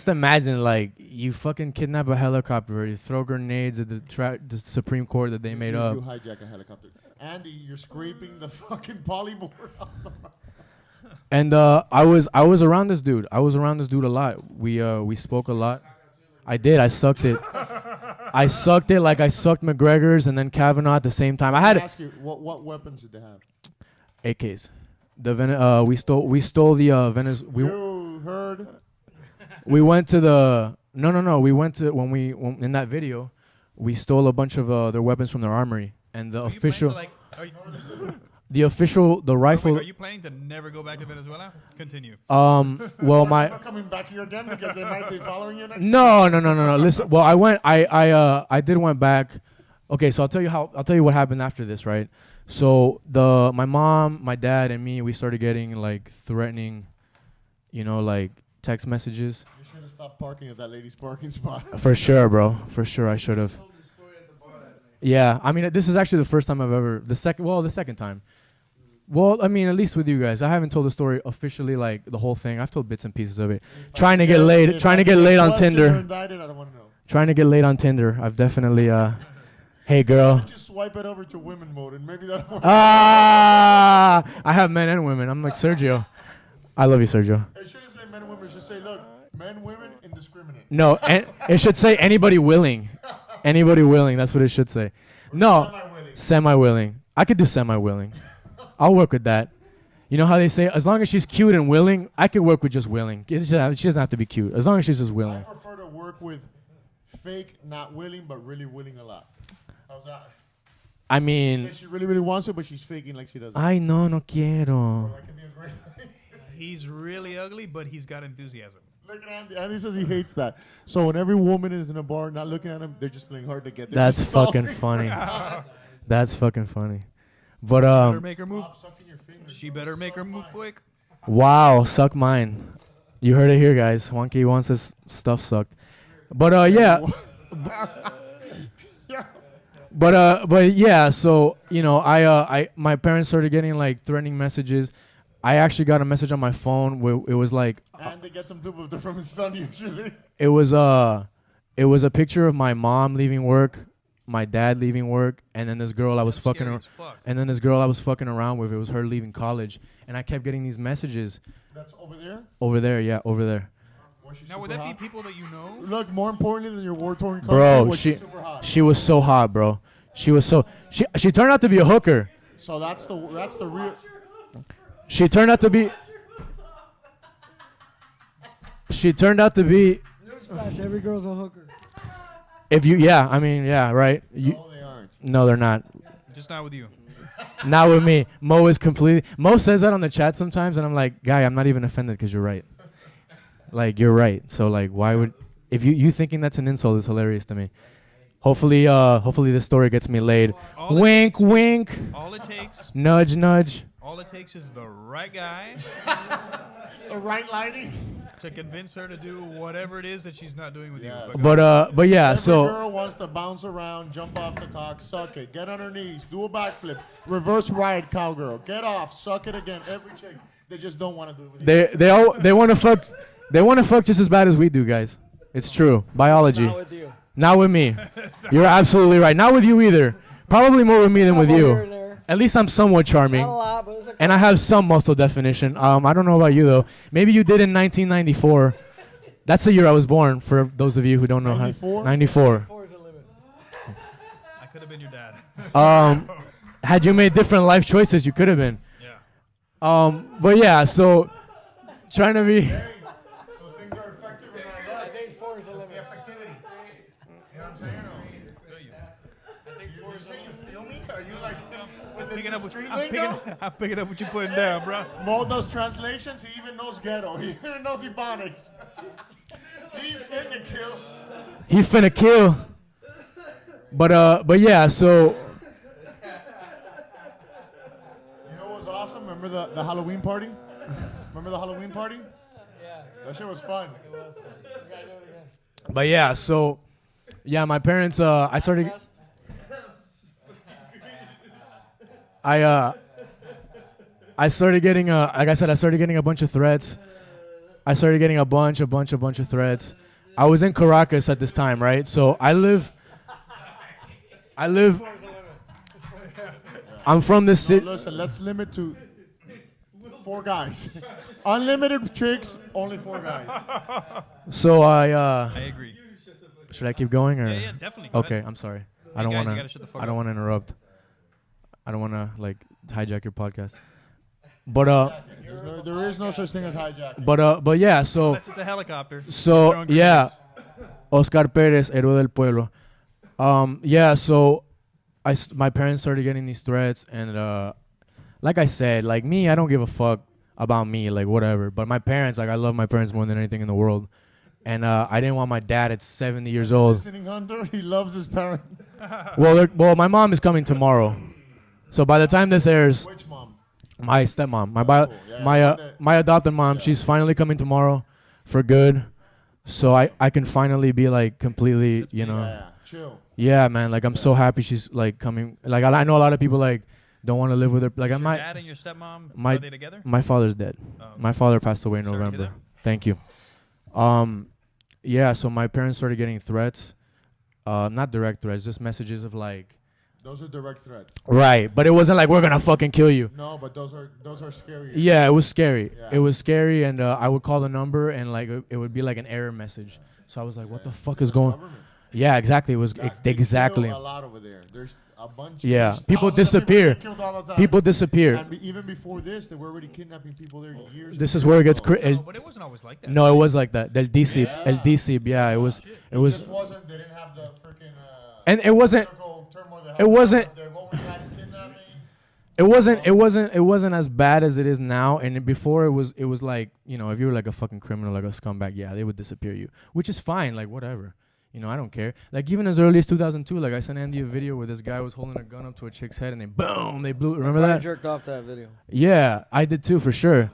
imagine like you fucking kidnap a helicopter, you throw grenades at the Supreme Court that they made you, up. You hijack a helicopter. Andy, you're scraping the fucking polyboard off the And I was around this dude. I was around this dude a lot. We spoke a lot. I did. I sucked it. I sucked it like I sucked McGregor's and then Kavanaugh at the same time. I Let me had ask you, what weapons did they have? AKs. The we stole the Venice. We You you heard. We went to the no. We went to when in that video, we stole a bunch of their weapons from their armory, and the Are you official, planning to, like, the rifle. Are you planning to never go back to Venezuela? Continue. Well, Never coming back here again because they might be following you next. No. Listen, well, I did went back. Okay, so I'll tell you what happened after this, right? So my mom, my dad, and me, we started getting like threatening, like text messages. You should have stopped parking at that lady's parking spot. For sure, bro. For sure, I should have. Yeah, I mean, this is actually the first time I've ever the second time. Well, I mean, at least with you guys, I haven't told the story officially, like the whole thing. I've told bits and pieces of it. Trying to get laid on Tinder. Indicted, I don't want to know. Trying to get laid on Tinder. I've definitely. Hey, girl. Just swipe it over to women mode, and maybe that'll. I have men and women. I'm like Sergio. I love you, Sergio. It shouldn't say men and women. It should say, look, men, women, indiscriminate. No, and it should say anybody willing. Anybody willing. That's what it should say. No, semi-willing. I could do semi-willing. I'll work with that. You know how they say, as long as she's cute and willing, I could work with just willing. She doesn't have to be cute. As long as she's just willing. I prefer to work with fake, not willing, but really willing a lot. How's that? I mean, Yeah, she really, really wants it, but she's faking like she doesn't. ay, no quiero. That could be a great. He's really ugly, but he's got enthusiasm. Look at Andy. Andy says he hates that. So when every woman is in a bar not looking at him, they're just playing hard to get. They're That's just fucking stalling. funny. That's fucking funny. But Better make her move. Stop sucking your fingers. She better make her move quick. wow, suck mine. You heard it here, guys. Juanky wants his stuff sucked. But yeah. Yeah. But yeah, so my parents started getting like threatening messages. I actually got a message on my phone where it was like And they get some duplicate from his son usually. it was a picture of my mom leaving work, my dad leaving work, and then this girl I was fucking Scary ar- as fuck. and then this girl I was fucking around with. It was her leaving college, and I kept getting these messages That's over there. over there. Yeah, over there. Was she Now, would super that be hot? people that you know? Look, more importantly than your war-torn country, Bro, was she super hot. she was so hot, bro. She turned out to be a hooker. So that's the real. She turned out to be. Newsflash, every girl's a hooker. Right. No, they aren't. No, they're not. Just not with you. Not with me. Mo says that on the chat sometimes, and I'm like, guy, I'm not even offended because you're right. Like, you're right. So, like, why would... If you thinking that's an insult is hilarious to me. Hopefully this story gets me laid. All it Wink, takes- wink. All it takes, Nudge, nudge. all it takes is the right guy The right lighting. to convince her to do whatever it is that she's not doing with Yes. you. But yeah, Every so... girl wants to bounce around, jump off the cock, suck it, get on her knees, do a backflip, reverse ride cowgirl, get off, suck it again. Every chick, they just don't want to do it with you. They want to fuck... They want to fuck just as bad as we do, guys. It's true. Biology. Not with you. Not with me. You're absolutely right. Not with you either. Probably more with me than with Here and you. there. At least I'm somewhat charming. Not a lot, but it's a And I have some muscle definition. I don't know about you, though. Maybe you did in 1994. That's the year I was born, for those of you who don't know. 94? 94. four is the limit. I could have been your dad. Had you made different life choices, you could have been. Yeah. But yeah, so trying to be... Those things are effective or not. I think four is the limit. Effectivity. You know what I'm saying? I think You say you feel me? Are you like with picking the up what street I'm lingo? picking up what you're putting down, bro. Mo does translations. He even knows ghetto. He even knows Ebonics. He finna kill. He finna kill. But yeah, so... You know what was awesome? Remember the Halloween party? Remember the Halloween party? Yeah, That shit was fun. it was fun. We gotta do it again. But yeah, so... Yeah, my parents, I started... Trust. I started getting like I said, I started getting a bunch of threats. I started getting a bunch of threats. I was in Caracas at this time, right? So I live I'm from this So city. listen, let's limit to 4 guys. Unlimited chicks, only 4 guys. So I agree. should I keep going or Yeah, definitely. Go Okay, ahead. I'm sorry. Hey, I don't guys, you want gotta shut the fuck I don't up. want to interrupt. I don't want to like hijack your podcast. But There is no such thing as hijacking. but yeah. So Unless it's a helicopter. so throwing yeah, grenades. Oscar Perez, héroe del pueblo. Yeah. So my parents started getting these threats, and like I said, like me, I don't give a fuck about me, like whatever. But my parents, like I love my parents more than anything in the world, and I didn't want my dad at 70 years old. Listening, Hunter, he loves his parents. Well, my mom is coming tomorrow, so by the time this airs, Which mom? my stepmom, Cool. Yeah, my adopted mom, yeah. she's finally coming tomorrow, for good. So I can finally be like completely, you know. Yeah, chill. Yeah, man. Like I'm so happy she's like coming. Like I know a lot of people like don't want to live with her. Like Is I your might. dad and your stepmom, my- are they together? My father's dead. Oh. My father passed away in Sorry to hear November. that. Thank you. Yeah. So my parents started getting threats. Not direct threats, just messages of like. Those are direct threats. Right, but it wasn't like we're gonna fucking kill you. No, but those are scary. Yeah, it was scary. Yeah. It was scary, and I would call the number, and like it would be like an error message. So I was like, "What the fuck is going?" Government. Yeah, exactly. It was They exactly. kill a lot over there. There's a bunch. Yeah, there's people thousands of disappear. get killed all the time. People disappear. And even before this, they were already kidnapping people there years. This and is where it gets. years ago. No, but it wasn't always like that. No, it was like that. Del Disip. Yeah. El Disip. Yeah, it was. It It was. just wasn't. They didn't have the freaking. And it wasn't. political turmoil they it have wasn't- now. They've always had kidnapping. It wasn't as bad as it is now. And before it was like, you know, if you were like a fucking criminal, like a scumbag, yeah, they would disappear you, which is fine. Like whatever. You know, I don't care. Like even as early as 2002, like I sent Andy a video where this guy was holding a gun up to a chick's head and then boom, they blew. Remember I that? jerked off that video. Yeah, I did too for sure.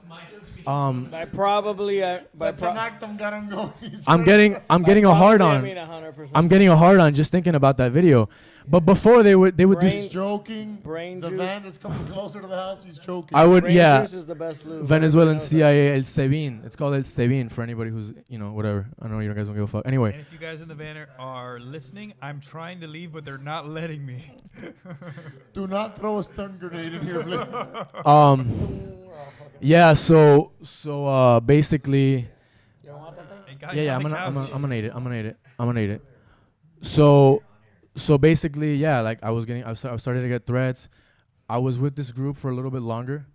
By probably, That's an act I'm gonna go. I'm getting a hard on. I mean 100%. I'm getting a hard on just thinking about that video. But before they would do. Brain- joking. Brain the juice. van that's coming closer to the house, he's choking. I would, Brain yeah. juice is the best lube. Venezuelan Everybody knows CIA El Sebin. It's called El Sebin for anybody who's, you know, whatever. I know you guys don't give a fuck. And Anyway, if you guys in the van are listening, I'm trying to leave, but they're not letting me. Do not throw a stun grenade in here, please. yeah. So basically, that. You don't want that thing? Hey, guys yeah. on I'm the gonna couch. eat it. I'm gonna eat it. So basically, yeah. Like I started to get threats. I was with this group for a little bit longer,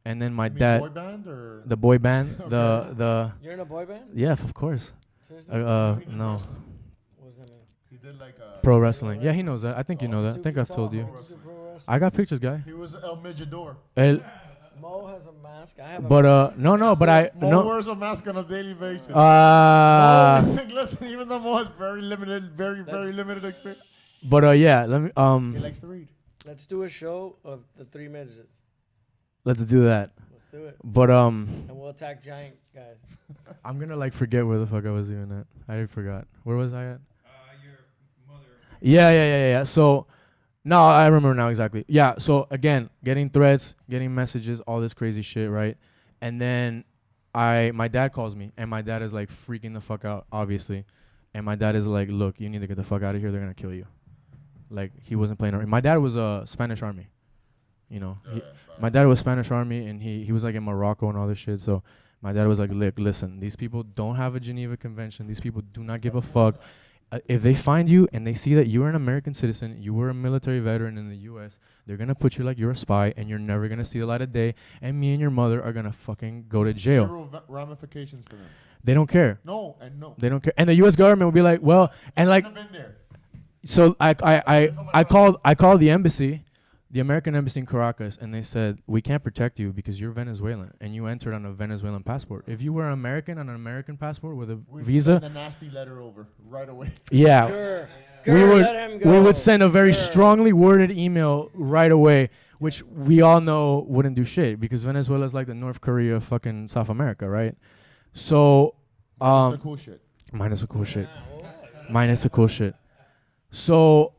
and then my You mean dad, boy band or the boy band, Okay. the You're in a boy band? yeah, of course. Seriously? No. What does that mean? he did like a Pro wrestling. Yeah, he knows that. I think you know that. I think I've told you. I got pictures, guy. He was El Midgetador. Mo has a mask. I have a But mask. no, but I Mo no. wears a mask on a daily basis. Listen, even though Mo has very limited experience, But yeah, let me he likes to read. Let's do a show of the 3 midgets. let's do that. Let's do it. But And we'll attack giant guys. I'm gonna like forget where the fuck I was even at. I already forgot. Where was I at? Your mother. Yeah. So no, I remember now exactly. Yeah. So again, getting threats, getting messages, all this crazy shit, right? And then my dad calls me, and my dad is like freaking the fuck out, obviously. And my dad is like, "Look, you need to get the fuck out of here. They're gonna kill you." Like he wasn't playing around. My dad was a Spanish army, you know. My dad was Spanish army, and he was like in Morocco and all this shit. So my dad was like, "Look, listen, these people don't have a Geneva Convention. These people do not give a fuck. If they find you and they see that you are an American citizen, you were a military veteran in the U.S., they're gonna put you like you're a spy, and you're never gonna see the light of day. And me and your mother are gonna fucking go to jail. Zero ramifications for them. They don't care. No and no. They don't care. And the U.S. government will be like, well, and like." I've been there. So I called the embassy, the American embassy in Caracas, and they said, we can't protect you because you're Venezuelan and you entered on a Venezuelan passport. If you were an American on an American passport with a We'd visa, send a nasty letter over right away. yeah, Grr. we Grr, let him would go. we would send a very Grr. strongly worded email right away, which we all know wouldn't do shit because Venezuela is like the North Korea of fucking South America, right? So That's the cool shit. minus the cool shit. Minus the cool shit. So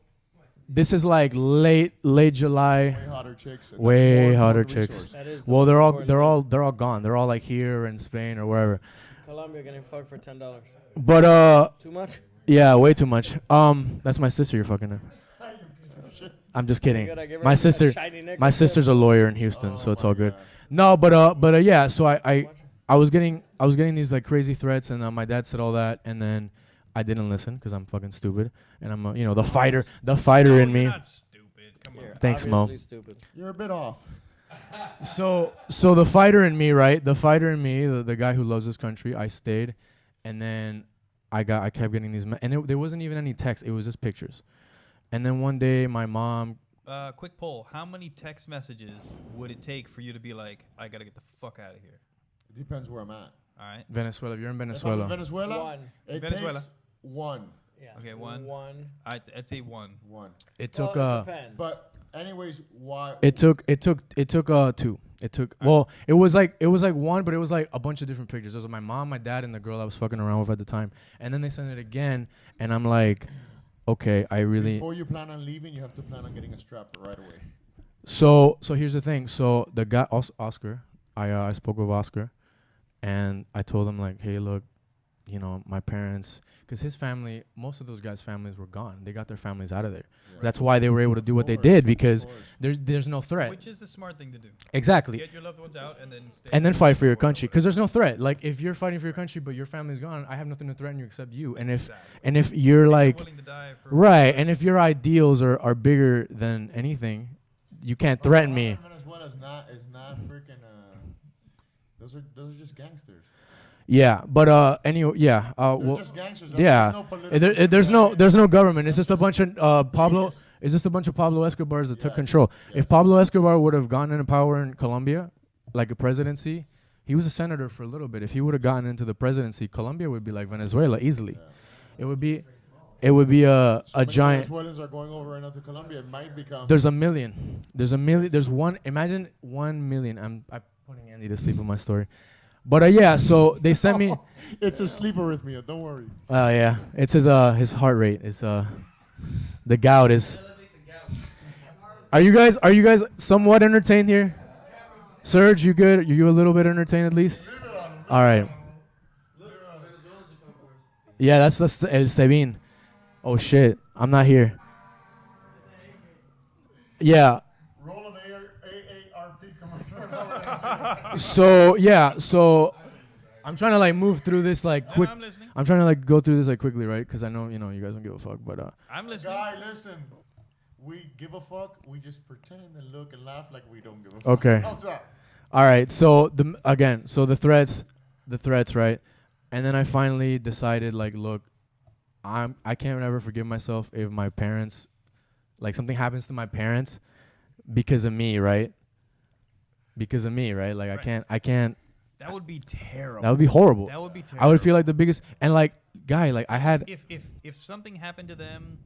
this is like late July. Way hotter chicks. and that's Way more hotter important chicks. resource. That is the Well, most they're important all gone. They're all like here in Spain or wherever. thing. Colombia getting fucked for $10. But Too much? yeah, way too much. That's my sister you're fucking her. I'm just kidding. Good, I give her My a sister shiny nickel. my sister's a lawyer in Houston, Oh so it's my all good. God. No, but yeah, so I was getting these like crazy threats, and my dad said all that, and then I didn't listen because I'm fucking stupid, and I'm the fighter in me. You're not stupid. Come on. You're Thanks, Mo. obviously stupid. You're a bit off. So the fighter in me, right? The fighter in me, the guy who loves this country, I stayed, and then I kept getting these, there wasn't even any text. It was just pictures. And then one day, my mom. Quick poll: how many text messages would it take for you to be like, I gotta get the fuck out of here? It depends where I'm at. All right. Venezuela. If you're in If I'm Venezuela. in Venezuela, One. it Venezuela. takes one. Yeah. Okay, one. One. I'd say one. One. It took Well, it depends. But anyways, why? It took 2. It took it was like one, but it was like a bunch of different pictures. It was my mom, my dad, and the girl I was fucking around with at the time. And then they sent it again, and I'm like, okay, I really. Before you plan on leaving, you have to plan on getting a strap right away. So here's the thing. So the guy Oscar, I spoke with Oscar, and I told him like, hey, look, you know, my parents, because his family, most of those guys' families were gone. They got their families out of there. Yeah. That's why they were able to do what they Of did, course, because of course. there's no threat. Which is the smart thing to do. Exactly. Get your loved ones out and then stay. And then fight for your country, because there's no threat. Like if you're fighting for your country but your family's gone, I have nothing to threaten you except you. And if you're like willing to die for right, and if your ideals are bigger than anything, you can't threaten me. Venezuela is not freaking. Those are just gangsters. Yeah, but anyway, yeah. They're Well, just gangsters. yeah. There's no government. It's just a bunch of Pablo. It's just a bunch of Pablo Escobars that took Yes, control. yes. If Pablo Escobar would have gotten into power in Colombia, like a presidency, he was a senator for a little bit. If he would have gotten into the presidency, Colombia would be like Venezuela easily. Yeah. It would be a So many giant. Venezuelans are going over right now to Colombia. It might become. There's a million. There's one. Imagine 1 million. I'm putting Andy to sleep with my story. But yeah, so they sent me. It's a sleep arrhythmia. Don't worry. Yeah, it's his heart rate is the gout is. Are you guys somewhat entertained here? Serge, you good? Are you a little bit entertained at least? All right. Yeah, that's El Sebin. Oh shit, I'm not here. Yeah. Roll an AARP commercial. So I'm trying to like move through this like No, quick. I'm listening. I'm trying to like go through this like quickly, right? Because I know you guys don't give a fuck, but I'm listening. Guy, listen. We give a fuck. We just pretend and look and laugh like we don't give a fuck. Okay. How's that? all right. So the threats, right? And then I finally decided like, look, I can't ever forgive myself if my parents, like something happens to my parents because of me, right? Because of me, right? Like Right. I can't. That would be terrible. That would be horrible. That would be terrible. I would feel like the biggest and like guy, like I had if something happened to them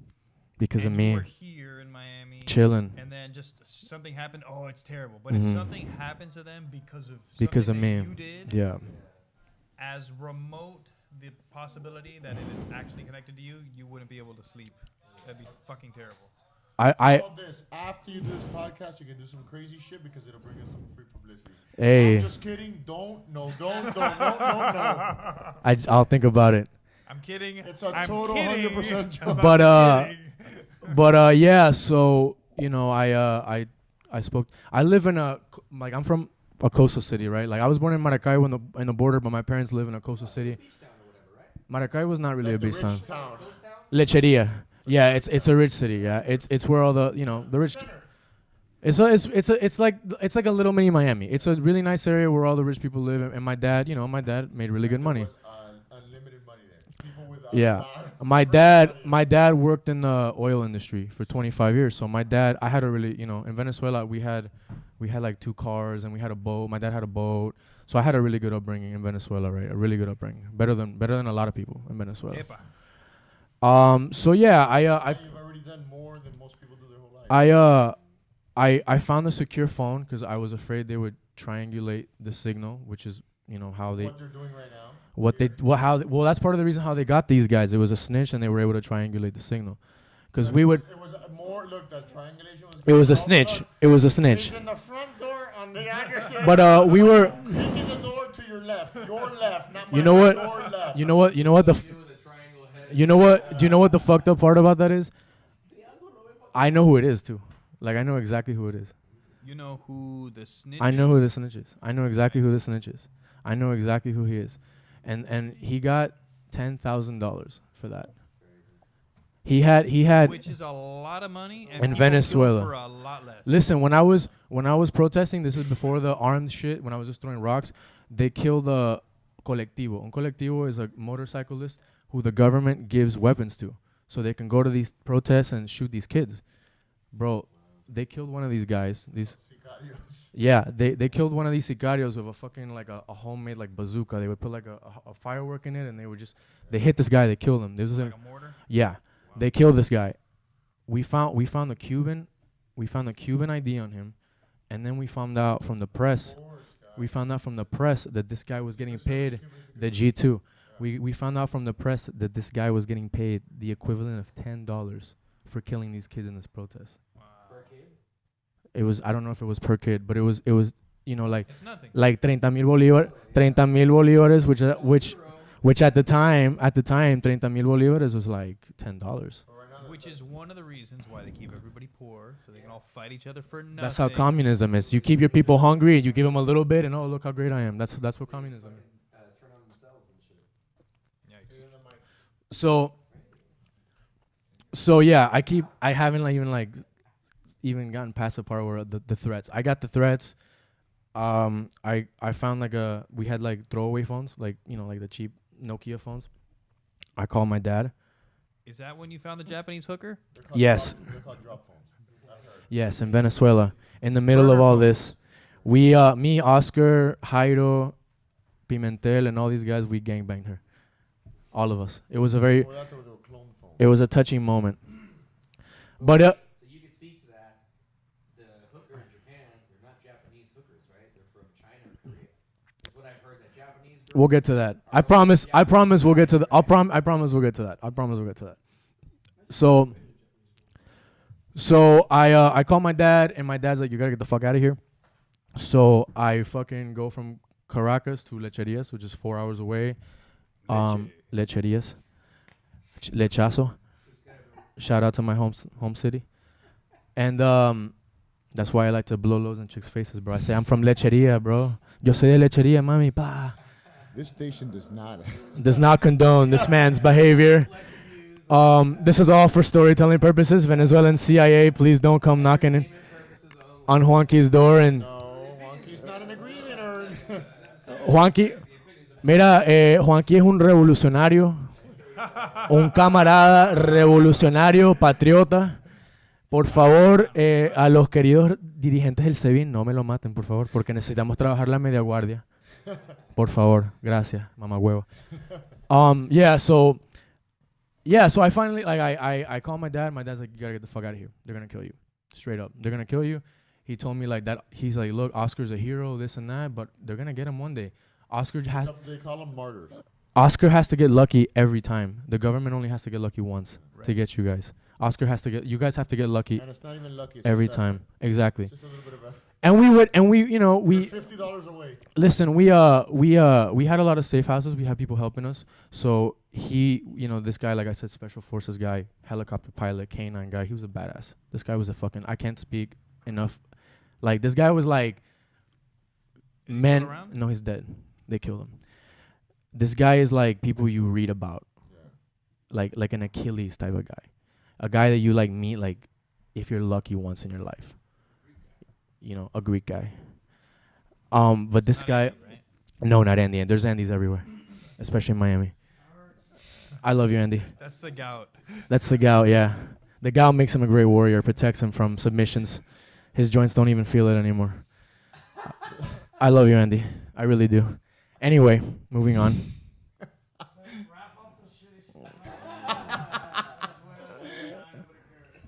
because of and me you were here in Miami chilling. and then just something happened, oh, it's terrible. But Mhm. if something happens to them because of Because of something me, that you did, yeah. as remote the possibility that it is actually connected to you, you wouldn't be able to sleep. That'd be fucking terrible. I How about this? After you do this podcast, you can do some crazy shit because it'll bring us some free publicity. Hey. I'm just kidding. Don't. I'll think about it. I'm kidding. It's a I'm total kidding 100% joke. about But yeah, so I spoke. I live in I'm from a coastal city, right? Like I was born in Maracaibo in the border, but my parents live in a coastal city. Maracaibo was not really Like a the beach town. rich town. Lecheria. Yeah, it's a rich city. Yeah, it's where all the the rich. It's like a little mini Miami. It's a really nice area where all the rich people live. And my dad made really good money. There was, unlimited money there. People with a Yeah, lot of my rich dad money. worked in the oil industry for 25 years. So I had a really in Venezuela we had like 2 cars and we had a boat. My dad had a boat. So I had a really good upbringing in Venezuela, right? A really good upbringing, better than a lot of people in Venezuela. Epa. So yeah, You've already done more than most people do their whole life. I found a secure phone because I was afraid they would triangulate the signal, which is how they what they're doing right now. that's part of the reason how they got these guys. It was a snitch and they were able to triangulate the signal, because But we it would. was more. Look, that triangulation was. It was a Oh, snitch. look, It was a it's snitch. in the front door on the address. But we were. Kicking the door to your left, not my You know what? Your left. You know what? You know what the. You know what? Do you know what the fucked up part about that is? I know who it is too. Like I know exactly who it is. You know who the snitch I know who is? the snitch is. I know exactly who the snitch is. I know exactly who he is, and he got $10,000 for that. He had. Which is a lot of money. And In people do it Venezuela. for a lot less. Listen, when I was protesting, this is before the armed shit. When I was just throwing rocks, they killed a colectivo. Un colectivo is a motorcyclist who the government gives weapons to, so they can go to these protests and shoot these kids. Bro, they killed one of these guys. Yeah, they killed one of these sicarios with a fucking like a homemade like bazooka. They would put like a firework in it, and they hit this guy. They killed him. This was like a mortar. Yeah, they killed this guy. We found the Cuban ID on him, and then we found out from the press. We found out from the press that this guy was getting paid the G2. We found out from the press that this guy was getting paid the equivalent of $10 for killing these kids in this protest. It was, I don't know if it was per kid, but it was you know, like It's nothing. like 30,000 bolívares, which at the time 30,000 bolívares was like $10. Which is one of the reasons why they keep everybody poor, so they can all fight each other for nothing. That's how communism is. You keep your people hungry, and you give them a little bit, and oh, look how great I am. That's what communism is. Yikes. So yeah, I haven't even gotten past the part where the threats. I got the threats. I found we had like throwaway phones, like, you know, like the cheap Nokia phones. I called my dad. Is that when you found the Japanese hooker? Yes. They're called drop phones. Yes, in Venezuela. In the middle of all this, me, Oscar, Jairo, Pimentel, and all these guys, we gangbanged her. All of us. It was a very, Before that, there was a clone phone. it was a touching moment. But So you could speak to that. The hooker in Japan, they're not Japanese hookers, right? They're from China or Korea. That's what I've heard. That Japanese. we'll get to that. I promise we'll get to the. I promise we'll get to that. I promise we'll get to that. So I call my dad, and my dad's like, you gotta get the fuck out of here. So I fucking go from Caracas to Lecherias, which is 4 hours away. Lecherias. Lechazo. Shout out to my home city. And that's why I like to blow loads in chicks' faces, bro. I say, I'm from Lecheria, bro. Yo soy de Lecheria, mami. Pa. This station Does not condone this man's behavior. This is all for storytelling purposes. Venezuelan CIA, please don't come knocking on Juanky's door. And No, Juanky's not an agreement, or Juanky, mira, Juanky es un revolucionario, un camarada revolucionario, patriota. Por favor, a los queridos dirigentes del SEBIN, no me lo maten, por favor, porque necesitamos trabajar la media guardia. Por favor, gracias, mamá huevo. So I finally, like, I call my dad. My dad's like, you gotta get the fuck out of here. They're gonna kill you, straight up. They're gonna kill you. He told me like that. He's like, look, Oscar's a hero, this and that, but they're gonna get him one day. they call them martyrs. Oscar has to get lucky every time. The government only has to get lucky once to get you guys. You guys have to get lucky And it's not even lucky. It's every just time. effort. Exactly. It's just a little bit of effort. We You're $50 away. listen, we had a lot of safe houses. We had people helping us. So this guy, like I said, special forces guy, helicopter pilot, K9 guy, he was a badass. This guy was I can't speak enough. Like, this guy was like, Is he still around? no, he's dead. They killed him. This guy is like people you read about. Yeah. Like an Achilles type of guy. A guy that you like meet like if you're lucky once in your life. You know, a Greek guy. But this Not guy, Andy, right? no, not Andy. And there's Andys everywhere, especially in Miami. I love you, Andy. That's the gout. That's the gout, yeah. The gout makes him a great warrior, protects him from submissions. His joints don't even feel it anymore. I love you, Andy. I really do. Anyway, moving on.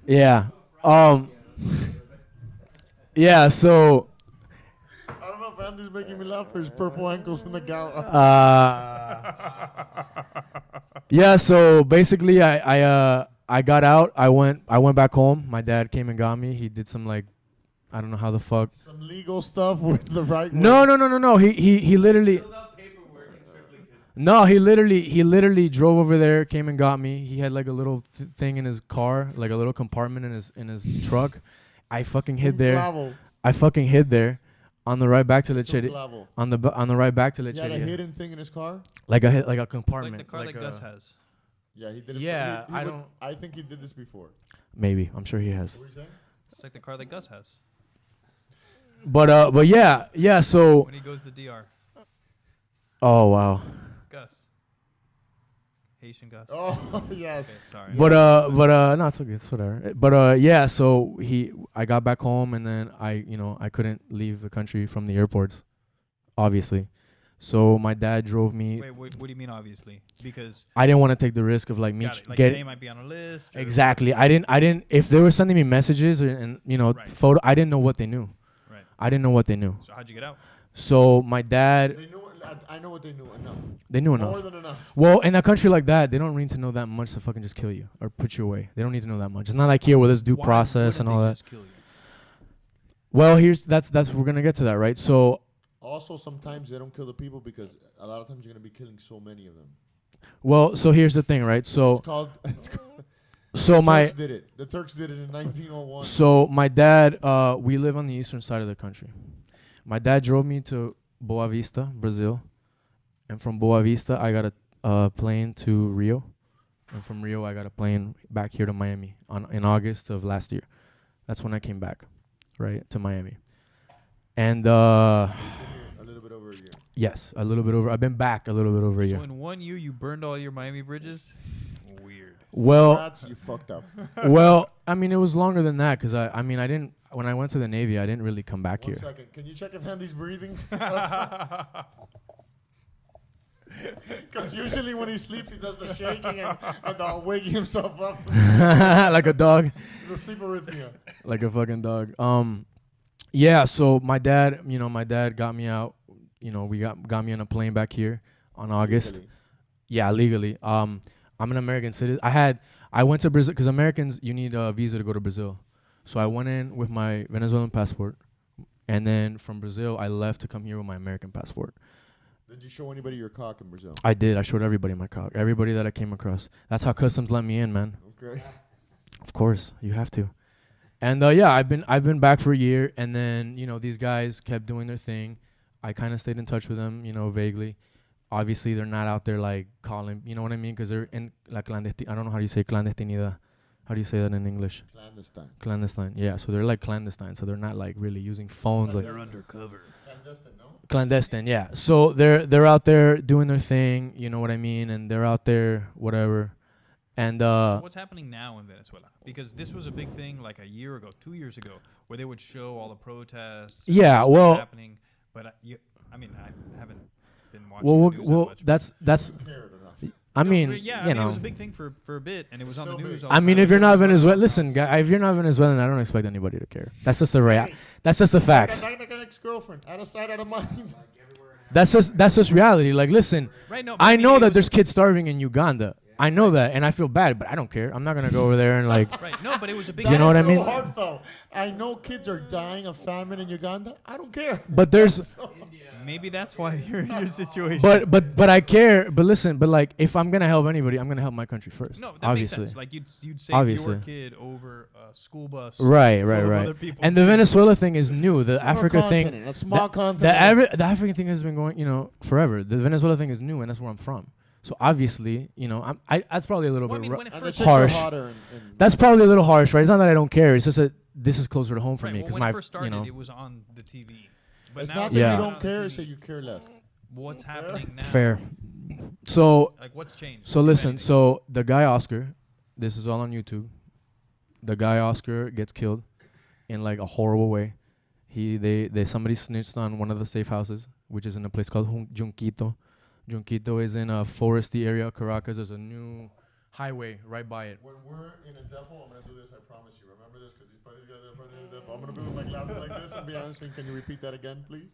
Yeah. Yeah, so I don't know if Andy's making me laugh or his purple ankles from the gout. yeah, so basically I got out. I went back home. My dad came and got me. He did some like I don't know how the fuck. Some legal stuff with the right. No. He literally he literally drove over there, came and got me. He had like a little thing in his car, like a little compartment in his truck. I fucking hid there. On the ride back to Lecheria. On the ride back to He had a Lecheria. hidden thing in his car. Like a It's like compartment. the car that Gus has. Yeah, he did it. Yeah, he I would- don't. I think he did this before. Maybe I'm sure he has. What were you saying? It's like the car that Gus has But yeah. So when he goes to the DR. oh wow. Gus. Haitian Gus. Oh Okay, yes. sorry. But no, it's okay. It's whatever. But yeah. So I got back home and then I couldn't leave the country from the airports, obviously. So my dad drove me. Wait, what do you mean? Obviously, because I didn't want to take the risk of like me got it. Like your getting name might be on a list. Or exactly. I didn't. If they were sending me messages and Right. photo, I didn't know what they knew. Right. I didn't know what they knew. So how'd you get out? So my dad, They knew. I know what they knew enough. they knew More enough. than enough. Well, in a country like that, they don't need to know that much to fucking just kill you or put you away. They don't need to know that much. It's not like here where there's due Why process and wouldn't all they that. just kill you? Well, that's we're gonna get to that, right? So Also, sometimes they don't kill the people because a lot of times you're gonna be killing so many of them. so here's the thing, right? So It's called. It's called so my Turks did it. The Turks did it in 1901. so my dad, we live on the eastern side of the country. My dad drove me to Boa Vista, Brazil, and from Boa Vista I got a plane to Rio, and from Rio I got a plane back here to Miami in August of last year. That's when I came back, right, to Miami. And a little bit over a year. yes, a little bit over. I've been back a little bit over a So year. in 1 year, you burned all your Miami bridges? Weird. Well, That's you fucked up. well, I mean it was longer than that because I mean I didn't when I went to the Navy I didn't really come back One here. second. Can you check if Andy's breathing? Because usually when he sleeps, he does the shaking and the waking himself up. Like a dog. The sleep arrhythmia. Like a fucking dog. Yeah, so my dad got me out. We got me on a plane back here on August. Legally. Yeah, legally. I'm an American citizen. I went to Brazil because Americans, you need a visa to go to Brazil. So I went in with my Venezuelan passport, and then from Brazil I left to come here with my American passport. Did you show anybody your cock in Brazil? I did. I showed everybody my cock. Everybody that I came across. That's how customs let me in, man. Okay. Of course, you have to. And yeah, I've been back for a year, and then these guys kept doing their thing. I kind of stayed in touch with them, vaguely. Obviously, they're not out there like calling, you know what I mean? Because they're in la clandestin. I don't know how do you say clandestinidad. How do you say that in English? Clandestine. Clandestine. Yeah, so they're like clandestine. So they're not like really using phones like They're undercover. Clandestine, no? clandestine. Yeah. So they're out there doing their thing. You know what I mean? And they're out there, whatever. And So what's happening now in Venezuela? Because this was a big thing like a year ago, 2 years ago, where they would show all the protests. and Yeah, stuff well- happening. But I haven't been watching. the news that well, much, that's Cared enough. I No, mean, but yeah, you it know. was a big thing for a bit, and it was on the Still news. big. All the I mean, time. if you're not Venezuelan, listen, guy. If you're not Venezuelan, I don't expect anybody to care. That's just the Hey. That's just the facts. Like an ex-girlfriend. Out of sight, out of mind. That's just reality. Like, listen, Right, no, but I mean, know it that was- there's kids starving in Uganda. I know that, and I feel bad, but I don't care. I'm not gonna go over there and like. Right, no, but it was a big. You know what I That is mean? so heartfelt. I know kids are dying of famine in Uganda. I don't care. But there's, Maybe that's why you're in your situation. but I care. But listen, but like, if I'm gonna help anybody, I'm gonna help my country first. no, that obviously. makes sense. Like you'd save Obviously. your kid over a school bus. Right. full of other And people's the kids. Venezuela thing is new. The Africa thing, A small the continent. the African thing has been going, forever. The Venezuela thing is new, and that's where I'm from. So obviously, that's probably a little Well, I bit. mean, when it And the first chicks Harsh. are hotter. That's probably a little harsh, right? It's not that I don't care. It's just that this is closer to home for right, me well, because when my, it first started, you know. it was on the TV. But It's now not it's that Yeah. you not don't on care, TV. it's that you care less. What's happening now? Fair. So Like what's changed? So if listen, anything? so the guy Oscar, this is all on YouTube. The guy Oscar gets killed in like a horrible way. Somebody snitched on one of the safe houses, which is in a place called Junquito. Junquito is in a foresty area of Caracas. There's a new highway right by it. When we're in a depot, I'm going to do this, I promise you. Remember this? Because these guys are probably in a depot. I'm going to be with my glasses like this and be honest with you. Can you repeat that again, please?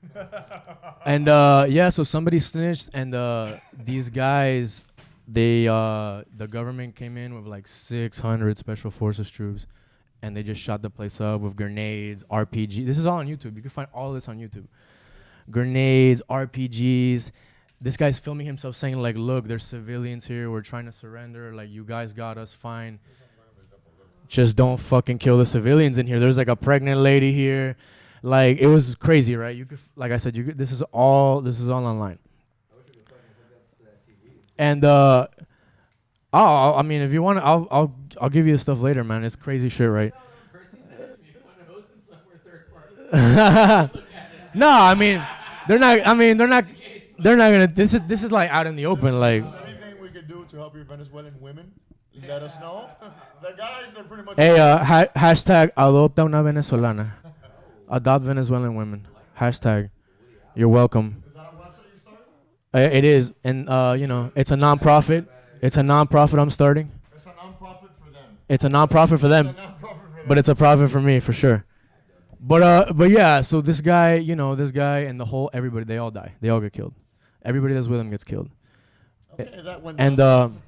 And so somebody snitched, and these guys, the government came in with like 600 special forces troops, and they just shot the place up with grenades, RPG. This is all on YouTube. You can find all this on YouTube. Grenades, RPGs. This guy's filming himself saying like, "Look, there's civilians here. We're trying to surrender. Like, you guys got us fine. Just don't fucking kill the civilians in here. There's like a pregnant lady here." Like, it was crazy, right? You could, like I said, this is all online. And Oh, I mean, if you want, I'll give you the stuff later, man. It's crazy shit, right? No, I mean, they're not. I mean, they're not. They're not gonna. This is like out in the open, like. Is there anything we could do to help your Venezuelan women? Let us know. The guys, they're pretty much. Hey, hashtag adopta una venezolana. Adopt Venezuelan women. Hashtag. You're welcome. Is that a website you started? It is, and you know, it's a non-profit. It's a non-profit I'm starting. It's a non-profit for them. It's a non-profit for them, It's a non-profit for them. but it's a profit for me for sure. But yeah, so this guy, you know, this guy and the whole everybody, they all die. They all get killed. Everybody that's with him gets killed. Okay, that went And down.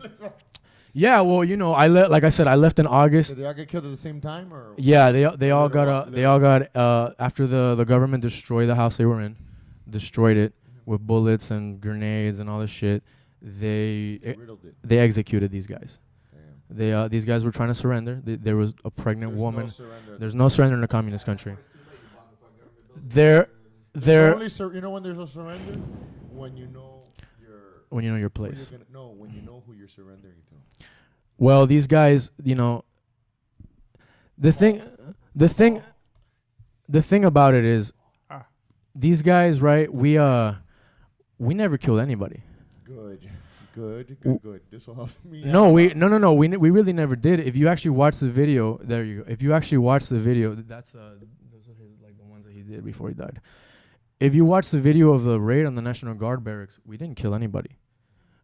yeah, well, you know, like I said, I left in August. Did they all get killed at the same time, or? Yeah, they all got after the government destroyed the house they were in, destroyed it with bullets and grenades and all this shit. They riddled it. they executed these guys. Damn. These guys were trying to surrender. There was a pregnant There's woman. No surrender. There's no surrender in a communist country. There's They're only you know when there's a surrender? When you know your. when you know your when place. you're gonna- No, when you know who you're surrendering to. Well, these guys, you know, the thing about it is, these guys, right? We never killed anybody. Good. This will help me. No, we really never did. If you actually watch the video, there you go. If you actually watch the video, that's those are his, like, the ones that he did before he died. If you watch the video of the raid on the National Guard barracks, we didn't kill anybody.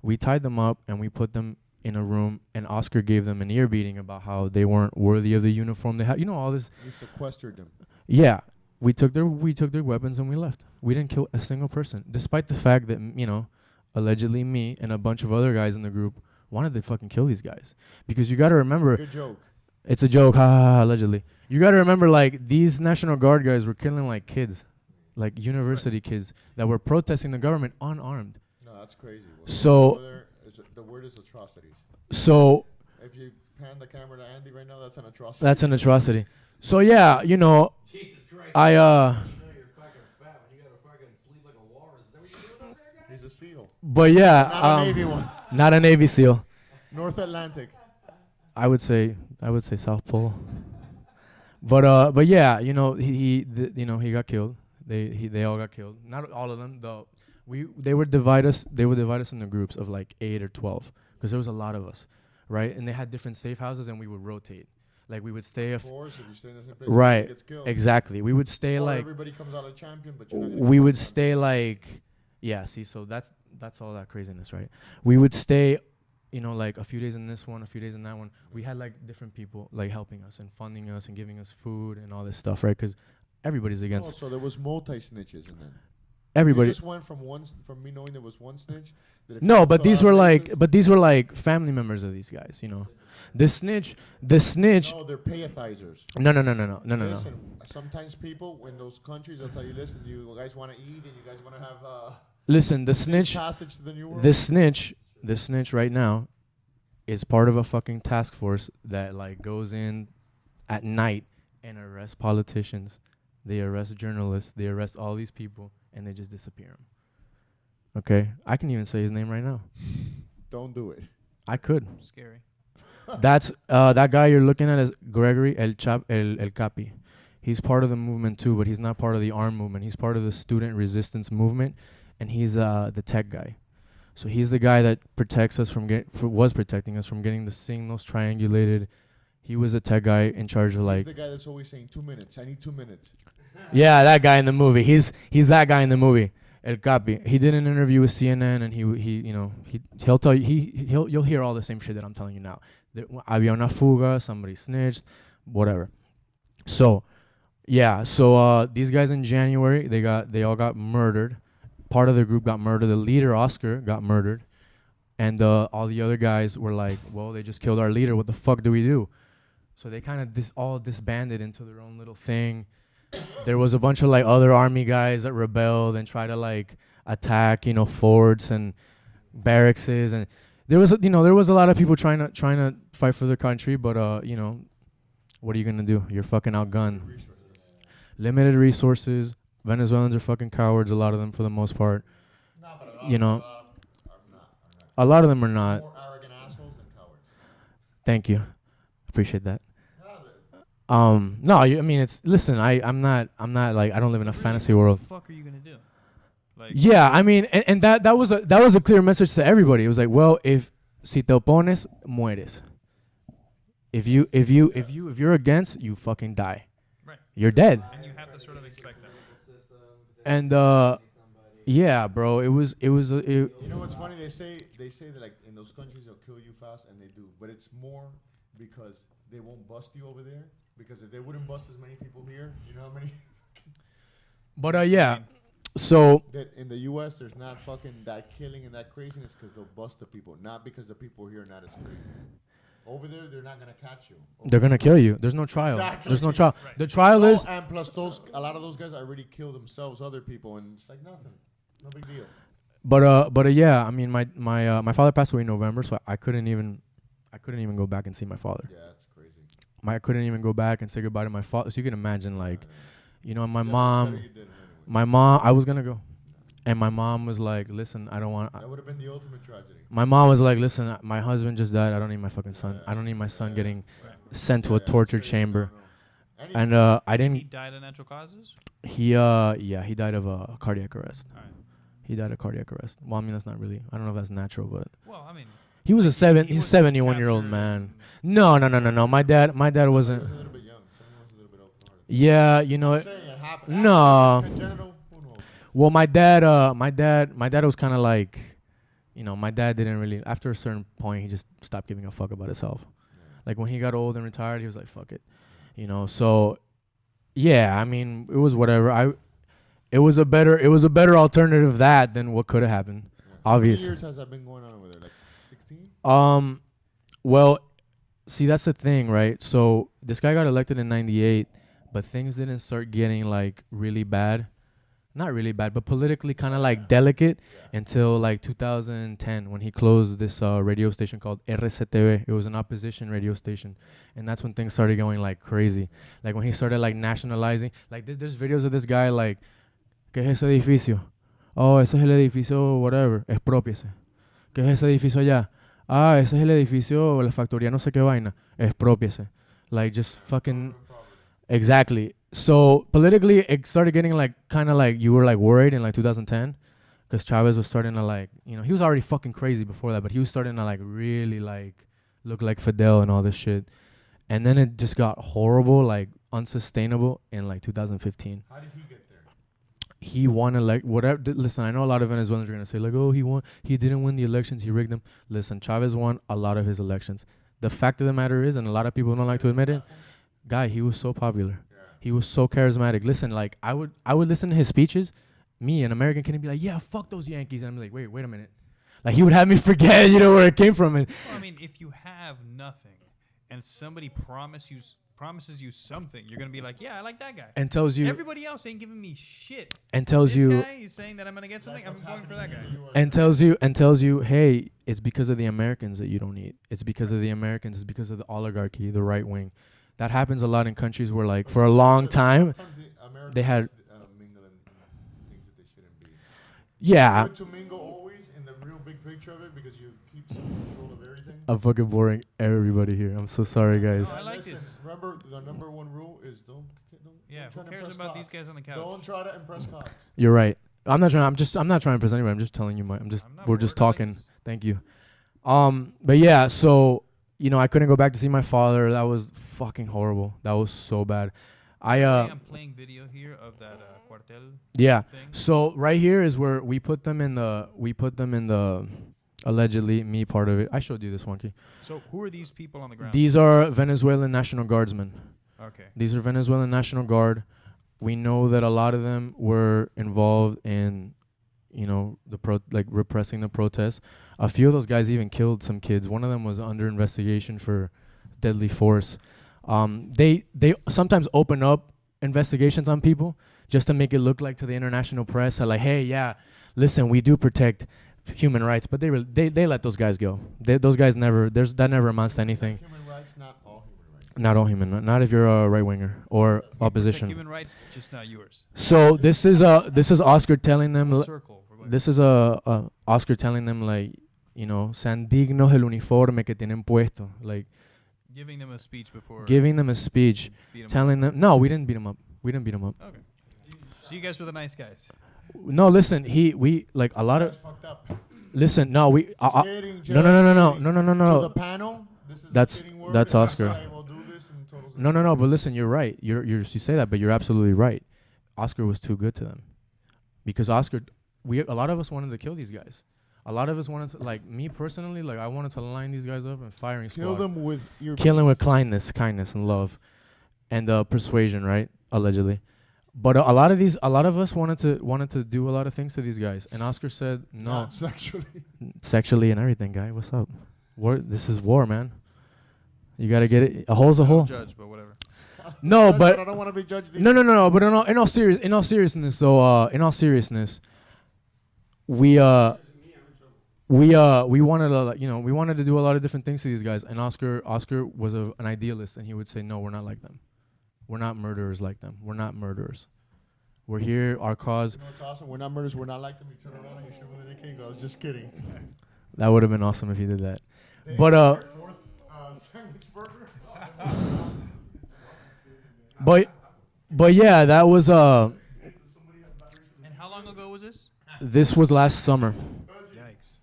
We tied them up and we put them in a room, and Oscar gave them an ear beating about how they weren't worthy of the uniform they had. You know, all this. We sequestered them. Yeah, we took their weapons and we left. We didn't kill a single person, despite the fact that, you know, allegedly me and a bunch of other guys in the group wanted to fucking kill these guys. Because you got to remember, Good joke. it's a joke, ha ha ha, allegedly. You got to remember, like, these National Guard guys were killing like kids, like university kids that were protesting the government unarmed. No, that's crazy. So- The word is atrocities. So If you pan the camera to Andy right now, that's an atrocity. that's an atrocity. So yeah, you know, Jesus Christ. I You know you're fucking fat when you gotta fucking sleep like a walrus. Is that what you're doing up there, guys? He's a SEAL. but yeah, Not a Navy one. not a Navy SEAL. North Atlantic. I would say South Pole. But yeah, you know, he got killed. They all got killed. Not all of them though. They would divide us into groups of like 8 or 12 because there was a lot of us, right? And they had different safe houses and we would rotate. Like we would stay Of course, if you stay in the same place, right. everybody gets killed. Exactly. We would stay Or like everybody comes out a champion, but you're not gonna we kill would them. stay like yeah, see, so that's all that craziness, right? We would stay, you know, like a few days in this one, a few days in that one. We had like different people like helping us and funding us and giving us food and all this stuff, right? Because everybody's Oh, against so there was multi snitches, and then everybody. You just went from from me knowing there was one snitch. that it No, flipped but to these other were places? like family members of these guys, you know. The snitch. No, they're payathizers. No. Listen, sometimes people in those countries they'll tell you, listen, you guys want to eat and you guys want to have Listen, the safe snitch. passage to the new world. The snitch right now is part of a fucking task force that like goes in at night and arrests politicians. They arrest journalists. They arrest all these people and they just disappear them. Okay, I can even say his name right now. Don't do it. I could. Scary. That's that guy you're looking at is Gregory El Capi. He's part of the movement too, but he's not part of the armed movement. He's part of the student resistance movement, and he's the tech guy. So he's the guy that protects us was protecting us from getting the signals triangulated. He was a tech guy in charge of like He's the guy that's always saying 2 minutes. I need 2 minutes. yeah, that guy in the movie. He's that guy in the movie. El Capi. He did an interview with CNN, and he'll tell you you'll hear all the same shit that I'm telling you now. Había una fuga, somebody snitched, whatever. So, yeah. So these guys in January they all got murdered. Part of the group got murdered. The leader Oscar got murdered, and all the other guys were like, "Well, they just killed our leader. What the fuck do we do?" So they kind of all disbanded into their own little thing. There was a bunch of like other army guys that rebelled and tried to like attack, you know, forts and barracks, and there was a lot of people trying to fight for their country, but you know, what are you gonna do? You're fucking outgunned. Limited resources. Venezuelans are fucking cowards. A lot of them, for the most part. No, but You know, I'm not. a lot of them are not. More arrogant assholes than cowards. Thank you. Appreciate that. No, I mean, it's, listen, I'm not like, I don't live in a fantasy world. What the fuck are you gonna do? Like, Yeah, I mean, and that was a clear message to everybody. It was like, well, if si te opones, mueres. If you're against, you fucking die. right. You're dead. And you have to sort of expect that. And yeah, bro, it was You know what's funny? They say that like in those countries they'll kill you fast, and they do. But it's more because they won't bust you over there. Because if they wouldn't bust as many people here, you know how many? But yeah, so That in the U.S. there's not fucking that killing and that craziness because they'll bust the people, not because the people here are not as crazy. Over there, they're not gonna catch you. they're gonna kill you. There's no trial. Exactly. There's no trial. Right. The trial is. And plus, a lot of those guys already kill themselves, other people, and it's like nothing, no big deal. But yeah, I mean, my father passed away in November, so I couldn't even go back and see my father. Yeah, it's crazy. I couldn't even go back and say goodbye to my father. So you can imagine, like, you know, my Yeah, mom. it's better you didn't anyway. My mom, I was gonna go, and my mom was like, "Listen, I don't want." That would have been the ultimate tragedy. My mom was like, "Listen, my husband just died. I don't need my fucking son. I don't need my son getting sent to a torture chamber." And I He didn't. died of natural causes. He he died of a cardiac arrest. All right. He died of cardiac arrest. Well, I mean, that's not really. I don't know if that's natural, but Well, I mean, he was he he's wasn't 71-year-old captured man. No. My dad He wasn't. was a little bit young. Someone was a little bit old. Yeah, you know I'm it. saying it happened. No. Congenital, who knows? Well, my dad was kind of like, you know, my dad didn't really. After a certain point, he just stopped giving a fuck about himself. Like when he got old and retired, he was like, "Fuck it," you know. So, yeah, I mean, it was whatever. It was a better alternative that than what could have happened. How many Obviously. years has that been going on over there? Like 16? Well, see, that's the thing, right? So this guy got elected in '98, but things didn't start getting like really bad. Not really bad, but politically kind of like delicate until like 2010 when he closed this radio station called RCTV. It was an opposition radio station, and that's when things started going like crazy. Like when he started like nationalizing. Like there's videos of this guy like, ¿qué es ese edificio? Oh, ese es el edificio whatever. Expropiese. ¿Qué es ese edificio allá? Ah, ese es el edificio, la factoría no sé qué vaina. Expropiese. Like just fucking. Exactly. So politically, it started getting like kind of like you were like worried in like 2010, because Chavez was starting to like, you know, he was already fucking crazy before that, but he was starting to like really like look like Fidel and all this shit. And then it just got horrible, like unsustainable in like 2015. How did he get there? He won whatever. Listen, I know a lot of Venezuelans are gonna say like, oh, he didn't win the elections, he rigged them. Listen, Chavez won a lot of his elections. The fact of the matter is, and a lot of people don't like to admit it, guy, he was so popular. He was so charismatic. Listen, like I would listen to his speeches. Me, an American kid, be like, "Yeah, fuck those Yankees," and I'm like, "Wait a minute." Like he would have me forget, you know, where it came from. And well, I mean, if you have nothing and somebody promises you something, you're gonna be like, "Yeah, I like that guy." and tells you Everybody else ain't giving me shit. and tells This you guy is saying that I'm gonna get something. I'm going for that guy. and tells you, "Hey, it's because of the Americans that you don't eat. It's because of the Americans. It's because of the oligarchy, the right wing." That happens a lot in countries where, like, for a long time, they had. Mingle in things that they shouldn't be. Yeah. Good to mingle always in the real big picture of it because you keep some control of everything. I'm fucking boring everybody here. I'm so sorry, guys. No, I like Listen, this. Remember, the number one rule is don't Yeah, try who to cares impress about Cox. these guys on the couch? Don't try to impress Cox. You're right. I'm not trying to impress anybody. I'm just telling you I'm not we're just worried, I like talking. this. Thank you. But yeah, so, you know, I couldn't go back to see my father. That was fucking horrible. That was so bad. I'm playing video here of that cuartel Yeah. thing. So right here is where we put them in the allegedly me part of it. I showed you this, Juanky. So who are these people on the ground? These are Venezuelan National Guardsmen. Okay. These are Venezuelan National Guard. We know that a lot of them were involved in, you know, repressing the protests. A few of those guys even killed some kids. One of them was under investigation for deadly force. They sometimes open up investigations on people just to make it look like to the international press that like, hey, yeah, listen, we do protect human rights, but they let those guys go. Those guys that never amounts to anything. Human rights, not all human rights. Not all human, not if you're a right winger or Protect opposition. human rights, just not yours. So this is Oscar telling them. Full circle. We're going This is Oscar telling them, like, you know, sean dignos el uniforme que tienen puesto. Like, Giving them a speech before. giving them a speech, Beat 'em up. telling them, no, we didn't beat him up. We didn't beat him up. Okay. So you guys were the nice guys. No, listen, we like a lot That's of. fucked up. Listen, no, we. Just kidding, No, no, no, no, no, just no, no, no, kidding. To the no. panel, this is That's- a kidding word, that's and Oscar. I will do this in total No, no, no. But listen, you're right. You say that, but you're absolutely right. Oscar was too good to them, because Oscar, a lot of us wanted to kill these guys. A lot of us wanted to, like me personally, like I wanted to line these guys up and firing Kill squad. them with your Killing with kindness, and love, and persuasion, right? Allegedly, but a lot of us wanted to do a lot of things to these guys, and Oscar said no, Not sexually. sexually and everything. Guy, what's up? War. This is war, man. You gotta get it. A hole's a I don't hole. judge, but whatever. No, Judge, but I don't want to be judged. no. But in all seriousness, though, we wanted to, we wanted to do a lot of different things to these guys, and Oscar was an idealist, and he would say, no, we're not like them. We're not murderers like them. We're not murderers. We're here. Our cause. You know what's awesome? We're not murderers. We're not like them. You turn around and you shoot with an AK and go, I was just kidding. That would have been awesome if he did that. Dave, But your fourth sandwich burger. but yeah, that was And how long ago was this? this was last summer. Yikes.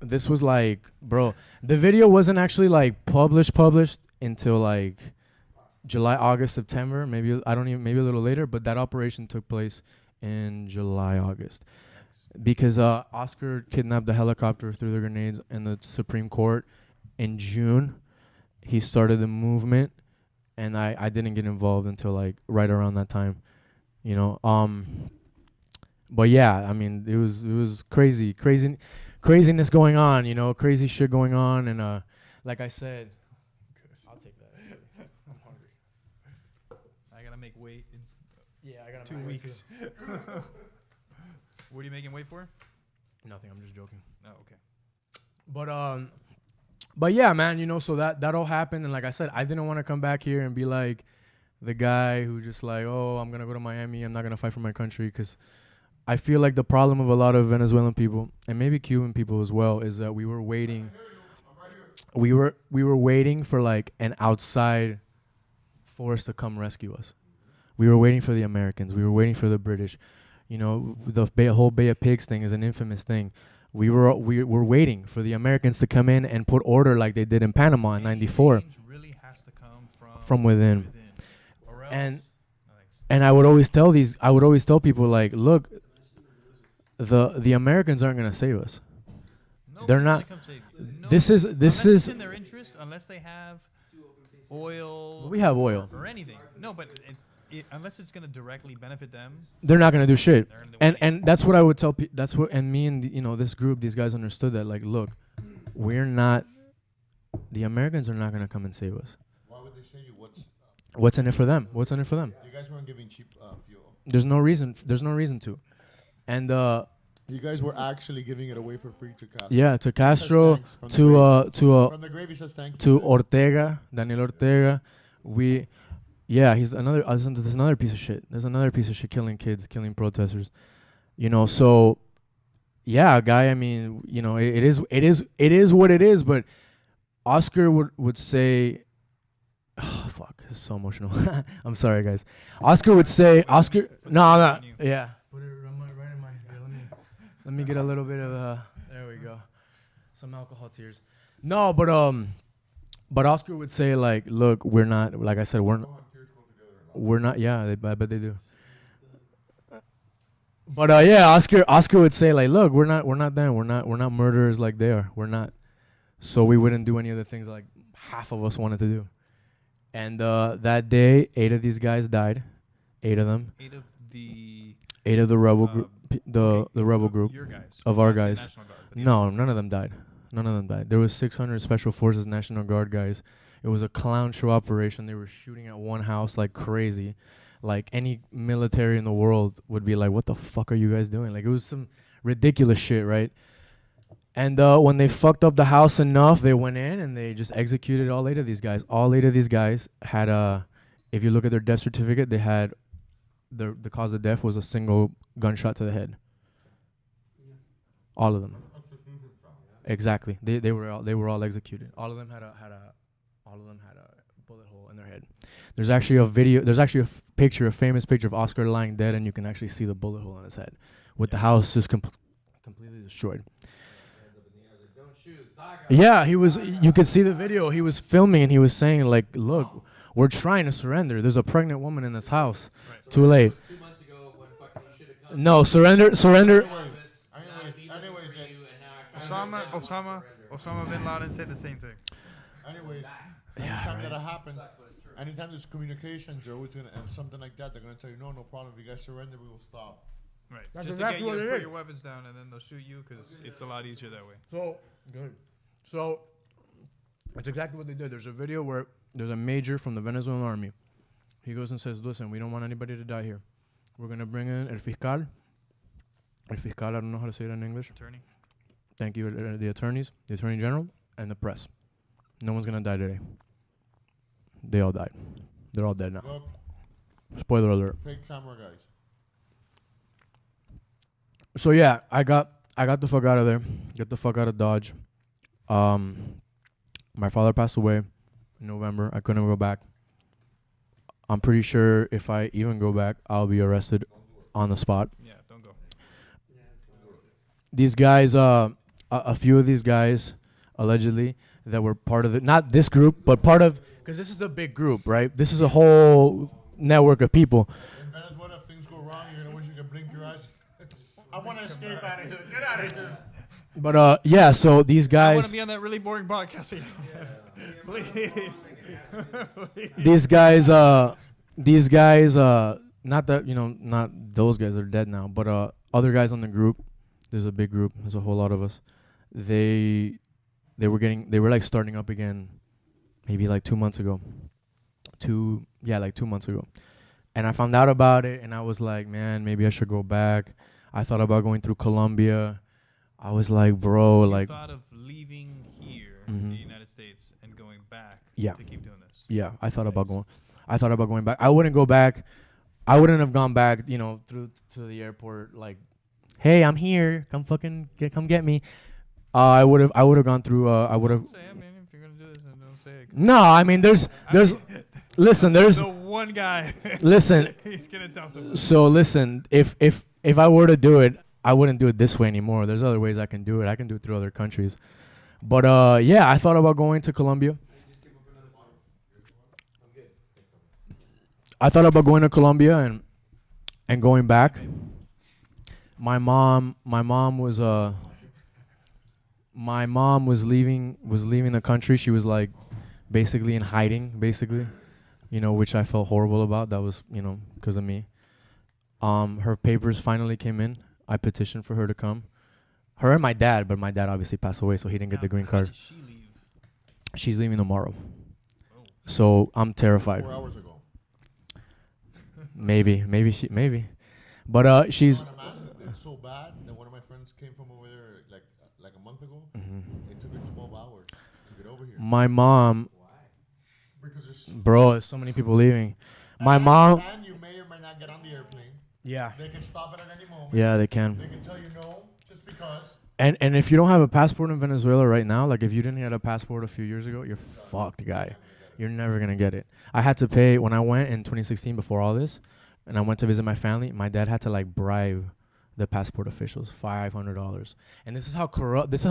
This was like, bro, the video wasn't actually like published until like July, August, September, maybe maybe a little later, but that operation took place in July, August. Because Oscar kidnapped the helicopter, threw the grenades in the Supreme Court in June. He started the movement, and I didn't get involved until like right around that time, But yeah, I mean, it was craziness going on, crazy shit going on, and like I said, I'll take that. I'm hungry. I gotta make weight in Yeah, I got 2 weeks. What are you making weight for? Nothing. I'm just joking. Oh, okay. But yeah, man, so that all happened, and like I said, I didn't want to come back here and be like the guy who just like, oh, I'm gonna go to Miami, I'm not gonna fight for my country, because I feel like the problem of a lot of Venezuelan people and maybe Cuban people as well is that we were waiting. We were waiting for like an outside force to come rescue us. We were waiting for the Americans. We were waiting for the British. The whole Bay of Pigs thing is an infamous thing. We were waiting for the Americans to come in and put order like they did in Panama in '94 Change really has to come from within. Or And else, thanks. And I would always tell people like, look, the Americans aren't gonna save us. They're Nobody's not. gonna come save you. This is Unless it's in their interest, unless they have oil. We have oil. or anything. No, but unless it's gonna directly benefit them. They're not gonna do shit. They're gonna do And anything. that's what I would tell people. That's what, and me and this group, these guys understood that. Like, look, we're not. The Americans are not gonna come and save us. Why would they say you? What's in it for them? What's in it for them? You guys weren't giving cheap fuel. There's no reason. There's no reason to. And You guys were actually giving it away for free to Castro. yeah, to Castro, thanks from the to From the gravy says thank you. to Ortega, Daniel Ortega. He's another. There's another piece of shit. There's another piece of shit killing kids, killing protesters. So, yeah, guy. I mean, it is what it is. But Oscar would say, oh, fuck, this is so emotional. I'm sorry, guys. Oscar would say, no, I'm not. Yeah. Put it right in my. Let me get a little bit of. There we go. Some alcohol tears. No, but Oscar would say like, look, we're not. Like I said, we're not. Yeah, I bet they do. But yeah, Oscar would say like, look, we're not them. We're not murderers like they are. We're not. So we wouldn't do any of the things like half of us wanted to do. And that day, 8 of these guys died. 8 of them. 8 of the rebel group. The rebel group. Your guys. Of our Not the guys. National Guard, but the No, others. none of them died. None of them died. There was 600 Special Forces National Guard guys. It was a clown show operation. They were shooting at one house like crazy. Like any military in the world would be like, what the fuck are you guys doing? Like it was some ridiculous shit, right? And when they fucked up the house enough, they went in and they just executed all 8 of these guys. All 8 of these guys had if you look at their death certificate, they had the cause of death was a single gunshot to the head. All of them. Exactly. They were all executed. All of them had a bullet hole in their head. There's actually a video. There's actually a famous picture of Oscar lying dead, and you can actually see the bullet hole in his head, with the house just completely destroyed. Yeah, he was. You could see the video. He was filming, and he was saying like, "Look, we're trying to surrender. There's a pregnant woman in this house. Right. Too late." 2 months ago when fucking you should have come. No, surrender. Osama bin Laden said the same thing. Anyways, anytime that happens, anytime there's communications, they're always gonna, and something like that, they're gonna tell you, no problem. If you guys surrender, we will stop. Right. That's Just exactly to get what you it to put is. your weapons down, and then they'll shoot you because it's a lot easier that way. So good. So that's exactly what they did. There's a video where there's a major from the Venezuelan army. He goes and says, "Listen, we don't want anybody to die here. We're gonna bring in el fiscal. El fiscal, I don't know how to say it in English. Attorney. Thank you. The attorneys, the attorney general, and the press. No one's gonna die today. They all died. They're all dead now. Look, Spoiler alert. fake camera guys. So yeah, I got the fuck out of there. Get the fuck out of Dodge. My father passed away in November. I couldn't go back. I'm pretty sure if I even go back, I'll be arrested on the spot. Yeah, don't go. These guys, a few of these guys, allegedly, that were part of the, not this group, but part of, because this is a big group, right? This is a whole network of people. In Venezuela, if things go wrong, you're gonna wish you could blink your eyes. I want to escape out of here. Get out of here. But yeah, so these I want guys, to be on that really boring podcast again. Please. these guys, not that, not those guys are dead now, but other guys on the group, there's a big group, there's a whole lot of us. They were like starting up again maybe like 2 months ago. 2 months ago. And I found out about it, and I was like, man, maybe I should go back. I thought about going through Colombia. I was like, bro, You like, thought of leaving here in the United States and going back Yeah. to keep doing this. yeah, I thought about going back. I wouldn't go back. I wouldn't have gone back, through to the airport like, hey, I'm here. Come get me. I would have gone through. I would have. Say, I mean, if you're gonna do this, then don't say it. No, I mean, there's. Listen, there's. The one guy. Listen. He's gonna tell someone. So listen, if I were to do it, I wouldn't do it this way anymore. There's other ways I can do it. I can do it through other countries. But yeah, I thought about going to Colombia. I thought about going to Colombia and going back. My mom was leaving the country. She was like basically in hiding, which I felt horrible about. That was, because of me. Her papers finally came in. I petitioned for her to come. Her and my dad, but my dad obviously passed away, so he didn't get the green card. How did she leave? She's leaving tomorrow. Oh. So I'm terrified. 4 hours ago. Maybe. But she's. I can't imagine. It's so bad that one of my friends came from over there like a month ago. It took her 12 hours to get over here. My mom. Because there's Bro, there's so many people leaving. My mom. And you may or may not get on the airplane. Yeah. They can stop it at any moment. Yeah, they can. They can tell you no just because. And if you don't have a passport in Venezuela right now, like if you didn't get a passport a few years ago, you're fucked, guy. You're never gonna get it. I had to pay when I went in 2016 before all this, and I went to visit my family. My dad had to like bribe the passport officials $500. And this is how corrupt. This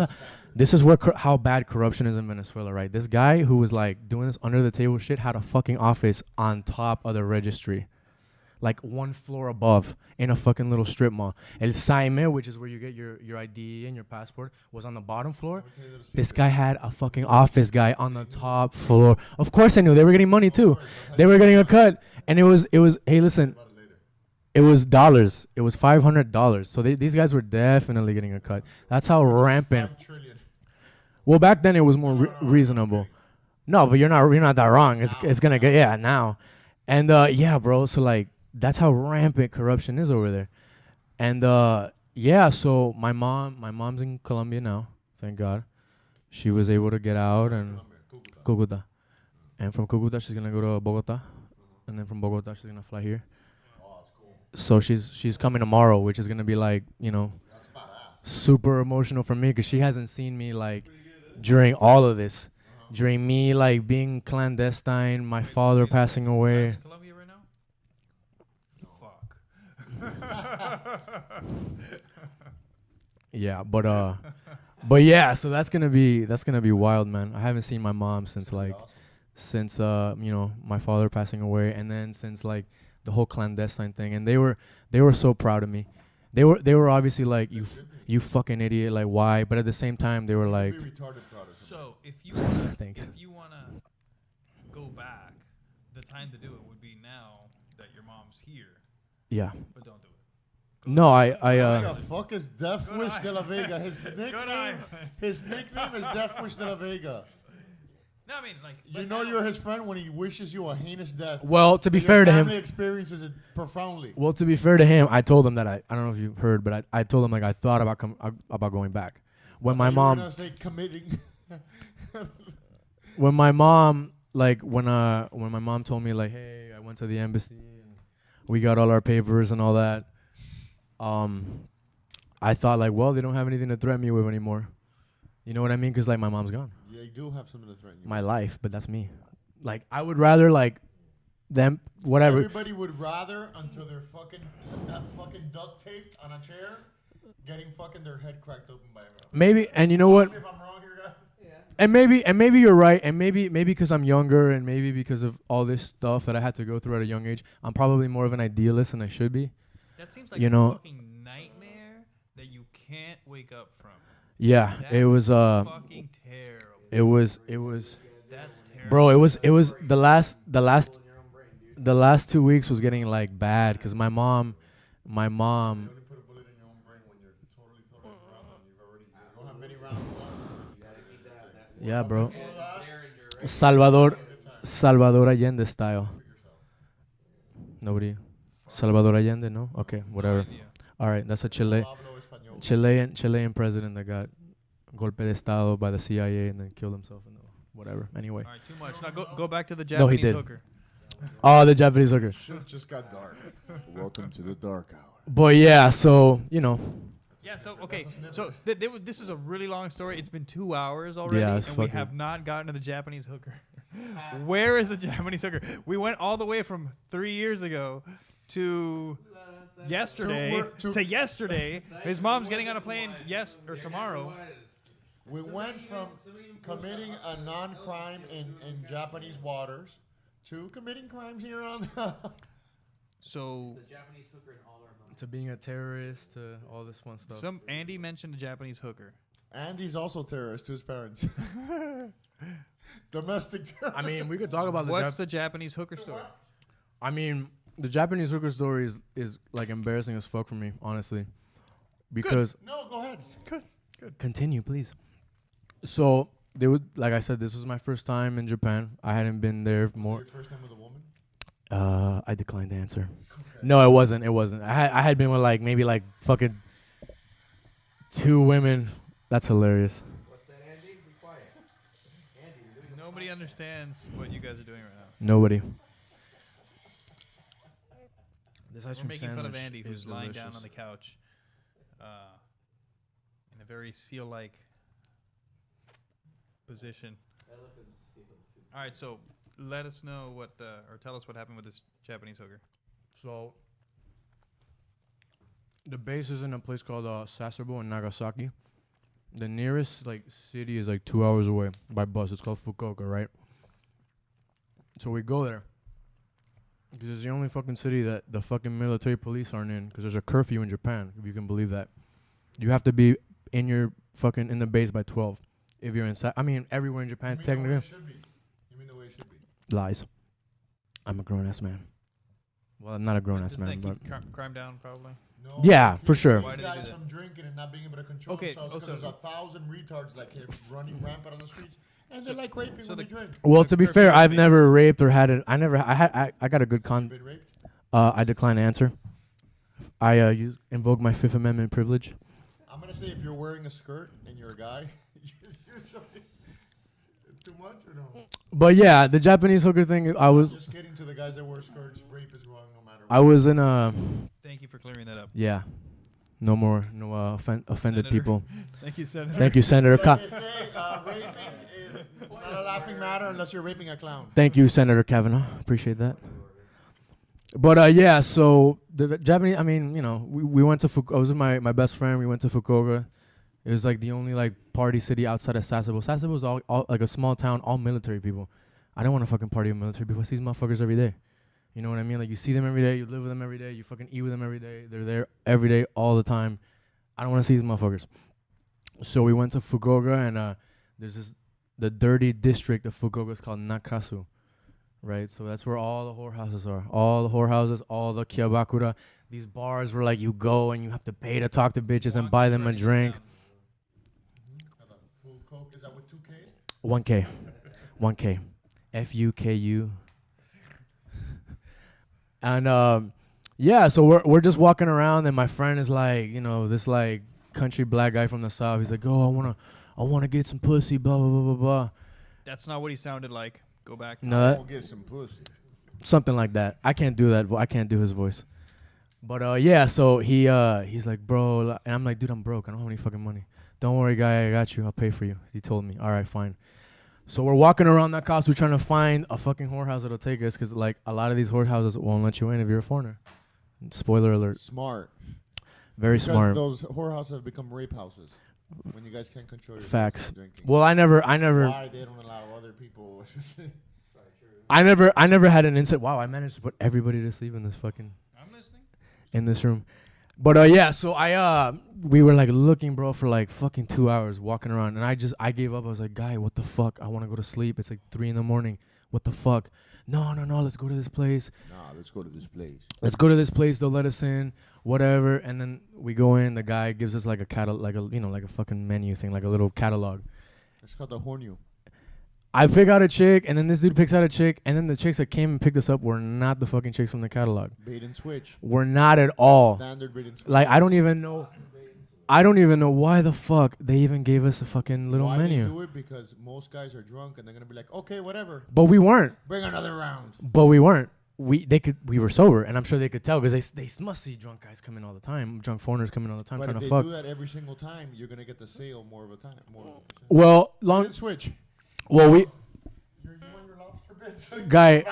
is where how bad corruption is in Venezuela, right? This guy who was like doing this under the table shit had a fucking office on top of the registry. Like 1 floor above in a fucking little strip mall. El Saime, which is where you get your ID and your passport, was on the bottom floor. This guy had a fucking office guy on the top floor. Of course I knew. They were getting money too. They were getting a cut. And it was hey, listen, it was dollars. It was $500. So these guys were definitely getting a cut. That's how rampant. Well, back then it was more reasonable. No, but you're not that wrong. It's gonna get now. And yeah, bro, so like that's how rampant corruption is over there. And yeah, so my mom's in Colombia now, thank God. She was able to get out and Cúcuta. And from Cúcuta she's gonna go to Bogota. And then from Bogota she's gonna fly here. So she's coming tomorrow, which is gonna be like, That's badass. super emotional for me because she hasn't seen me like during all of this. During me like being clandestine, my father passing away. In Colombia right now? Fuck. Yeah, but yeah, so that's gonna be wild, man. I haven't seen my mom since my father passing away, and then since like the whole clandestine thing, and they were so proud of me. They were obviously like you fucking idiot, like why? But at the same time they were like, So if you Thanks. wanna go back, the time to do it would be now that your mom's here. yeah. But don't do it. No, What the fuck is Death Good Wish eye. de la Vega? His eye. nickname is Death Wish de la Vega. No, I mean like. You but know now- you're his friend when he wishes you a heinous death. Well, to be Your fair to him, family experiences it profoundly. Well, to be fair to him, I told him that I don't know if you heard, but I told him like I thought about going back. When my You were mom gonna say committing. when my mom when my mom told me like, hey, I went to the embassy and we got all our papers and all that, I thought like, well, they don't have anything to threaten me with anymore. You know what I mean? Because like my mom's gone. Yeah, you do have something to threaten you. My life, but that's me. Like I would rather like them whatever. Everybody would rather until they're fucking duct taped on a chair, getting fucking their head cracked open by a robber. Maybe, and you know what? If I'm wrong here, guys. And maybe you're right, and maybe because I'm younger, and maybe because of all this stuff that I had to go through at a young age, I'm probably more of an idealist than I should be. That seems like you a know, fucking nightmare that you can't wake up from. yeah, That's it was fucking terrible. it was That's terrible. bro, it was the last 2 weeks was getting like bad because my mom You only put a bullet in your own brain when you're totally around and you don't have many rounds left. yeah, bro, Derringer, right? Salvador Allende style. Nobody. Salvador Allende, no? Okay, whatever. idea. All right, that's a Pablo Español. Chilean president that got golpe de estado by the CIA and then killed himself and whatever. Anyway. All right, too much. Now go back to the No, he Japanese did. hooker. Oh, the Japanese hooker. Shit just got dark. Welcome to the dark hour. But yeah, so Yeah. So okay. So this is a really long story. It's been 2 hours already, Yeah, and it's we fucking- have not gotten to the Japanese hooker. Where is the Japanese hooker? We went all the way from 3 years ago to yesterday to yesterday. His mom's getting on a plane tomorrow. We went from committing a non-crime in Japanese waters to committing crimes here on. So The Japanese hooker in all our money. to being a terrorist, to all this fun stuff. Andy mentioned a Japanese hooker. And he's also terrorist to his parents. Domestic terror. I mean, we could talk about What's the Japanese hooker story? I mean, the Japanese hooker story is like embarrassing as fuck for me, honestly. Because No, go ahead. continue, please. So they would, like I said, this was my first time in Japan. I hadn't been there more. Your first time with a woman? I declined to answer. No, it wasn't. It wasn't. I had been with like maybe like fucking 2 women. That's hilarious. What's that, Andy? Be quiet. Andy, you're doing Nobody understands what you guys are doing right now. Nobody. This ice We're cream making fun of sandwich Andy, who's is lying delicious. down on the couch, in a very seal-like position. elephants. All right, so let us know or tell us what happened with this Japanese hooker. So the base is in a place called Sasebo in Nagasaki. The nearest like city is like 2 hours away by bus. It's called Fukuoka, right? So we go there because it's the only fucking city that the fucking military police aren't in. Because there's a curfew in Japan, if you can believe that. You have to be in the base by 12. If you're inside, I mean everywhere in Japan technically. You mean the way it should be? Lies. I'm a grown ass man. Well, I'm not a grown ass Doesn't man, that but keep crime down, probably? No, Yeah, it keeps for sure. These Why did they do guys that? from drinking and not being able to control Okay, themselves because there's 1,000 retards like him running rampant on the streets, and they're like raping so when the- they drink. well, The to be curfew fair, I've base. never raped or had it. I got a good You been raped? I decline to answer. I invoke my Fifth Amendment privilege. I'm gonna say if you're wearing a skirt and you're a guy, usually too much or no? But yeah, the Japanese hooker thing. I was Just kidding to the guys that wear skirts. Rape is wrong no matter what. I was in a Thank you for clearing that up. yeah, No more, no offended Senator. people. Thank you, Senator. Thank you, Senator. They say raping is not a laughing matter unless you're raping a clown. Thank you, Senator Kavanaugh. Appreciate that. But yeah, so the Japanese. I mean, you know, we went to. I was with my best friend. We went to Fukuoka. It was like the only like party city outside of Sasebo. Sasebo was all like a small town, all military people. I don't want to fucking party with military people. I see these motherfuckers every day. You know what I mean? Like you see them every day, you live with them every day, you fucking eat with them every day. They're there every day, all the time. I don't want to see these motherfuckers. So we went to Fukuoka, and there's the dirty district of Fukuoka is called Nakasu, right? So that's where all the whorehouses are. All the whorehouses, all the kiabakura. These bars where like you go and you have to pay to talk to bitches and buy them a drink. Full Coke, is that with 2 Ks? 1K. 1K. FUKU. And yeah, so we're just walking around, and my friend is like, you know, this like country black guy from the south. He's like, oh, I wanna get some pussy, blah blah blah blah blah. That's not what he sounded like. Go back. No, Get some pussy. something like that. I can't do that. I can't do his voice. But yeah, so he's like, bro, and I'm like, dude, I'm broke. I don't have any fucking money. Don't worry, guy, I got you. I'll pay for you. He told me. All right, fine. So we're walking around that house. We're trying to find a fucking whorehouse that'll take us, because like a lot of these whorehouses won't let you in if you're a foreigner. Spoiler alert. Smart. Very Because smart. those whorehouses have become rape houses when you guys can't control your Facts. drinking. Well, I never, Why they don't allow other people? I never had an incident. Wow, I managed to put everybody to sleep in this fucking. I'm listening. In this room. But yeah, so we were like looking, bro, for like fucking 2 hours walking around, and I gave up. I was like, guy, what the fuck? I want to go to sleep. It's like 3 a.m. What the fuck? No, let's go to this place. Nah, let's go to this place. Let's go to this place. They'll let us in, whatever. And then we go in. The guy gives us like a catalog, like a fucking menu thing, like a little catalog. It's called the Hornu. I pick out a chick, and then this dude picks out a chick, and then the chicks that came and picked us up were not the fucking chicks from the catalog. Bait and switch. Were not at all. Standard bait and switch. Like I don't even know why the fuck they even gave us a fucking little Why menu. they do it? Because most guys are drunk and they're gonna be like, okay, whatever, But we weren't. bring another round. We were sober, and I'm sure they could tell, because they must see drunk guys come in all the time, drunk foreigners come in all the time But trying if to they fuck. do that every single time, you're gonna get the sale more of a time. Well, Bait and switch. we You want your lobster bits? guy.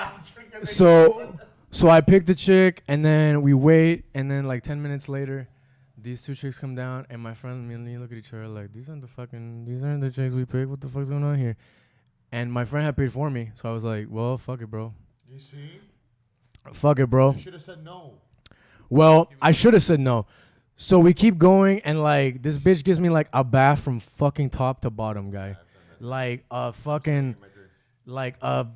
So I picked the chick, and then we wait, and then like 10 minutes later, these two chicks come down, and my friend and me look at each other like, these aren't the chicks we picked. What the fuck's going on here? And my friend had paid for me, so I was like, well, fuck it, bro. You see? Fuck it, bro. You should have said no. Well, I should have said no. So we keep going, and like this bitch gives me like a bath from fucking top to bottom, guy. Like a fucking, like a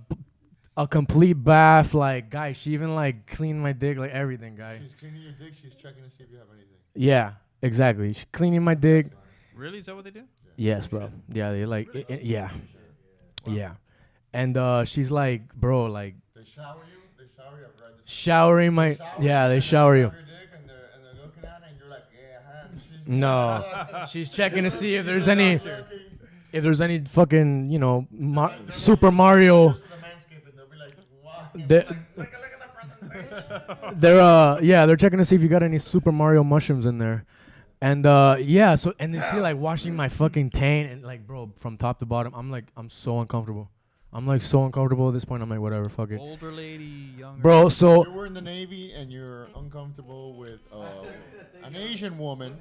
complete bath. Like, guy, she even like cleaned my dick, like everything, guy. She's cleaning your dick. She's checking to see if you have anything. Yeah, exactly. She's cleaning my dick. Really? Is that what they do? Yes, bro. Yeah, they like, yeah. Yeah. And she's like, bro, like. They shower you. They shower you. I've read this. Showering my, yeah, they shower you. Your dick and they're looking at it and you're like, yeah, huh? She's No, she's checking to see if there's any fucking, you know, Super Mario. They're checking to see if you got any Super Mario mushrooms in there. And yeah, so and then she like washing my fucking taint, and like, bro, from top to bottom, I'm so uncomfortable. I'm like so uncomfortable at this point. I'm like, whatever, fuck it. Older lady, younger. Bro, so you were in the Navy and you're uncomfortable with an Asian woman.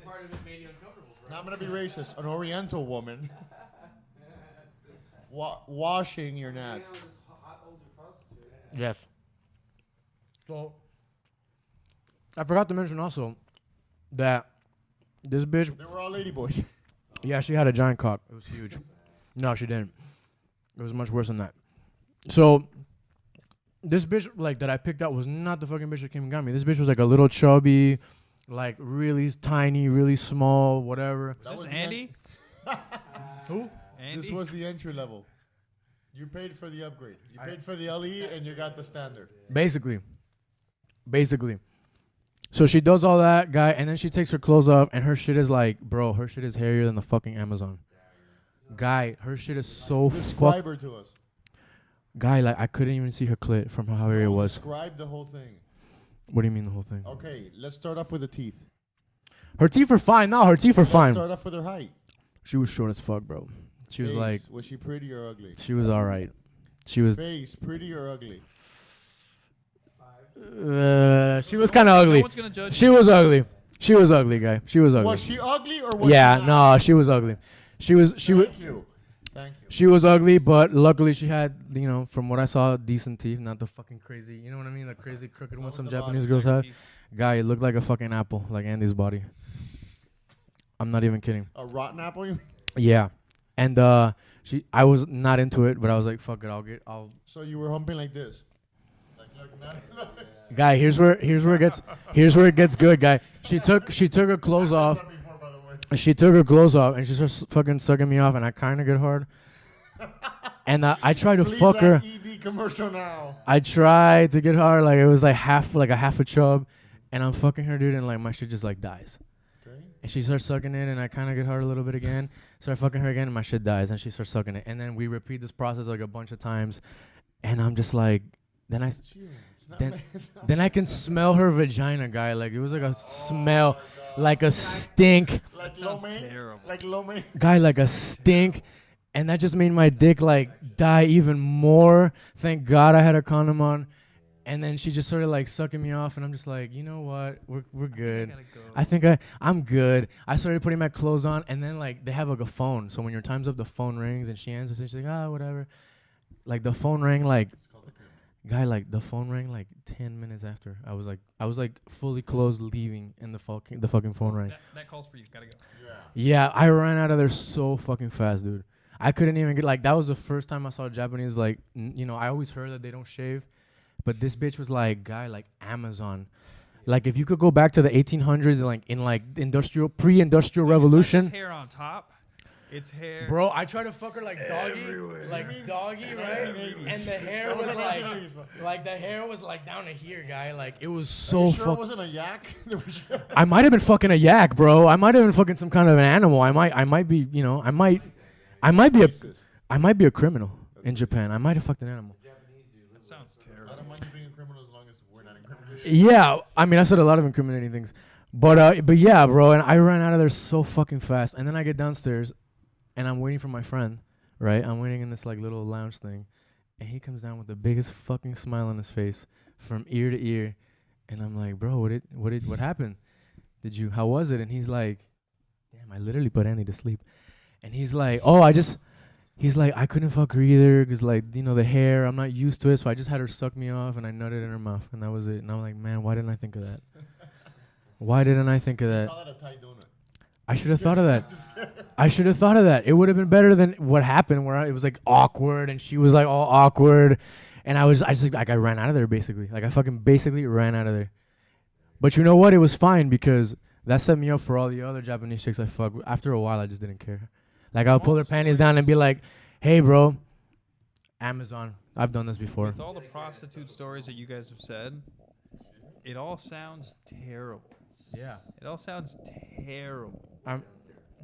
Now I'm gonna be racist. An Oriental woman washing your nuts. yes. So I forgot to mention also that this bitch. They were all ladyboys. Yeah, she had a giant cock. It was huge. No, she didn't. It was much worse than that. So this bitch like that I picked out was not the fucking bitch that came and got me. This bitch was like a little chubby, like really tiny, really small, whatever. Is this Andy? Who? Andy? This was the entry level. You paid for the upgrade. You paid for the LE and you got the standard. Basically. So she does all that, guy, and then she takes her clothes off, and her shit is like, bro, her shit is hairier than the fucking Amazon. Guy, her shit is so Describe her to us. Guy, like, I couldn't even see her clit from how hairy it was. Describe the whole thing. What do you mean the whole thing? Okay, let's start off with the teeth. Her teeth are fine. No, her teeth are Let's fine. start off with her height. She was short as fuck, bro. She was Face, like, was she pretty or ugly? she was all right. She was, Face, pretty or ugly? she was kind of ugly. No one's gonna judge She you. was ugly. She was ugly, guy. She was ugly. Was she ugly or was Yeah, she not? no, she was ugly. She was Thank you. Thank you. she was ugly, but luckily she had, you know, from what I saw, decent teeth, not the fucking crazy, you know what I mean, the crazy crooked ones was some the Japanese body? girls have. Teeth. Guy, it looked like a fucking apple, like Andy's body. I'm not even kidding. A rotten apple? You mean? Yeah, and I was not into it, but I was like, fuck it, I'll. So you were humping like this? Like, look, Guy, here's where it gets good, guy. She took her clothes off. before, by the way. She took her clothes off and she starts fucking sucking me off, and I kind of get hard. And I tried to Please fuck her. add ED commercial now. I tried to get hard, like it was like a half a chub, and I'm fucking her, dude, and like my shit just like dies. Okay. And she starts sucking it, and I kind of get hard a little bit again. Start fucking her again, and my shit dies, and she starts sucking it, and then we repeat this process like a bunch of times, and I'm just like, then I. Chill. It's not Then- ma- it's not Then I can smell her vagina, guy. Like it was like a smell, like a stink, like Sounds lo mein? terrible. Like lo mein? guy, like a stink, and that just made my dick like die even more. Thank God I had a condom on, and then she just started like sucking me off, and I'm just like, you know what, we're good. gotta go. I think I'm good. I started putting my clothes on, and then like they have like a phone, so when your time's up, the phone rings, and she answers, and she's like, ah, whatever. Like the phone rang like. Guy, like the phone rang like 10 minutes after. I was like fully clothed, leaving, and the fucking phone rang. That calls for you. Gotta go. Yeah, I ran out of there so fucking fast, dude. I couldn't even get, like, that was the first time I saw Japanese, like, you know, I always heard that they don't shave, but this bitch was like, guy, like Amazon. Like if you could go back to the 1800s, like in like pre-industrial revolution. It's hair on top. It's hair. Bro, I tried to fuck her like doggy, Everywhere. like doggy, right? 1980s. And the hair That was was the like, 1980s, bro. like the hair was like down to here, guy. Like it was Are so you sure it fuck. wasn't a yak? I might have been fucking a yak, bro. I might have been fucking some kind of an animal. I might be, you know, I might be a criminal in Japan. I might have fucked an animal. That sounds I terrible. don't mind you being a criminal as long as we're not incriminating. Yeah, I mean, I said a lot of incriminating things, but yeah, bro. And I ran out of there so fucking fast. And then I get downstairs, and I'm waiting for my friend, right? I'm waiting in this like little lounge thing, and he comes down with the biggest fucking smile on his face from ear to ear, and I'm like, bro, what happened? How was it? And he's like, damn, I literally put Andy to sleep. And he's like, he's like, I couldn't fuck her either, cause like, you know, the hair, I'm not used to it, so I just had her suck me off, and I nutted in her mouth, and that was it. And I'm like, man, why didn't I think of that? Why didn't I think of that? Call that a Thai donut. I should have thought of that. I should have thought of that. It would have been better than what happened, where it was like awkward, and she was like all awkward, and I just like I ran out of there basically. Like I fucking basically ran out of there. But you know what? It was fine because that set me up for all the other Japanese chicks I fucked. After a while, I just didn't care. Like I'll pull their panties down and be like, "Hey, bro, Amazon. I've done this before." With all the prostitute stories that you guys have said, it all sounds terrible. Yeah. It all sounds terrible.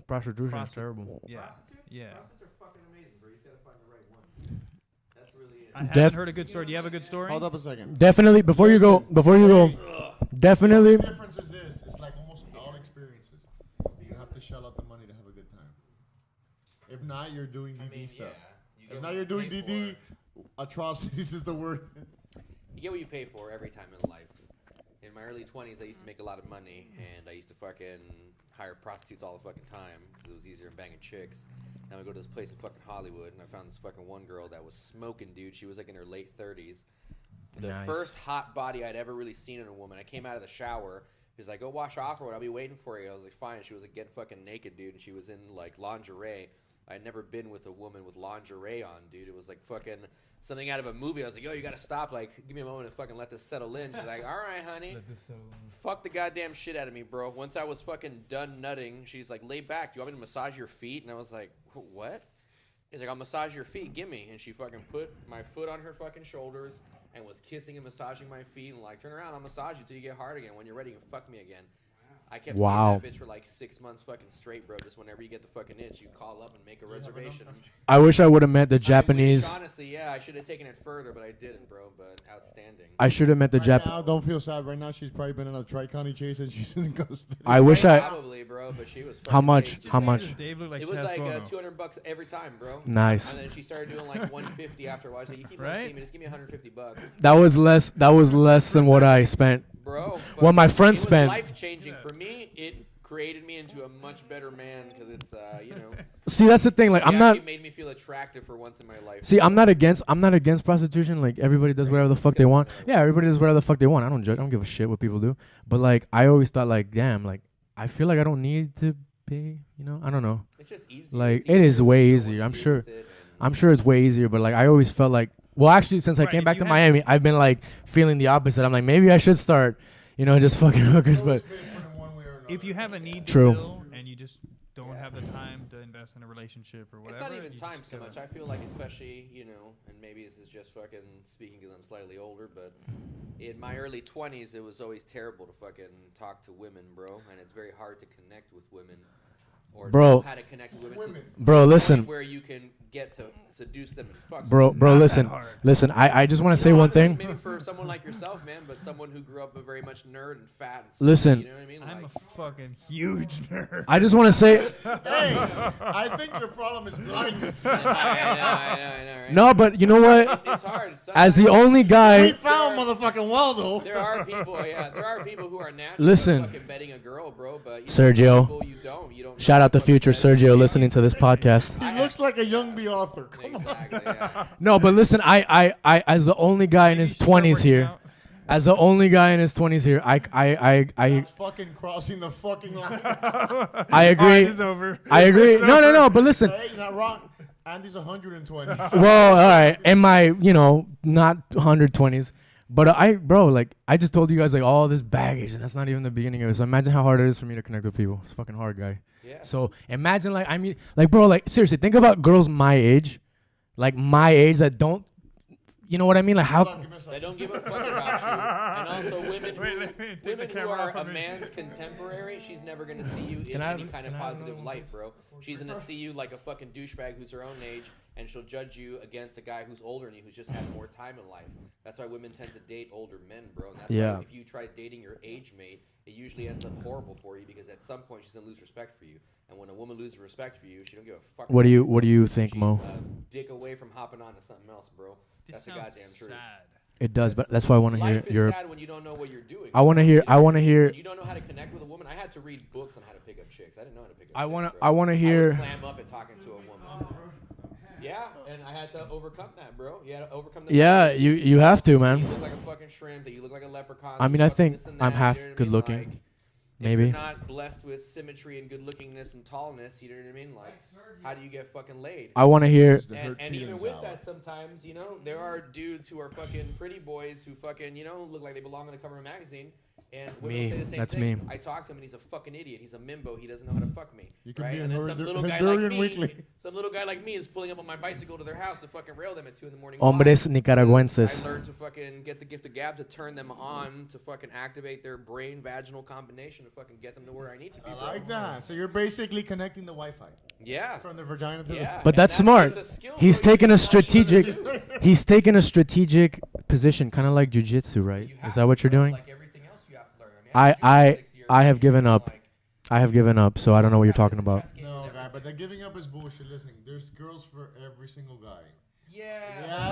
Prostitution is terrible. Yeah. Yeah. Prostitutes are fucking amazing, bro. You just gotta find the right one. That's really it. I haven't Def- heard a good story. Do you have a good story? Hold up a second. Definitely. Before you go, definitely. The difference is this: it's like almost all experiences. You have to shell out the money to have a good time. If not, you're doing DD stuff. You If not, you're doing DD. Atrocities is the word. You get what you pay for every time in life. In my early 20s, I used to make a lot of money, and I used to fucking hire prostitutes all the fucking time because it was easier than banging chicks. Now I go to this place in fucking Hollywood, and I found this fucking one girl that was smoking, dude. She was like in her late 30s. The Nice. first hot body I'd ever really seen in a woman. I came out of the shower. He was like, "Go wash off or what? I'll be waiting for you." I was like, "Fine." She was like getting fucking naked, dude, and she was in like lingerie. I'd never been with a woman with lingerie on, dude. It was like fucking something out of a movie. I was like, "Yo, you gotta stop. Like, give me a moment to fucking let this settle in." She's like, "All right, honey." Fuck the goddamn shit out of me, bro. Once I was fucking done nutting, she's like, "Lay back. Do you want me to massage your feet?" And I was like, "What?" He's like, "I'll massage your feet. Gimme." And she fucking put my foot on her fucking shoulders and was kissing and massaging my feet and like, "Turn around. I'll massage you till you get hard again. When you're ready, you can fuck me again." I kept Wow. seeing that bitch for like 6 months fucking straight, bro. Just whenever you get the fucking itch, you call up and make a reservation. I wish I would have met the I wish, Japanese. honestly, yeah, I should have taken it further, but I didn't, bro. But outstanding. I should have met the Right Jap. now, don't feel sad. Right now, she's probably been in a Tri-County chase and she's in custody. I wish I. Probably, bro, but she was. How fucking much? tasty. How much? Dave looked like It was Chaz like Bono. $200 every time, bro. Nice. And then she started doing like 150 after a while. She's like, you keep Right? seeing me, just give me $150. That was less. That was less than what I spent. Bro. What my friend it spent. was life-changing for me. It created me into a much better man because it's, you know. See, that's the thing. Like, I'm not. It made me feel attractive for once in my life. See, I'm not against prostitution. Like, everybody does whatever the fuck they want. Yeah, everybody does whatever the fuck they want. I don't judge. I don't give a shit what people do. But like, I always thought like, damn, like, I feel like I don't need to pay. You know, I don't know. It's just easier. Like, It's it is easier. way No easier. one I'm deals sure. with it, and- I'm sure it's way easier. But like, I always felt like, well, actually, since I Right, came if back you to had- Miami, I've been like feeling the opposite. I'm like, maybe I should start, you know, just fucking hookers. But If you have a need to True. fill and you just don't have the time to invest in a relationship or It's whatever, not even you time just so gotta- much. I feel like, especially, you know, and maybe this is just fucking speaking because I'm slightly older, but in my early 20s, it was always terrible to fucking talk to women, bro. And it's very hard to connect with women. Or Bro. know how to connect with women. To Bro, the listen. point where you can get to seduce them and fuck bro, them. bro, Not that listen, hard. listen. I just want to You say know, one honestly, thing. Maybe for someone like yourself, man, but someone who grew up a very much nerd and fat and Listen. you know what I mean? I'm Like, a fucking huge nerd. I just want to say. Hey, I think your problem is blindness. I know, right? No, but you know what? It's hard. As the only We guy, found motherfucking Waldo. There are people, yeah. There are people who are naturally Listen. fucking betting a girl, bro. But you Sergio. know, some people you don't. You don't. shout out to fucking future bet. Sergio listening to this podcast. He looks like a young B author. Come Exactly. on. Yeah. No, but listen, I, as the only guy in his 20s here, as the only guy in his 20s here, I That's fucking crossing the fucking line. I agree. It's over. I agree. No, but listen. Hey, you're not wrong. Andy's 120. Well, all right, in my, you know, not 120s, but bro, like, I just told you guys like all this baggage, and that's not even the beginning of it. So imagine how hard it is for me to connect with people. It's fucking hard, guy. Yeah. So imagine like, I mean, like, bro, like, seriously, think about girls my age, that don't, you know what I mean? Like, how? They don't give a fuck about you. And also women Wait, who, let me take the women who camera are off a of me. man's contemporary, she's never going to see you in I any have- kind can of I have positive another one, light, please? bro. She's going to see you like a fucking douchebag who's her own age, and she'll judge you against a guy who's older than you, who's just had more time in life. That's why women tend to date older men, bro. And that's Yeah. why if you try dating your age mate, it usually ends up horrible for you because at some point she's going to lose respect for you. And when a woman loses respect for you, she don't give a fuck. What do about you bro. think, She's Mo? a dick away from hopping on to something else, bro. This That's the sounds goddamn truth. sad. It does, but that's why I want to hear Life is your. sad when you don't know what you're doing. I wanna hear- You know I wanna what mean? hear- When you don't know how to connect with a woman. I had to read books on how to pick up chicks. I didn't know how to pick up I chicks. wanna- bro. I wanna I hear- would clam up at talking to a woman. Yeah, and I had to overcome that, bro. You had to overcome the Yeah, fact that you have to, You man. look like a fucking shrimp. That you look like a leprechaun. I mean, that I you fucking think this and I'm that, half you know what I good mean? looking. Like, Maybe. If you're not blessed with symmetry and good lookingness and tallness, you know what I mean? Like, how do you get fucking laid? I want to hear. And even with that, sometimes, you know, there are dudes who are fucking pretty boys who fucking, you know, look like they belong on the cover of a magazine. And women Me. say the same That's thing. me. I talk to him and he's a fucking idiot. He's a mimbo. He doesn't know how to fuck me. You can right? be And in then some Hondur- little guy Honduran like me, Weekly. some little guy like me is pulling up on my bicycle to their house to fucking rail them at 2 a.m. Hombres Why? nicaragüenses. I learned to fucking get the gift of gab to turn them on to fucking activate their brain vaginal combination to fucking get them to where I need to be. I bro. like that. So you're basically connecting the Wi-Fi Yeah. from the vagina to Yeah. But And that's smart. it's a skill, He's bro. You taking a just gotta show strategic. that He's taking a strategic position, kind of like jujitsu, right? you Is have that what to you're learn, doing? Like everything else you have to learn. I mean, I have given up. I have given up, so I don't know what you're talking about. No, guy, but the giving up is bullshit. Listen, there's girls for every single guy. Yeah.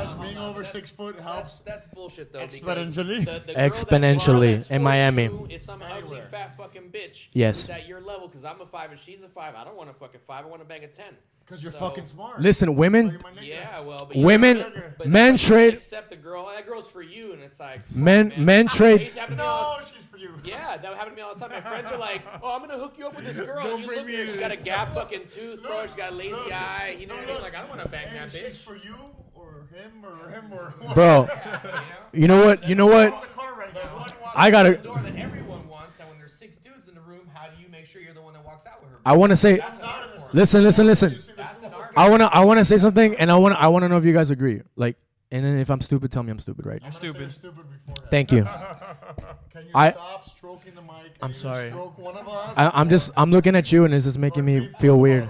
Yes, hold being on, over that's- 6 foot helps. That's bullshit though. because Exponentially. the girl that Exponentially wants in for Miami. you is some ugly Anywhere. fat fucking bitch. Yes. Who's at your level because I'm a 5 and she's a 5. I don't want a fucking 5. I want to bang a 10. Because you're So- fucking smart. Listen, Well, women, you're my nigga. Yeah, well, but Women- you know, but men it's like you trade- can't accept the girl. That girl's for you, and it's like fuck, men man. trade. It used to happen to me all No, she's for you. Yeah, that would happen to me all the time. My friends are like, "Oh, I'm gonna hook you up with this girl." Don't and you bring look me at her, she's in got a this. gap fucking tooth, bro. She's got a lazy Look, eye. You know what I mean? look. Like, I don't want to bang that Hey, bitch. she's for you or him or Bro, Yeah, you know what? You know There's what? a car right But now. one walks I gotta- through the door that everyone wants, and when there's 6 dudes in the room, how do you make sure you're the one that walks out with her? I want to say. That's an art form. Listen. That's an art. I wanna say something, and I wanna know if you guys agree. Like, And then if I'm stupid, tell me I'm stupid, right? I'm gonna say you're stupid beforehand. Thank you. Can you I- stop stroking the mic? I'm and sorry. Stroke one of us? I'm looking at you, and it's just making me feel weird.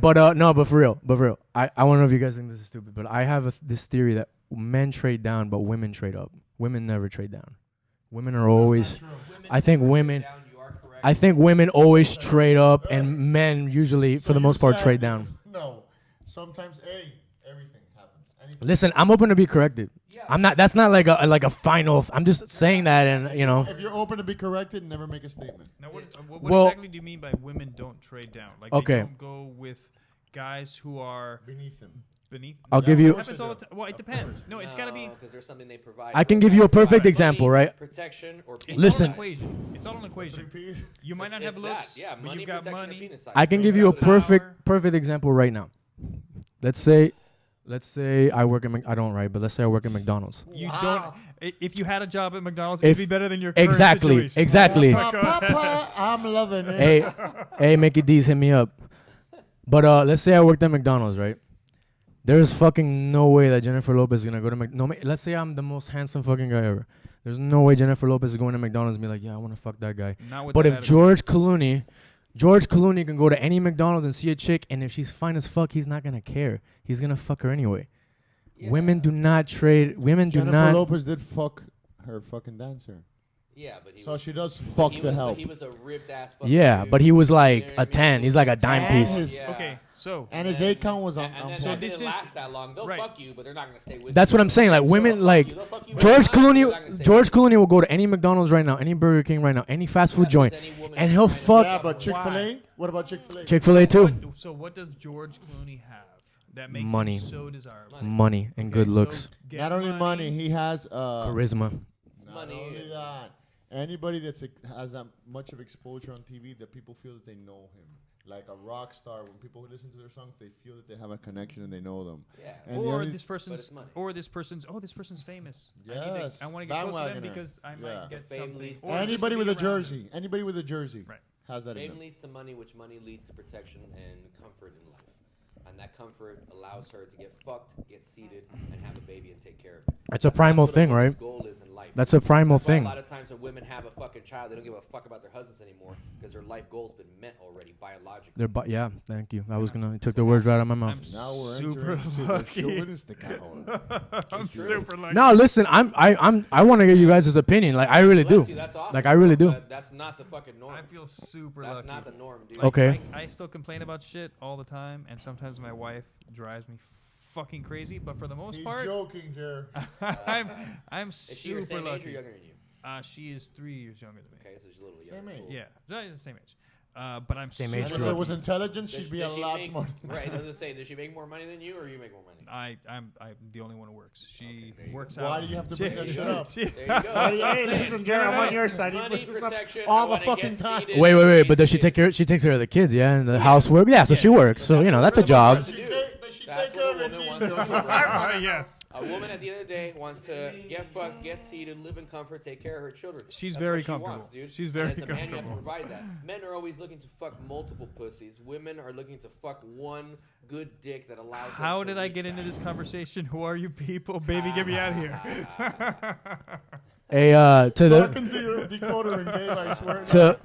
But for real, I want to know if you guys think this is stupid, but I have this theory that men trade down, but women trade up. Women never trade down. Women are always. I think women always trade up, and men usually, for the most part, trade down. No, sometimes everything happens. Anything. Listen, I'm open to be corrected. I'm not. That's not like a final. I'm just saying that, and you know. If you're open to be corrected, never make a statement. Now, what Well- exactly do you mean by women don't trade down? Like Okay. they don't go with guys who are Beneath them. beneath. I'll give It you. happens all the time. Well, it depends. No, it's got to be. because there's something they provide. I can give you a perfect example, right? Protection or It's Listen. all an equation. It's all an equation. You might not have looks, Yeah, but money, you've got protection, or money. penis size. I can give you a perfect example right now. Let's say I work at I don't, right? But let's say I work at McDonald's. You don't. If you had a job at McDonald's, If- it'd be better than your current Exactly, situation. exactly. Papa, I'm loving it. Hey, Mickey D's, hit me up. But let's say I worked at McDonald's, right? There's fucking no way that Jennifer Lopez is gonna go to McDonald's. Let's say I'm the most handsome fucking guy ever. There's no way Jennifer Lopez is going to McDonald's and be like, yeah, I want to fuck that guy. Not with But that if attitude. George Clooney can go to any McDonald's and see a chick, and if she's fine as fuck, he's not gonna care. He's gonna fuck her anyway. Women do not trade. Women do Jennifer not. Lopez did fuck her fucking dancer. Yeah, but he So was, she does but fuck he the was, hell. But he was a ripped ass. Fucking Yeah, dude. but he was You know like what a I mean? 10. He's like a dime And piece. his- Yeah. Okay, so And his A count was on. And then So that this didn't is- last that long. They'll right. fuck you, but they're not gonna stay with That's you. what I'm saying. Like So women, they'll like fuck you. They'll fuck you George right now, but they're not gonna Clooney. stay George with you. Clooney will go to any McDonald's right now, any Burger King right now, any fast food joint, Any woman and he'll trying to- fuck Yeah, but Chick-fil-A. What about Chick-fil-A? Chick-fil-A too. So what does George Clooney have that makes Money. him so desirable? Money and good Okay, looks, so get Not only money, he has charisma. Not Money. only that, anybody that has that much of exposure on TV, that people feel that they know him. Like a rock star, when people listen to their songs, they feel that they have a connection and they know them. Yeah. And the Or only- this person's, it's money. or this person's. Oh, this person's famous. Yes, I want to get close to them bandwagoner. because I might Yeah. get Fame something. leads to- Or just Anybody to with be a around them. jersey, anybody with a jersey, Right. has that in Fame them. leads to money, which money leads to protection and comfort in life. And that comfort allows her to get fucked, get seated, and have a baby and take care of it. That's a primal what thing, woman's right? goal is in life. That's a primal That's why thing. A lot of times when women have a fucking child, they don't give a fuck about their husbands anymore because their life goal's been met already biologically. Yeah, thank you. I was gonna took the words right out of my mouth. Now we're Super entering to the lucky. chauvinistic hour. I'm super lucky. No, listen, I want to get you guys' opinion. Like I really do. Bless you, that's awesome, Like I really bro, do. but that's not the fucking norm. I feel super That's lucky. not the norm, dude. Okay. I still complain about shit all the time, and sometimes my wife drives me fucking crazy. But for the most He's part, joking, Jer. I'm Is she your super same age or lucky. younger than you? She is 3 years younger than me. Okay, so she's a little younger. Same age. Cool. Yeah, they're the same age. But I'm Same super age And if group. it was intelligent, Does she'd be a does she lot make- smarter. Right, I was gonna say, does she make more money than you, or you make more money? I'm the only one who works. She there you works go. out. Why do you have to bring that She- shit up? she- There you go. Hey, listen, Jer, I'm on your side. He Money, brings this up protection, all I the wanna fucking get time. seated. Wait. But does she She's take care? She takes care of the kids, yeah, and the housework. Yeah, so she works. So you know that's a job. Does she That's take care of what a it? woman wants to do, right? yes. A woman at the end of the day wants to get fucked, get seated, live in comfort, take care of her children. She's That's very what she comfortable. Wants, dude. She's very and as a man, you have to comfortable. provide that. Men are always looking to fuck multiple pussies. Women are looking to fuck one good dick that allows. them How to did I reach get into that. this conversation? Who are you people? Baby, get me out of here. Hey, to Talking to your decoder and Dave, I swear.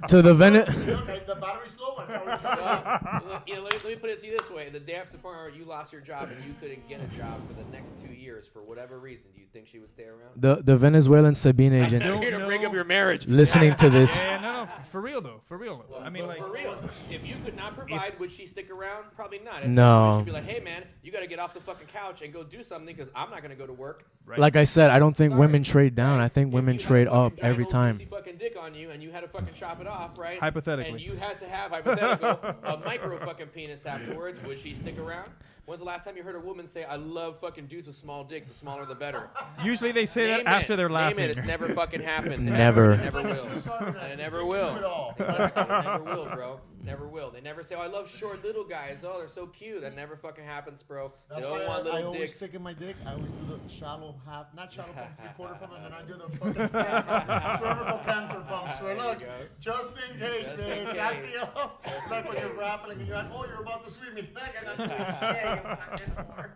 to the Venice. Okay, the battery's low. I thought we were trying to- Let me put it to you this way: the day after tomorrow, you lost your job and you couldn't get a job for the next 2 years for whatever reason. Do you think she would stay around? The Venezuelan Sabine agents I'm here to break up your marriage. listening to this. Yeah, no, for real though, for real. I mean, But like, for real, if you could not provide, would she stick around? Probably not. At No. some point, she'd be like, "Hey, man, you got to get off the fucking couch and go do something because I'm not gonna go to work." right. Like I said, I don't think Sorry. women trade down. Right? I think If women you had trade a fucking up giant every old time. juicy fucking dick on you, and you had to fucking chop it off, right? Hypothetically. And you had to have hypothetical a micro fucking penis afterwards. Would she stick around? When's the last time you heard a woman say, "I love fucking dudes with small dicks. The smaller the better"? Usually they say Name that after it. they're laughing. Name it. It's never fucking happened. Never. It never will. And it never will. Do it all. It never will, bro. Never will. They never say, "Oh, I love short little guys. Oh, they're so cute." That never fucking happens, bro. That's They don't why want I little always dicks. stick in my dick. I always do the shallow half, not shallow pump, three-quarter pump, and then I do the fucking cervical cancer pump. So There you look, go. just in case, Just in bitch. That's case. the like when you're grappling and you're like, oh, you're about to sweep me. Like, I'm not doing shit, you fucking whore.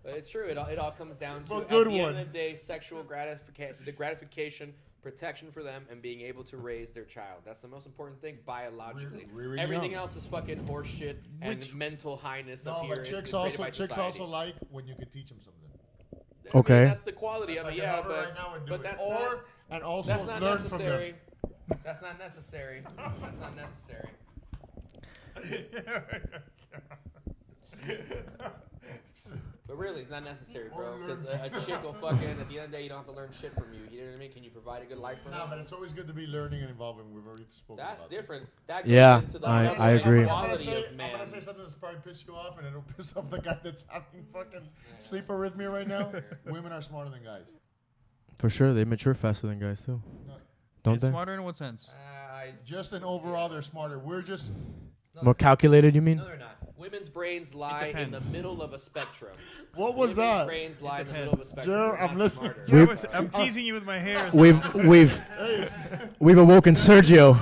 But it's true. It all comes down to, But at good the one. end of the day, sexual gratification, protection for them, and being able to raise their child. That's the most important thing biologically. We're Everything young. else is fucking horseshit and mental highness No, up here. but chicks created by also society. like when you can teach them something. I mean, Okay. that's the quality of it, Like yeah, another but, right now and do but it. that's Or not, and also that's not learn from them. necessary. That's not necessary. That's not necessary. But really, it's not necessary, bro. Because a chick will fucking, at the end of the day, you don't have to learn shit from you. You know what I mean? Can you provide a good life for Nah, them? but it's always good to be learning and evolving. We've already spoken That's about different. That goes Yeah, into the I level agree. and I'm gonna quality say, of I'm man. gonna say something that's probably piss you off, and it'll piss off the guy that's having fucking sleep arrhythmia right now. Women are smarter than guys. For sure, they mature faster than guys too. Don't It's they? smarter in what sense? Just in overall, they're smarter. We're just. More calculated, you mean? No, they're not. Women's brains lie in the depends. middle of a spectrum. What was Women's that? brains lie in the middle of a depends. spectrum. Joe, They're I'm not listening. smarter. I'm teasing you with my hair. so- We've awoken Sergio.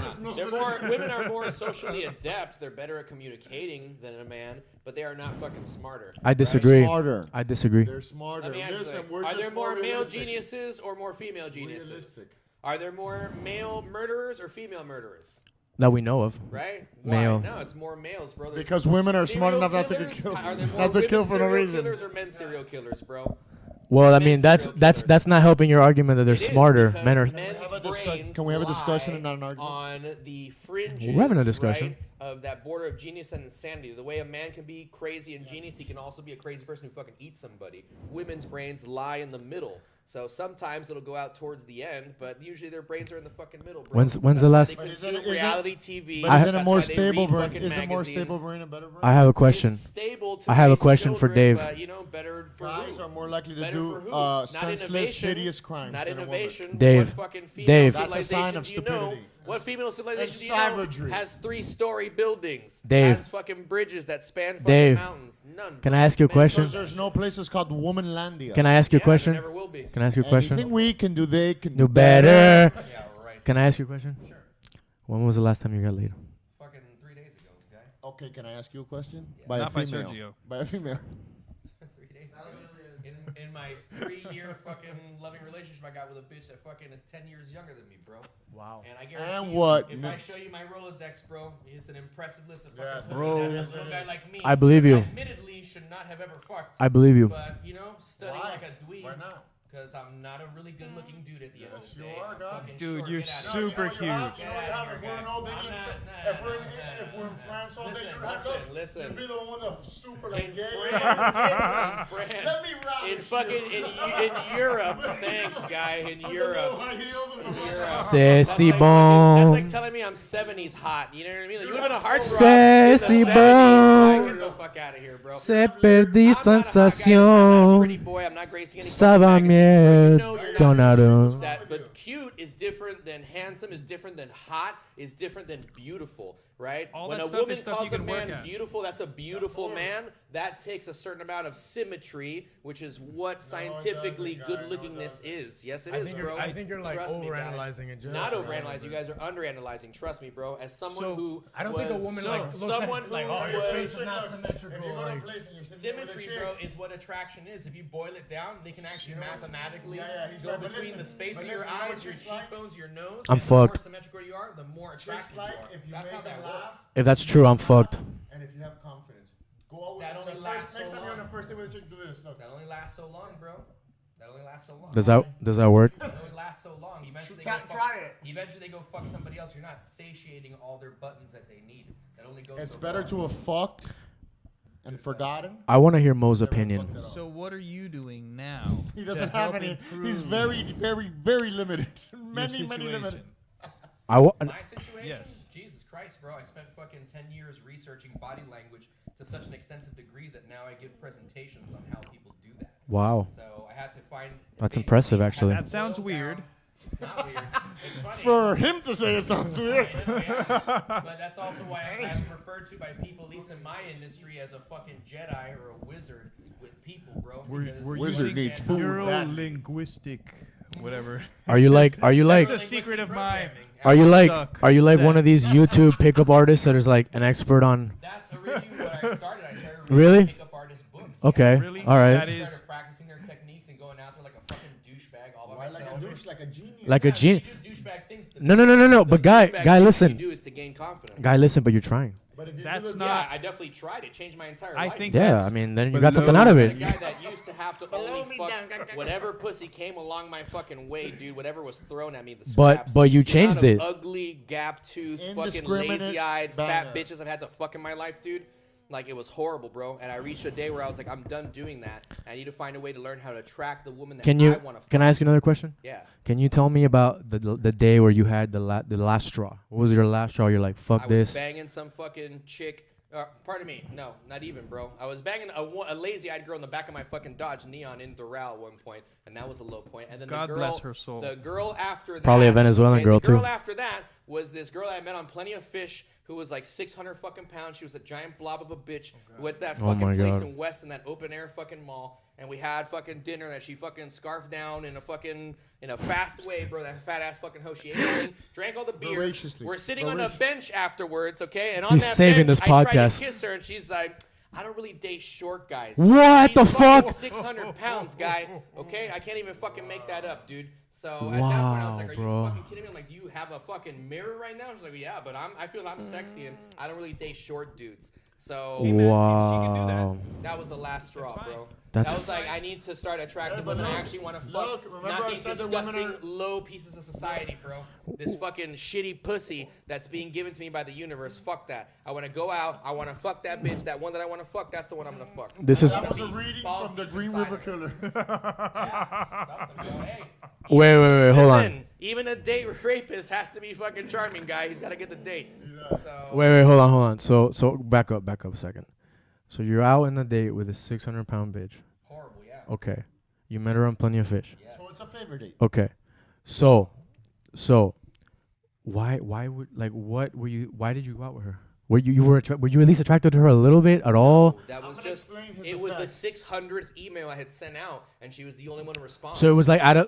Women are more socially adept. They're better at communicating than a man, but they are not fucking smarter. I disagree. Smarter. I disagree. They're smarter. Let me ask you Listen, something. we're Are just there more male realistic. geniuses or more female geniuses? Realistic. Are there more male murderers or female murderers? That we know of. Right? Male. Why? No, it's more males, bro. There's Because women are smart serial enough not to get killers? killed. Are there more Not to women kill for no serial reason. killers or men serial killers, bro? Well, I Men mean, that's serial that's killers. that's not helping your argument that they're It is smarter. because Men are. men's Have a discuss- brains can we have a discussion lie and not an argument? on the fringes, We're having a discussion. right, of that border of genius and insanity. The way a man can be crazy and genius, he can also be a crazy person who fucking eats somebody. Women's brains lie in the middle. So sometimes it'll go out towards the end, but usually their brains are in the fucking middle, bro. When's the That's why last- they But consume isn't it- reality TV. But isn't That's a more why they stable read brain? fucking Is a more magazines. stable brain a better brain? I have a question. It's stable to I have a raise question for children, Dave. But, you know, better for Guys who? are more likely to Better do for who? senseless, innovation, hideous crimes Not than a woman. innovation. Dave. What fucking female Dave. That's a sign civilization of do you know? stupidity. What female civilization do you savagery. know has 3-story buildings? Dave. Has fucking bridges that span fucking Dave. mountains? None. Can I ask you a Men question? Because there's no places called Womanlandia. Can I ask you a Yeah, question? there never will be. Can I ask you a Anything question? we can do, they can Do better. Yeah, right. Can I ask you a question? Sure. When was the last time you got laid? Fucking 3 days ago, guy. Okay, can I ask you a question? Yeah. By Not a by female. Sergio. By a female. 3 days ago. In my 3-year fucking loving relationship I got with a bitch that fucking is 10 years younger than me, bro. Wow. And I guarantee And you, what? if I show you my Rolodex, bro, it's an impressive list of fucking Yes, pussy bro. that Yes, no it guy is. like me, I believe you. admittedly, should not have ever fucked. I believe you. But, you know, studying Why? like a dweeb. Why not? Because I'm not a really good-looking dude at the end of Yes, the you day. are, I'm God. fucking Dude, short. you're Get out of super here. You know what you have? cute. You know what you have? If we're in Old I'm England, not- if we're in France all day, Listen, you'd have to listen. you'd be the one that's super like In gay. France, Let me rock in this fucking shit. in Europe, thanks, guy, in With the Europe. little high heels and the Sassy That's bone. like telling me I'm 70s hot. You know what I mean? Like, you live in a heartthrob. Sassy in the 70s. bone. Like, get the fuck out of here, bro. Se perdí I'm not a hot guy, I'm not a sensación. pretty boy. I'm not gracing any Sabe fucking magazines, bro. You know you're not Donado. that, but cute is different than handsome, is different than hot, is different than beautiful, right? All when that a stuff woman is stuff calls you a can work man at. beautiful, that's a beautiful man. That takes a certain amount of symmetry, which is what scientifically doesn't, guy. good lookingness is. Yes, it I is, think bro. you're- I think you're, like, Trust me, guy. overanalyzing it just Not a overanalyzing. little You guys are underanalyzing. Trust me, bro. As someone So, who I don't think a was- woman, so, like, looks someone at, who like, oh, your was face is not If symmetrical. you go to a Like, place and you're sitting with a symmetry, chick, bro, is what attraction is. If you boil it down, they can actually mathematically he's go right, but between listen, the space but of your listen, you know what eyes, your chicks like? cheekbones, your nose. I'm and the more fucked. symmetrical you are, the more chicks attractive like you are. if you That's make how that them works. laugh. if that's true, I'm fucked. And if you have confidence, go out with That only the lasts first, next so time you're on long. the first date with a chick, do this. Look. That only lasts so long, bro. That only lasts so long. Does that work? That only lasts so long. Eventually, they Try- go try fuck, it. Eventually, they go fuck somebody else. You're not satiating all their buttons that they need. That only goes. It's so better far. to have fucked and forgotten. I want to hear Mo's than opinion. fucked it up. So what are you doing now? He to doesn't have help any. improve He's very limited. your many limited. situation? My situation? Yes. Jesus Christ, bro. I spent fucking 10 years researching body language to such an extensive degree that now I give presentations on how people do that. Wow. So I had to find. That's basically, impressive, I had actually. to That sounds boil weird. down- It's not weird. It's funny. For him to say it sounds weird. But that's also why I'm referred to by people, at least in my industry, as a fucking Jedi or a wizard with people, bro. because Wizard you needs can't- food. Neuro-linguistic, whatever. Are you like That's a secret of mine. are you like Suck are you like one of sex. these YouTube pickup artists that is like an expert on? That's originally what I started. I started reading Really? pickup artist books. Okay. Really? All right. That is. Started practicing their techniques and going out there like a fucking douchebag all by Why like myself. a douche, like a genius? Like a Yeah, gene. you do douchebag things. No. But guy, listen. You do is to gain confidence. Guy, listen. But you're trying. But if you That's do not- Yeah, I definitely tried. It changed my entire I life. think Yeah. that's I mean, then you got something out of The it. guy that used to have to only fuck whatever pussy came along my fucking way, dude. Whatever was thrown at me. The scraps. But you The amount changed of it. Ugly, gap-toothed, fucking Indiscriminate lazy-eyed, banger. fat bitches I've had to fuck in my life, dude. Like, it was horrible, bro. And I reached a day where I was like, I'm done doing that. I need to find a way to learn how to attract the woman that Can I you? want to fuck. Can I ask you another question? Yeah. Can you tell me about the day where you had the last straw? What was your last straw? You're like, fuck I was this. banging some fucking chick. Pardon me. No, not even, bro. I was banging a lazy-eyed girl in the back of my fucking Dodge Neon in Doral at one point, and that was a low point. And then God the girl, bless her soul. The girl after that, Probably a Venezuelan girl, the girl too. after that was this girl I met on Plenty of Fish, who was like 600 fucking pounds. She was a giant blob of a bitch who went to that Oh fucking my place God. in West in that open air fucking mall, and we had fucking dinner that she fucking scarfed down in a fast way, bro. That fat ass fucking hoe. She ate everything, drank all the beer. Voraciously. We're sitting on a bench afterwards, okay? And on He's that saving bench, this I tried podcast. to kiss her, and she's like, I don't really date short guys. What She's the fucking fuck? 600 pounds, guy. Okay, I can't even fucking make that up, dude. So at that point, I Wow, was like, "Are bro. you fucking kidding me?" I'm like, "Do you have a fucking mirror right now?" She's like, "Yeah, but I feel I'm sexy, and I don't really date short dudes." So Wow. that was the last straw, fine. bro. That's That was like, I need to start attracting Hey, but women I look, actually want to fuck, look, remember not I these said that women disgusting are- low pieces of society, bro. This fucking shitty pussy that's being given to me by the universe. Fuck that. I want to go out. I want to fuck that bitch. That one that I want to fuck, that's the one I'm gonna fuck. This is. That was a reading Balls from the deep Green inside River her. Killer. Something, yo. Hey, Wait. Hold on. listen, even a date rapist has to be fucking charming, guy. He's got to get the date. So, Wait. Hold on. So back up a second. So you're out in a date with a 600-pound bitch. horrible, yeah. Okay. You met her on Plenty of Fish. So it's a favorite date. Okay. So why would what were you? Why did you go out with her? Were you at least attracted to her a little bit at all? That was gonna just, explain his it was the effect. 600th email I had sent out, and she was the only one to respond. So it was like out of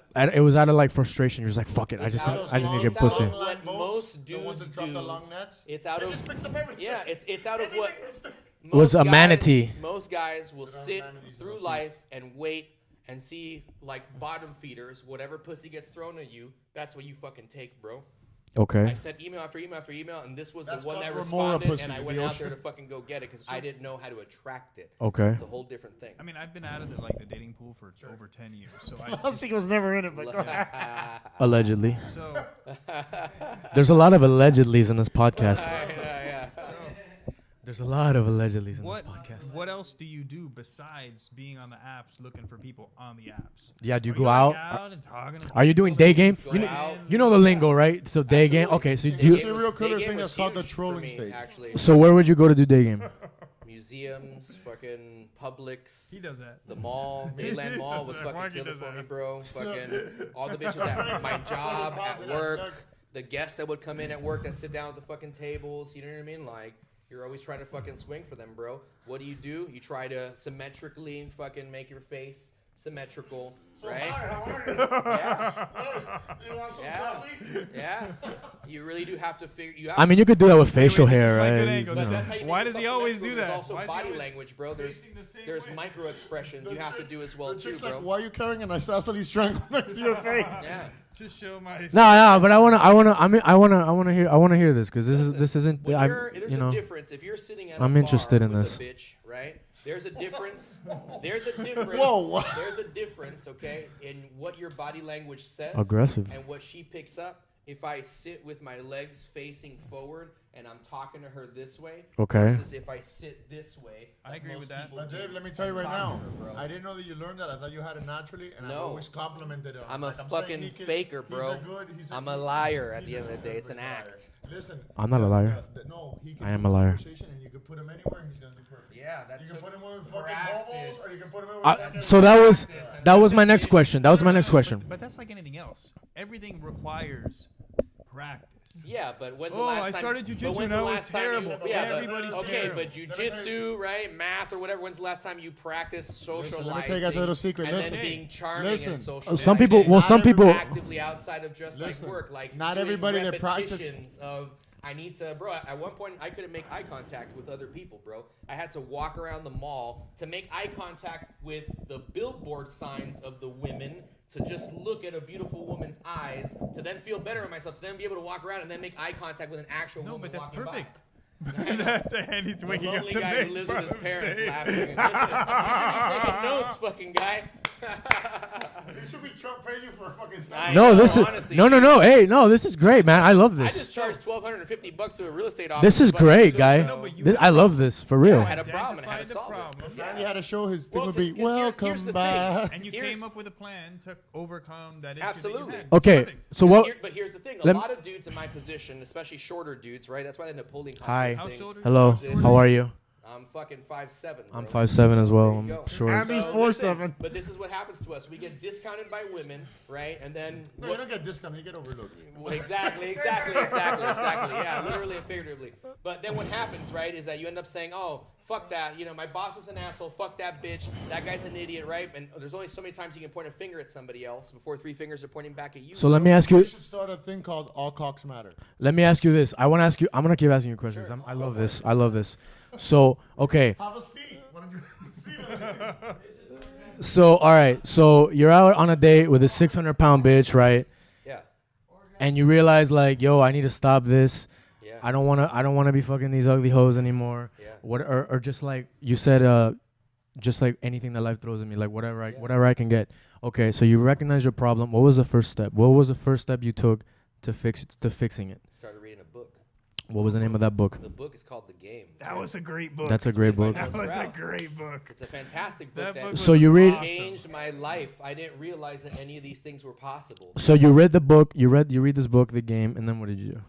like frustration. You're just like, fuck it. I just need to get it's out pussy. of what most the ones dudes that drop do. the long nets. It's out It of, just picks up everything. yeah, it's out of what Was most a guys- manatee. Most guys will sit manatees, through no life and wait and see like bottom feeders, whatever pussy gets thrown at you, that's what you fucking take, bro. I Okay. sent email after email after email, and this was That's the one that called remora responded, pussy, and I the went out ocean. there to fucking go get it because I didn't know how to attract it. Okay. It's a whole different thing. I mean, I've been out of the dating pool for over 10 years. So Pussy was never in it, but go ahead. Allegedly. so There's a lot of allegedlys in this podcast. Yeah. There's a lot of allegedlys in this podcast. what else do you do besides being on the apps looking for people on the apps? Yeah, do you Are go like out? and talking to Are you doing day game? Go You know, out. you know the lingo, right? So day game. Absolutely. Okay, so Day do you, game. Serial killer Day game thing was that's called the huge for trolling me, stage. Actually, so where would you go to do day game? museums, fucking Publix. He does that. The mall, Dayland Mall was does that. fucking Juanky killer does for me, that. bro. Fucking all the bitches at my job, at work, the guests that would come in at work that sit down at the fucking tables. You know what I mean? Like, you're always trying to fucking swing for them, bro. What do? You try to symmetrically fucking make your face symmetrical, right? Yeah. You want some Yeah. coffee? Yeah. You really do have to figure. You have I mean, you could do that with facial this is hair, my right? good You angle. know. This That's how you Why make does he yourself always symmetrical. do There's that? also Why is he body always language, bro. There's facing the same there's way? micro expressions you have to do as well The too, chick's bro. like, why are you carrying an isosceles triangle next to your face? Yeah. To show my. No, but I want to hear this because this isn't. When there's You know. a difference. If you're sitting at I'm a interested bar in with this. a bitch, right? There's a difference. There's a difference. Whoa. There's a difference, okay, in what your body language says Aggressive. and what she picks up. If I sit with my legs facing forward and I'm talking to her this way, Okay. versus if I sit this way. I like agree most with that. people But do, Dave, let me tell you and right talk now, to her, bro. I didn't know that you learned that. I thought you had it naturally, and I've No. always complimented it. I'm a Like, saying fucking he can- faker, bro. he's I'm a liar at he's the a end of the day. It's an liar. act. Listen, I'm not a liar. No, he can I am do a liar. conversation, and you can put him anywhere, and he's gonna do perfect. Yeah, that You can took put him with fucking practice. bubbles, or you can put him with fucking. So that was my next question. That was my next question. But that's like anything else. Everything requires practice. Yeah, but when's the Oh, last I time? started but jujitsu when's and the I was last time you- terrible. Yeah, Everybody's but, okay, terrible. but jujitsu, right, math or whatever. When's the last time you practiced socializing? let me tell you guys a little secret. And Listen. then being charming Listen. and social. Some people. Well, some people. actively outside of just Listen, like work, like not doing everybody that practice- repetitions of I need to, bro. At one point, I couldn't make eye contact with other people, bro. I had to walk around the mall to make eye contact with the billboard signs of the women, to just look at a beautiful woman's eyes, to then feel better in myself, to then be able to walk around and then make eye contact with an actual woman. No, but that's walking perfect. By. That's Andy's The waking up lonely to guy make who lives with his parents birthday. laughing. Listen, you should be taking notes, fucking guy. You should be Trump paying you for a fucking I sign. No, know, this is honestly, no. Hey, no, this is great, man. I love I this. just charged $1,250 to a real estate office. This is to great, fucking guy. do No, but you This, have I love this for real. I had a problem and I had to Identify solve the it. problem. Manny had to show his thing Well, would be 'cause here's welcome the thing. back. And you Here's- came up with a plan to overcome that issue Absolutely. that you had. Okay, Perfect. so what? But here's the thing: a Let- lot of dudes in my position, especially shorter dudes, right? That's why the Napoleon Hi. complex How thing. short are you? Hello, How short how are you? I'm fucking 5'7". I'm bro. 5'7" as well. There you I'm go. short. Andy's So 4'7". listen, But this is what happens to us: we get discounted by women, right? And then No, you don't get discounted. You get overlooked. Well, exactly. Yeah, literally and figuratively. But then what happens, right, is that you end up saying, oh, fuck that. You know, my boss is an asshole. Fuck that bitch. That guy's an idiot, right? And there's only so many times you can point a finger at somebody else before three fingers are pointing back at you. So let me ask you. You should start a thing called All Cocks Matter. Let me ask you this. I want to ask you. I'm gonna keep asking you questions. I love this. I love this. So okay. Have a seat. Why don't you have a seat? So all right. So you're out on a date with a 600-pound bitch, right? Yeah. And you realize like, yo, I need to stop this. Yeah. I don't wanna be fucking these ugly hoes anymore. Yeah. What or just like you said, just like anything that life throws at me, like whatever I can get. Okay, so you recognize your problem. What was the first step? What was the first step you took to fixing it? Started reading a book. What was the name of that book? The book is called The Game. That was a great book. That's a great book. That was a great book. It's a fantastic That book book that So you read. changed my life. I didn't realize that any of these things were possible. So you read the book. You read this book, The Game, and then what did you do?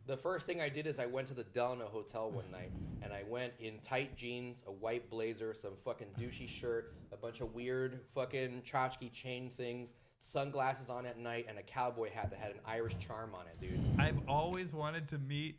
The first thing I did is I went to the Delano Hotel one night, and I went in tight jeans, a white blazer, some fucking douchey shirt, a bunch of weird fucking tchotchke chain things, sunglasses on at night, and a cowboy hat that had an Irish charm on it, dude. I've always wanted to meet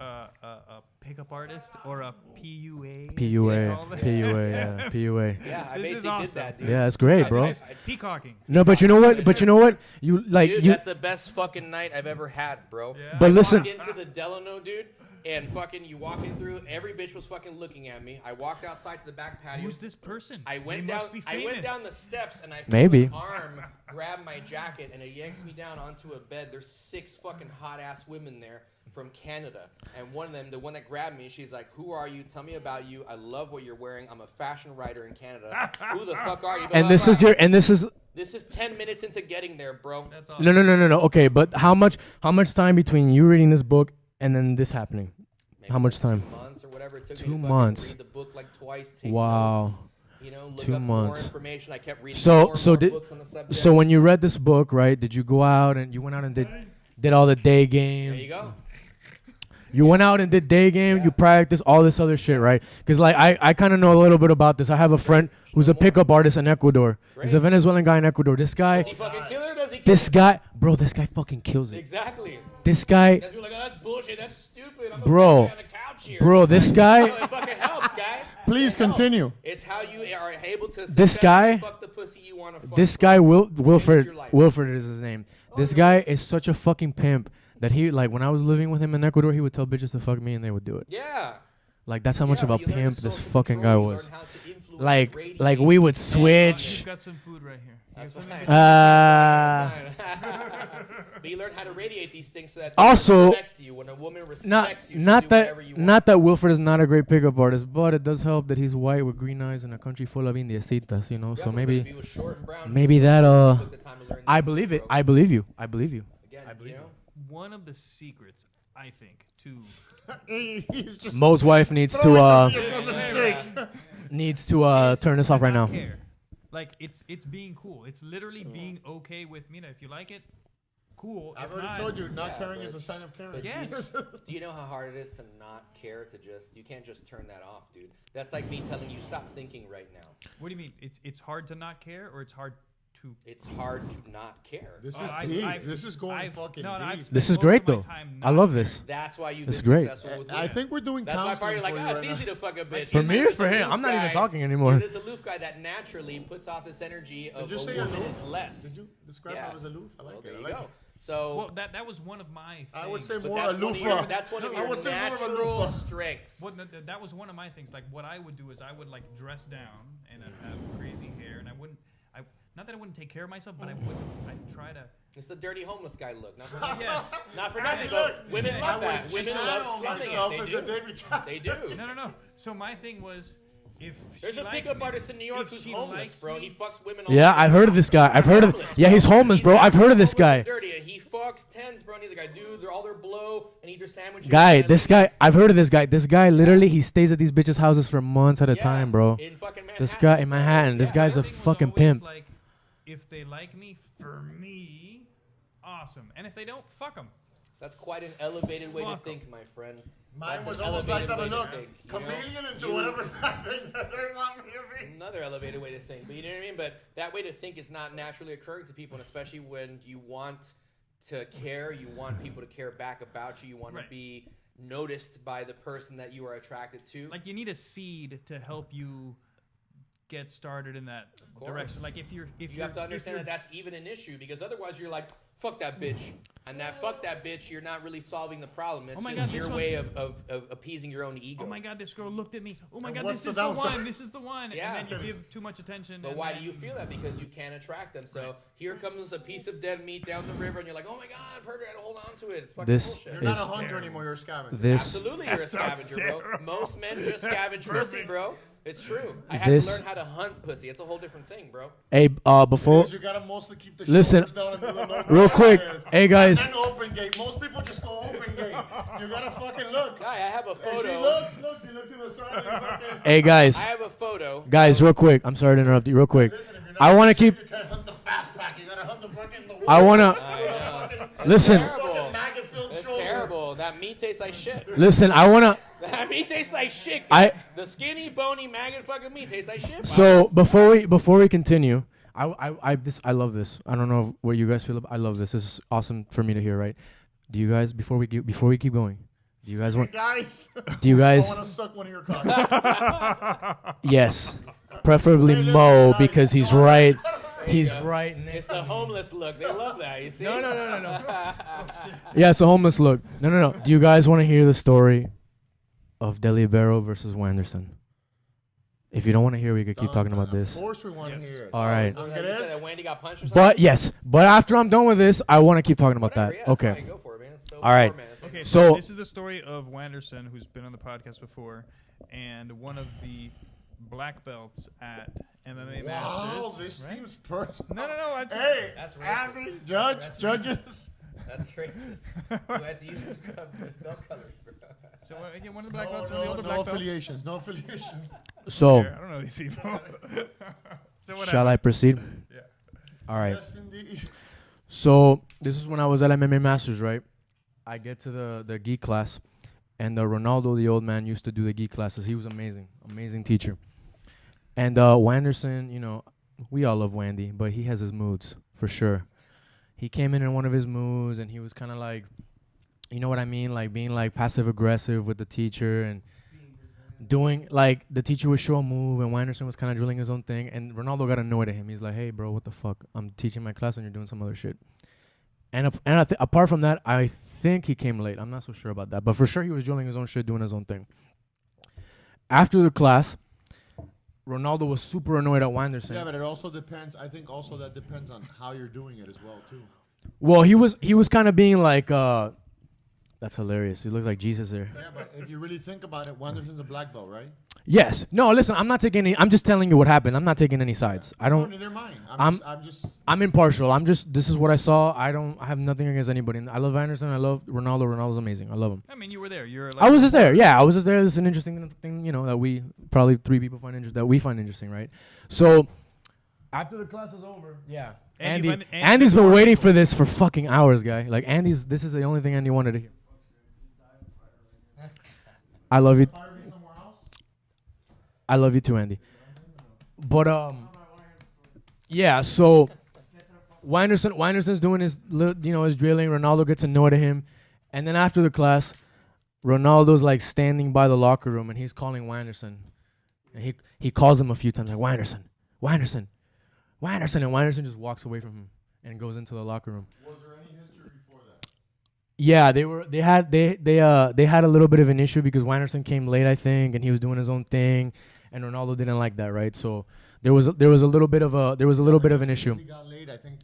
a pickup artist or a PUA. PUA. Yeah, I This is basically awesome. did that, dude. Yeah, that's great, bro. Peacocking. No, but you know what? You like Dude, you. that's the best fucking night I've ever had, bro. Yeah. But I listen. walked into the Delano, dude, and fucking you walk in through, every bitch was fucking looking at me. I walked outside to the back patio. Who's this person? I went They down. must be I famous. went down the steps and I felt Maybe. an arm grab my jacket and it yanks me down onto a bed. There's 6 fucking hot ass women there from Canada, and one of them, the one that grabbed me, she's like, "Who are you? Tell me about you. I love what you're wearing. I'm a fashion writer in Canada. Who the fuck are you?" Blah, And blah, this blah. is your. And this is. This is 10 minutes into getting there, bro. That's awesome. No. Okay, but how much time between you reading this book and then this happening? Maybe How much like time? 2 months or whatever it took 2 me to fucking months. read the book like twice. Take Wow. notes, you know, look 2 up more months. information. I kept reading So more so and more did books on the subject. so when you read this book, right? Did you go out and you went out and did all the day game? there you go. You went out and did day game. You practiced all this other shit, right? Because like I kind of know a little bit about this. I have a friend who's a pickup artist in Ecuador. He's a Great. Venezuelan guy in Ecuador. This guy, Does he fucking kill it or does he kill this it? guy, bro, this guy fucking kills it. Exactly. This guy, Guys be like, "Oh, that's bullshit. That's stupid. I'm a Bro. guy on the couch here." bro, this No, guy, it fucking helps, guy. Please It helps. continue. It's how you are able to This guy- fuck the pussy you want to fuck. this bro. guy Changes your Wilfred, life. Wilfred is his name. This guy is such a fucking pimp that he like when I was living with him in Ecuador, he would tell bitches to fuck me and they would do it. Yeah. Like that's how much Yeah, of a but you learn pimp to this social fucking guy control, you was. learn how to influence, Like radiate, we would and switch. You've got some food right here. You got That's something fine. Uh, But you learn how to radiate these things so that Also, they respect you. When a woman respects you, she'll not do that whatever you want. not that Wilfred is not a great pickup artist, but it does help that he's white with green eyes in a country full of indiecitas, you know. Yeah, So but maybe if he was short and brown, maybe he that took the time to learn I these believe things, it. bro. I believe you. I believe you. Again, believe you know, One of the secrets, I think, to He's just Mo's wife needs to throwing the on the stakes. is turn this off right not now. care. Like it's being cool. It's literally being okay with me. If you like it, cool. I've If already not, told you, not Yeah, caring but- is a sign of caring. but Yes. Do you know how hard it is to not care? To just you can't just turn that off, dude. That's like me telling you stop thinking right now. What do you mean? It's hard to not care, or it's hard to. It's hard to not care. This Oh, is I've- deep. I've- This is going I've- fucking no, I've deep. spent This is most great of my though. time I not love caring. this. That's why you've That's been great. successful with I women. think we're doing That's why counseling you're like, for you oh, right it's easy now. to fuck a bitch. For You're me or this for him? aloof I'm not even guy. talking anymore. You're this aloof guy that naturally puts off this energy of Did you a say woman aloof? is less. Did you describe Yeah. him as aloof? I like Well, it. there I you like go. it. So Well, that was one of my things. I would say but more that's one of your, aloofa. that's one of I your would say more of a natural loofah. strengths. Well, that was one of my things. Like, what I would do is I would, like, dress down, and I'd have crazy hair, and I wouldn't, not that I wouldn't take care of myself, but I'd try to. It's the dirty homeless guy look. Not for nothing. Yes. Not for Hey, nothing. look, But women I love that. would Women channel love slumming myself it. into David They Jackson. do. No. So my thing was, if There's she a likes pickup me, artist in New York if who's she homeless, likes bro. me- He fucks women all Yeah, the I've time. heard of this guy. I've heard of. Yeah, he's homeless, bro. I've heard of this guy. Dirty. He fucks tens, bro. And he's like, dude, they're all their blow and eat their sandwiches. Guy, and this guy. I've heard of this guy. This guy literally he stays at these bitches' houses for months at a Yeah, time, bro. in fucking Manhattan. This guy in So, Manhattan. This yeah. guy's My a thing was fucking always, pimp. Like, if they like me, for me, awesome. And if they don't, fuck them. That's quite an elevated way to Fuck 'em. think, my friend. Mine That's was an almost like elevated that. way Look, to think, you know? chameleon into You- whatever that thing that they want me to be. Another elevated way to think, but you know what I mean. But that way to think is not naturally occurring to people, and especially when you want to care, you want people to care back about you. You want Right. to be noticed by the person that you are attracted to. Like, you need a seed to help you get started in that course. direction. Like, if you have to understand that that's even an issue, because otherwise you're like, fuck that bitch. And that fuck that bitch, you're not really solving the problem. It's Oh my just God, this your one- way of appeasing your own ego. Oh my God, this girl looked at me. Oh my And God, what's this the is the downside? one. This is the one. Yeah. And then you give too much attention. But and why then- do you feel that? Because you can't attract them. So here comes a piece of dead meat down the river, and you're like, oh my God, Pervert, I gotta hold on to it. It's fucking This bullshit. You're not a It's hunter terrible. anymore. You're a scavenger. This Absolutely, you're a sounds scavenger, bro. terrible. Most men just scavenge pussy, bro. It's true. I had This- to learn how to hunt pussy. It's a whole different thing, bro. hey before You gotta mostly keep the Listen, shoulders down and do the low real quick, rise. hey, guys. And then open gate. Most people just go open gate. You gotta fucking look. Guy, I have a Hey, she photo. looks. Look, you look to the side. You fucking. hey guys, I have a photo. guys, real quick. I'm sorry to interrupt you. Real quick. Listen, if you're not I want to in shape, keep. You can't hunt the fast pack. You gotta hunt the fucking. I wanna Fucking, listen. Terrible. maggot-filled It's shoulder. terrible. That meat tastes like shit. Listen. I wanna. That meat tastes like shit. I- The skinny, bony, maggot fucking meat tastes like shit. So before we continue, I love this. I don't know what you guys feel about. I love this. This is awesome for me to hear. Right? Do you guys before we keep going? Do you guys want? Guys, Do you I guys? want to suck one of your cocks. Yes, preferably Hey, listen, Mo guys. because he's right. He's right. It's the homeless look. They love that. You see? No. Yeah, it's a homeless look. No. Do you guys want to hear the story of Delibero versus Wanderson? If you don't want to hear, we could keep talking about this. Of course, we want to hear it. All right. You Look said at this. that Wendy got punched or something? But yes, but after I'm done with this, I want to keep talking about Whatever, that. yeah, that's Okay. fine. Go for it, man. It's so All right. man. It's like- Okay, So- so this is the story of Wanderson, who's been on the podcast before, and one of the black belts at MMA Wow, Masters. this right? seems personal. No. Hey, That's racist. Andy, judges. That's racist. You had to use belt colors, bro. So again, one of the black No, belts, one of the older no black belts. affiliations. No affiliations. So, Here, I don't know these people. So whatever. shall I proceed? Yeah. All right. Yes, indeed. So this is when I was at MMA Masters, right? I get to the gi class, and Ronaldo, the old man, used to do the gi classes. He was amazing teacher. And Wanderson, you know, we all love Wandy, but he has his moods for sure. He came in one of his moods, and he was kind of like, you know what I mean, like being like passive aggressive with the teacher and doing like the teacher would show a move, and Wanderson was kind of drilling his own thing, and Ronaldo got annoyed at him. He's like, "Hey, bro, what the fuck? I'm teaching my class, and you're doing some other shit." And apart from that, I think he came late. I'm not so sure about that, but for sure he was drilling his own shit, doing his own thing. After the class, Ronaldo was super annoyed at Wanderson. Yeah, but it also depends. I think also that depends on how you're doing it as well too. Well, he was kind of being like, that's hilarious. He looks like Jesus there. Yeah, but if you really think about it, Wanderson's a black belt, right? Yes. No, listen, I'm not taking any. I'm just telling you what happened. I'm not taking any sides. I No, don't. neither mine. I'm- I'm just. I'm impartial. This is what I saw. I have nothing against anybody. I love Anderson. I love Ronaldo. Ronaldo's amazing. I love him. I mean, you were there. You're like I was just there. Yeah, I was just there. This is an interesting thing, you know, that we probably three people that we find interesting, right? So after the class is over, yeah. Andy's been waiting for this for fucking hours, guy. Like this is the only thing Andy wanted to hear. I love you. I love you too, Andy. But yeah. So Wanderson's doing his his drilling. Ronaldo gets annoyed at him, and then after the class, Ronaldo's like standing by the locker room, and he's calling Wanderson, and he calls him a few times like Wanderson, and Wanderson just walks away from him and goes into the locker room. Was there any history Yeah, they had a little bit of an issue because Wanderson came late, I think, and he was doing his own thing, and Ronaldo didn't like that, right? So there was a little bit of an issue. He got late. I think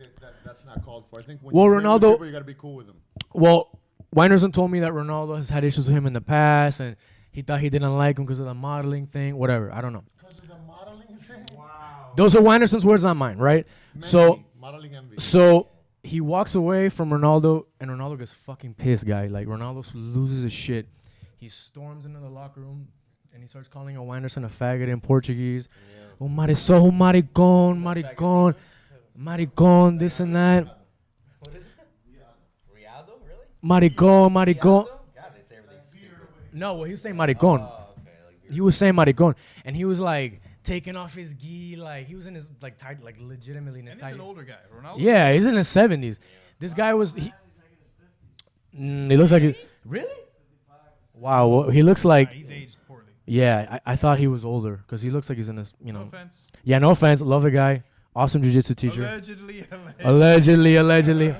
that's not called for. I think when Well, you play with Ronaldo- people, you got to be cool with them. Well, Wanderson told me that Ronaldo has had issues with him in the past, and he thought he didn't like him because of the modeling thing, whatever. I don't know. Because of the modeling thing. Wow. Those are Wanderson's words, not mine, right? Modeling envy. So he walks away from Ronaldo, and Ronaldo gets fucking pissed, guy. Like, Ronaldo loses his shit. He storms into the locker room, and he starts calling Wanderson a faggot in Portuguese. Oh, mariçom, maricón, maricón, maricón, this and that. What is it? Rialdo, really? Maricón, maricón. God, they say everything stupid. No, well, he was saying maricón. Oh, okay. Like He was saying maricón, and he was like taking off his gi, like he was in his like tight, like legitimately in his And he's tight. an older guy. Ronaldo. Yeah, he's in his 70s. This guy was. He looks like. Really? Wow, well, he looks like. He's aged poorly. Yeah, I thought he was older because he looks like he's in his. You know. No offense. Yeah, no offense. Love the guy. Awesome jiu-jitsu teacher. Allegedly. Allegedly.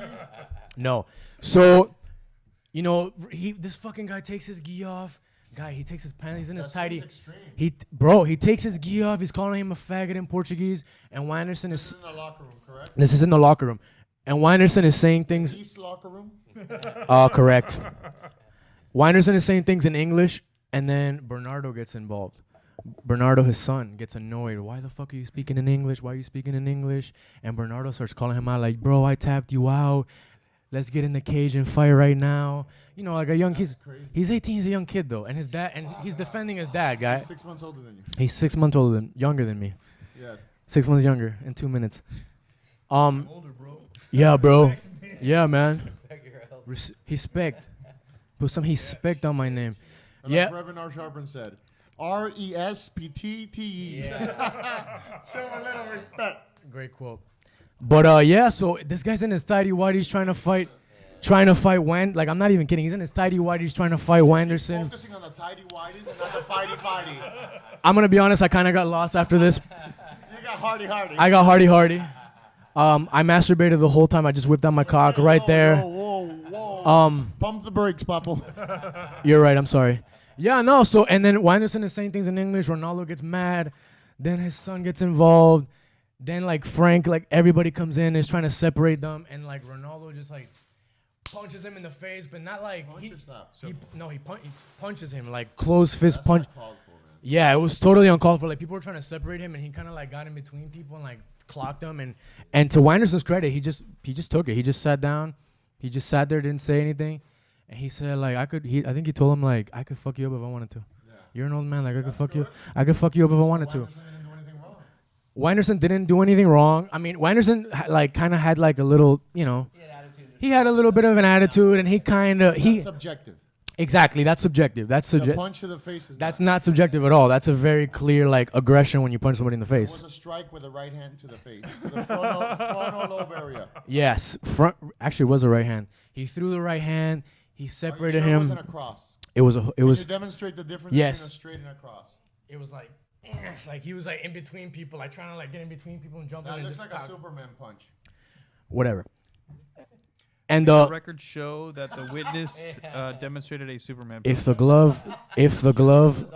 No. So, you know, this fucking guy takes his gi off. Guy, he takes his pants. He's in his tighty. He takes his gi off. He's calling him a faggot in Portuguese. And Wanderson This is. is in the locker room, correct? This is in the locker room. And Wanderson is saying things. East locker room. Correct. Wanderson is saying things in English, and then Bernardo gets involved. Bernardo, his son, gets annoyed. Why the fuck are you speaking in English? Why are you speaking in English? And Bernardo starts calling him out like, bro, I tapped you out. Let's get in the cage and fight right now. You know, like a young kid. He's 18. He's a young kid, though. And his dad, and he's defending his dad, guy. He's 6 months older than you. He's 6 months younger than me. Yes. 6 months younger in 2 minutes. Older, bro. Yeah, bro. Yeah, man. Respect your Respect. Put some respect on my name. And Yeah. like Reverend R. Sharpen said, RESPTTE. Show a little respect. Great quote. But yeah, so this guy's in his tidy whities trying to fight like I'm not even kidding. He's in his tidy whities trying to fight Wanderson. Focusing on the tidy whities and not the fighty. I'm gonna be honest, I kind of got lost after this. You got hardy. I got hardy. I masturbated the whole time. I just whipped out my cock right there. Whoa. Pump the brakes, Papo. You're right. I'm sorry. Yeah, no. So and then Wanderson is saying things in English. Ronaldo gets mad. Then his son gets involved. Then like Frank, like everybody comes in, is trying to separate them, and like Ronaldo just like punches him in the face, but not like Punch or slap? he punches him like closed fist That's punch. not called for, man. Yeah, it was totally uncalled for. Like people were trying to separate him, and he kind of like got in between people and like clocked them. And to Wanderson's credit, he just took it. He just sat down. He just sat there, didn't say anything, and he said like I think he told him like I could fuck you up if I wanted to. Yeah. You're an old man, like I could fuck good. you. I could fuck you up if I wanted to. Wanderson didn't do anything wrong. Wanderson didn't do anything wrong. I mean, Wanderson like kind of had like a little, you know, he had a little bit of an attitude, and That's subjective. exactly that's subjective. That's The subjective. punch to the face is That's not subjective at all. That's a very clear like aggression when you punch somebody in the It face. was a strike with a right hand to the face, to the frontal lobe area. Yes, actually it was a right hand. He threw the right hand. He separated Are you sure him. It wasn't a cross. It was Can you demonstrate the difference Yes. between a straight and a cross? It was like he was like in between people, like trying to like get in between people and jump in That and looks just like a Superman punch. whatever. And The records show that the witness demonstrated a Superman. if the glove if the glove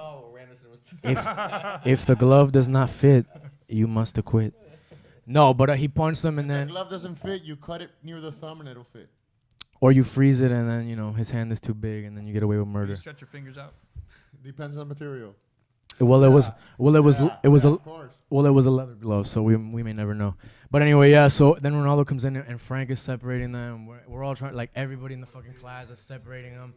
does not fit, you must acquit. No, but he punched him, and The then glove doesn't fit. You cut it near the thumb and it'll fit. or you freeze it, and then you know his hand is too big, and then you get away with You murder. stretch your fingers out. Depends on the material. Well, it was Of course. a leather glove, so we may never know. But anyway, yeah. So then Ronaldo comes in, and Frank is separating them. We're all trying, like everybody in the fucking class is separating them.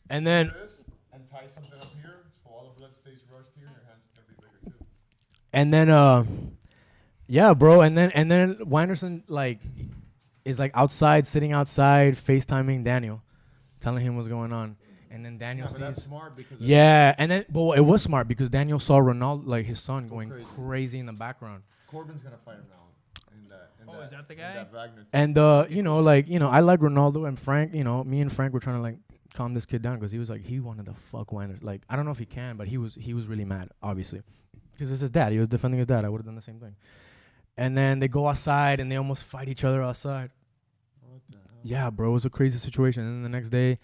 And then This and tie something up here so all the blood stays rushed here and your hands can be bigger too. And then, yeah, bro. And then Wanderson like is like sitting outside, FaceTiming Daniel, telling him what's going on. And then Daniel Yeah, but that's sees. smart because Yeah, and then, but it was smart because Daniel saw Ronaldo, like his son, going crazy in the background. Corbin's gonna fight him now. Is that the guy? That Wagner. And I like Ronaldo and Frank. You know, me and Frank were trying to like calm this kid down because he was like he wanted to fuck Wanderson. Like I don't know if he can, but he was really mad, obviously, because it's his dad. He was defending his dad. I would have done the same thing. And then they go outside and they almost fight each other outside. What the hell? Yeah, bro, it was a crazy situation. And then the next day,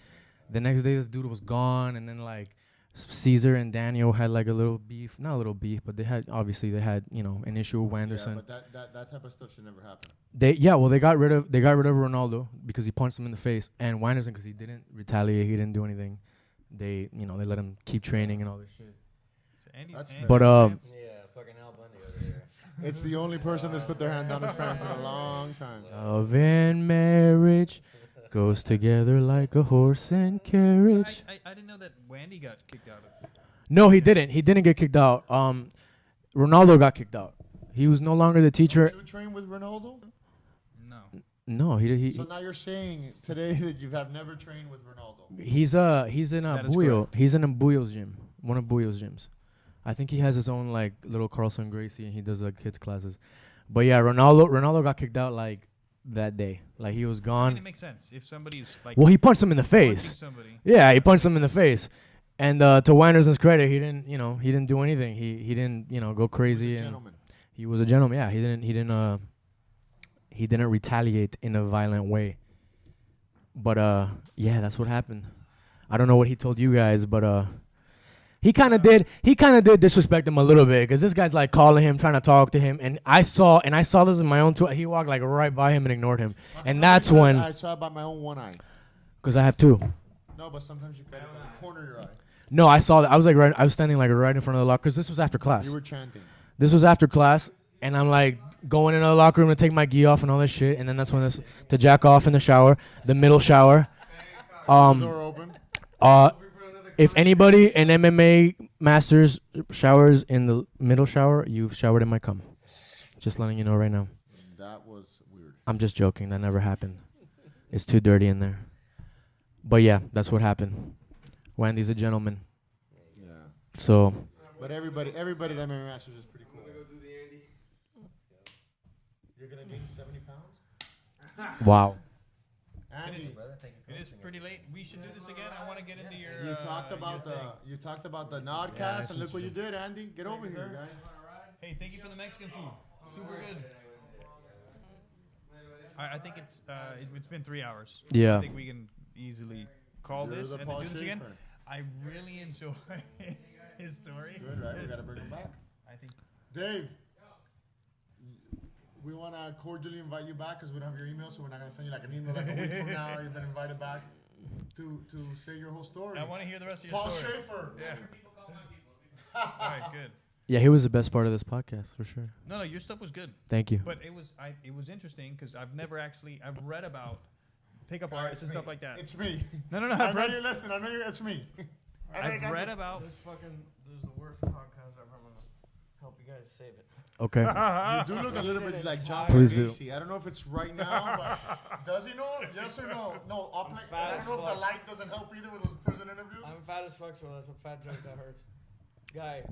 this dude was gone, and then like Caesar and Daniel had like a little beef, not a little beef, but they had an issue with Wanderson. Yeah, but that type of stuff should never happen. They got rid of Ronaldo because he punched him in the face, and Wanderson because he didn't retaliate, he didn't do anything. They let him keep training and all this shit. That's But Yeah, fucking Al Bundy over here. it's the only person that's put their hand down his pants in a long time. Love and marriage goes together like a horse and carriage. I didn't know that Wandy got kicked out of. No, he didn't. He didn't get kicked out. Ronaldo got kicked out. He was no longer the teacher. Did you train with Ronaldo? No. No, he. So now you're saying today that you have never trained with Ronaldo. He's in That is Buyo. correct. He's in a Buyo's gym, one of Buyo's gyms. I think he has his own like little Carlson Gracie, and he does like kids classes. But yeah, Ronaldo got kicked out like that day. Like he was I gone. mean, it makes sense if somebody's like. Well, he punched him in the punching face. somebody. Yeah, he punched him in the face. And to Wanderson's credit, he didn't do anything. He didn't go crazy. And Gentleman. he was a gentleman. Yeah, he didn't retaliate in a violent way. But yeah, that's what happened. I don't know what he told you guys, but he kind of did disrespect him a little bit because this guy's like calling him, trying to talk to him, and I saw this in my own he walked like right by him and ignored him, and that's when I saw it by my own one eye. because I have two. No, but sometimes you got it in the corner of your eye. No, I saw that. I was standing like right in front of the locker because this was after class. You were chanting. This was after class, and I'm like going into the locker room to take my gi off and all this shit, and then that's when to jack off in the shower, the middle shower. Door open. If anybody in MMA Masters showers in the middle shower, you've showered in my cum. Just letting you know right now. That was weird. I'm just joking. That never happened. It's too dirty in there. But yeah, that's what happened. Wandy's a gentleman. Yeah. So But everybody at MMA Masters is pretty cool. You're gonna gain 70 pounds? wow. Andy, It is pretty late. We should do this again. I want to get into your. you talked about the Nodcast, and look what you did, Andy. Get over here, guy. Hey, thank you for the Mexican food. Super good. I think it's been 3 hours. Yeah. I think we can easily call You're this the and then Paul do this again. Schaefer. I really enjoy his story. Good, right? We gotta bring him back. I think. Dave, we want to cordially invite you back because we don't have your email, so we're not gonna send you like an email like a week from now. You've been invited back to say your whole story. I want to hear the rest of your Paul story. Schaefer. Yeah. All right, good. Yeah, he was the best part of this podcast for sure. No, your stuff was good. Thank you. But it was interesting because I've read about pickup Guys, artists and it's stuff me. like that. It's me. No, I I've know read. you're listening. I know it's me. I've read about. This is the worst podcast ever. I'm gonna help you guys save it. Okay. You do look a little bit like John Please do. Gacy. I don't know if it's right now, but does he know? Yes or no? No, up like, I don't know if the light doesn't help either with those prison interviews. I'm fat as fuck, so that's a fat joke that hurts. Guy,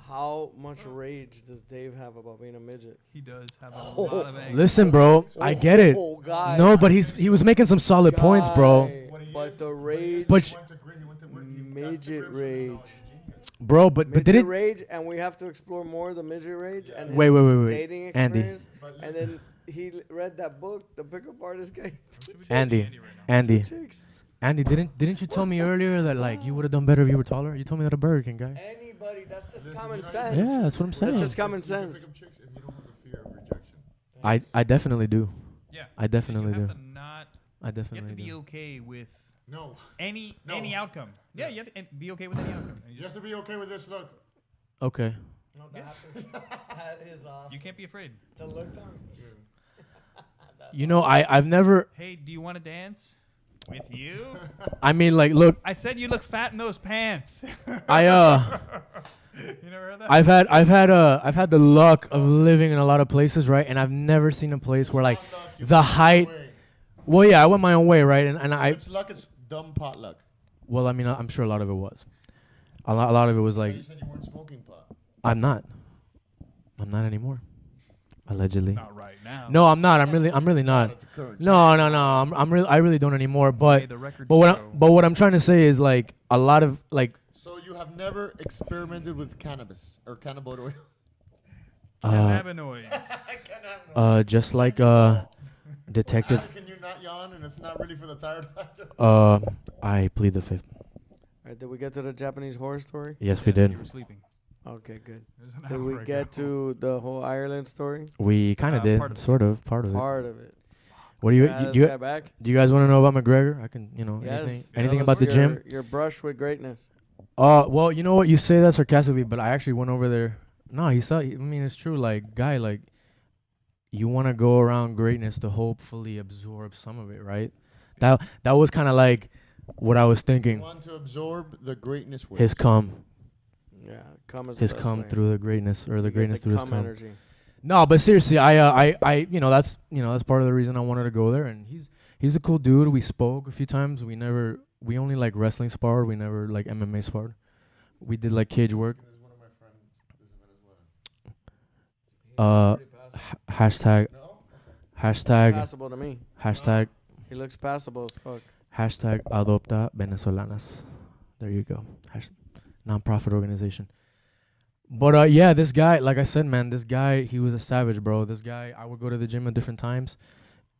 how much rage does Dave have about being a midget? He does have a lot of anger. Listen, bro, I get it. Oh, guy. No, but he was making some solid points, bro. What he But is- the what he rage, is, But he went to Gri- he went to work- he got to midget Grips with rage. knowledge. Bro, but midget didn't rage, and we have to explore more the midget rage and his Wait. dating Andy. experience. And then he read that book, the pickup artist guy. Andy, right now. Andy, Chicks. Andy, didn't you tell me earlier that like you would have done better if you were taller? You told me that a Burger King guy. Anybody, that's just Listen, common you know, sense. Yeah, that's what I'm That's saying. just common You can sense. pick up chicks if you don't have the fear of rejection. I definitely do. Yeah. I definitely you have do. to not. I You have definitely to be do. okay with No. any No. outcome. Yeah, you have to be okay with any outcome. And You have to be okay with this look. Okay. No, that happens. That is awesome. you can't be afraid. The look on. You know, I've never. Hey, do you want to dance with you? I mean, like, look, I said you look fat in those pants. I You never heard that? I've had the luck of living in a lot of places, right? And I've never seen a place where like It's not luck, you the went your height. way. Well, yeah, I went my own way, right? And I It's luck, it's dumb pot luck. well, I mean, I'm sure a lot of it was. A lot of it was like You said you weren't smoking pot. I'm not anymore. Allegedly. Not right now. No, I'm not. I'm really not. That's current. No. I really don't anymore. But Hey, the record but what show. what I'm trying to say is like a lot of like So you have never experimented with cannabis or cannabis oil? uh Cannabinoids. just like detective. Can you not not yawn and it's not really for the tired. I plead the fifth. All right, did we get to the Japanese horror story? Yes, we did. You were sleeping. Okay, good. It was an Did hour we ago. get to the whole Ireland story? We kind of did, part of it. sort of, part of it. Part of it. What do you This you guy back? do? You guys want to know about McGregor? I can, Yes. anything Tell about us the gym? Your brush with greatness. Well, you know what? You say that sarcastically, but I actually went over there. No, he saw. I mean, it's true. Like, guy, like, you want to go around greatness to hopefully absorb some of it, right? That was kind of like what I was thinking. Want to absorb the greatness with His cum, Yeah, come his cum through the greatness, or the You get greatness through his cum. energy. No, but seriously, I, that's part of the reason I wanted to go there. And he's a cool dude. We spoke a few times. We only like wrestling sparred. We never like MMA sparred. We did like cage work. There's one of my friends is in Venezuela. Hashtag, No? Okay. hashtag, Passable to me. hashtag, He looks passable as fuck. hashtag adopta venezolanas. There you go. Non-profit organization. But yeah, this guy, like I said, man, this guy, he was a savage, bro. This guy, I would go to the gym at different times,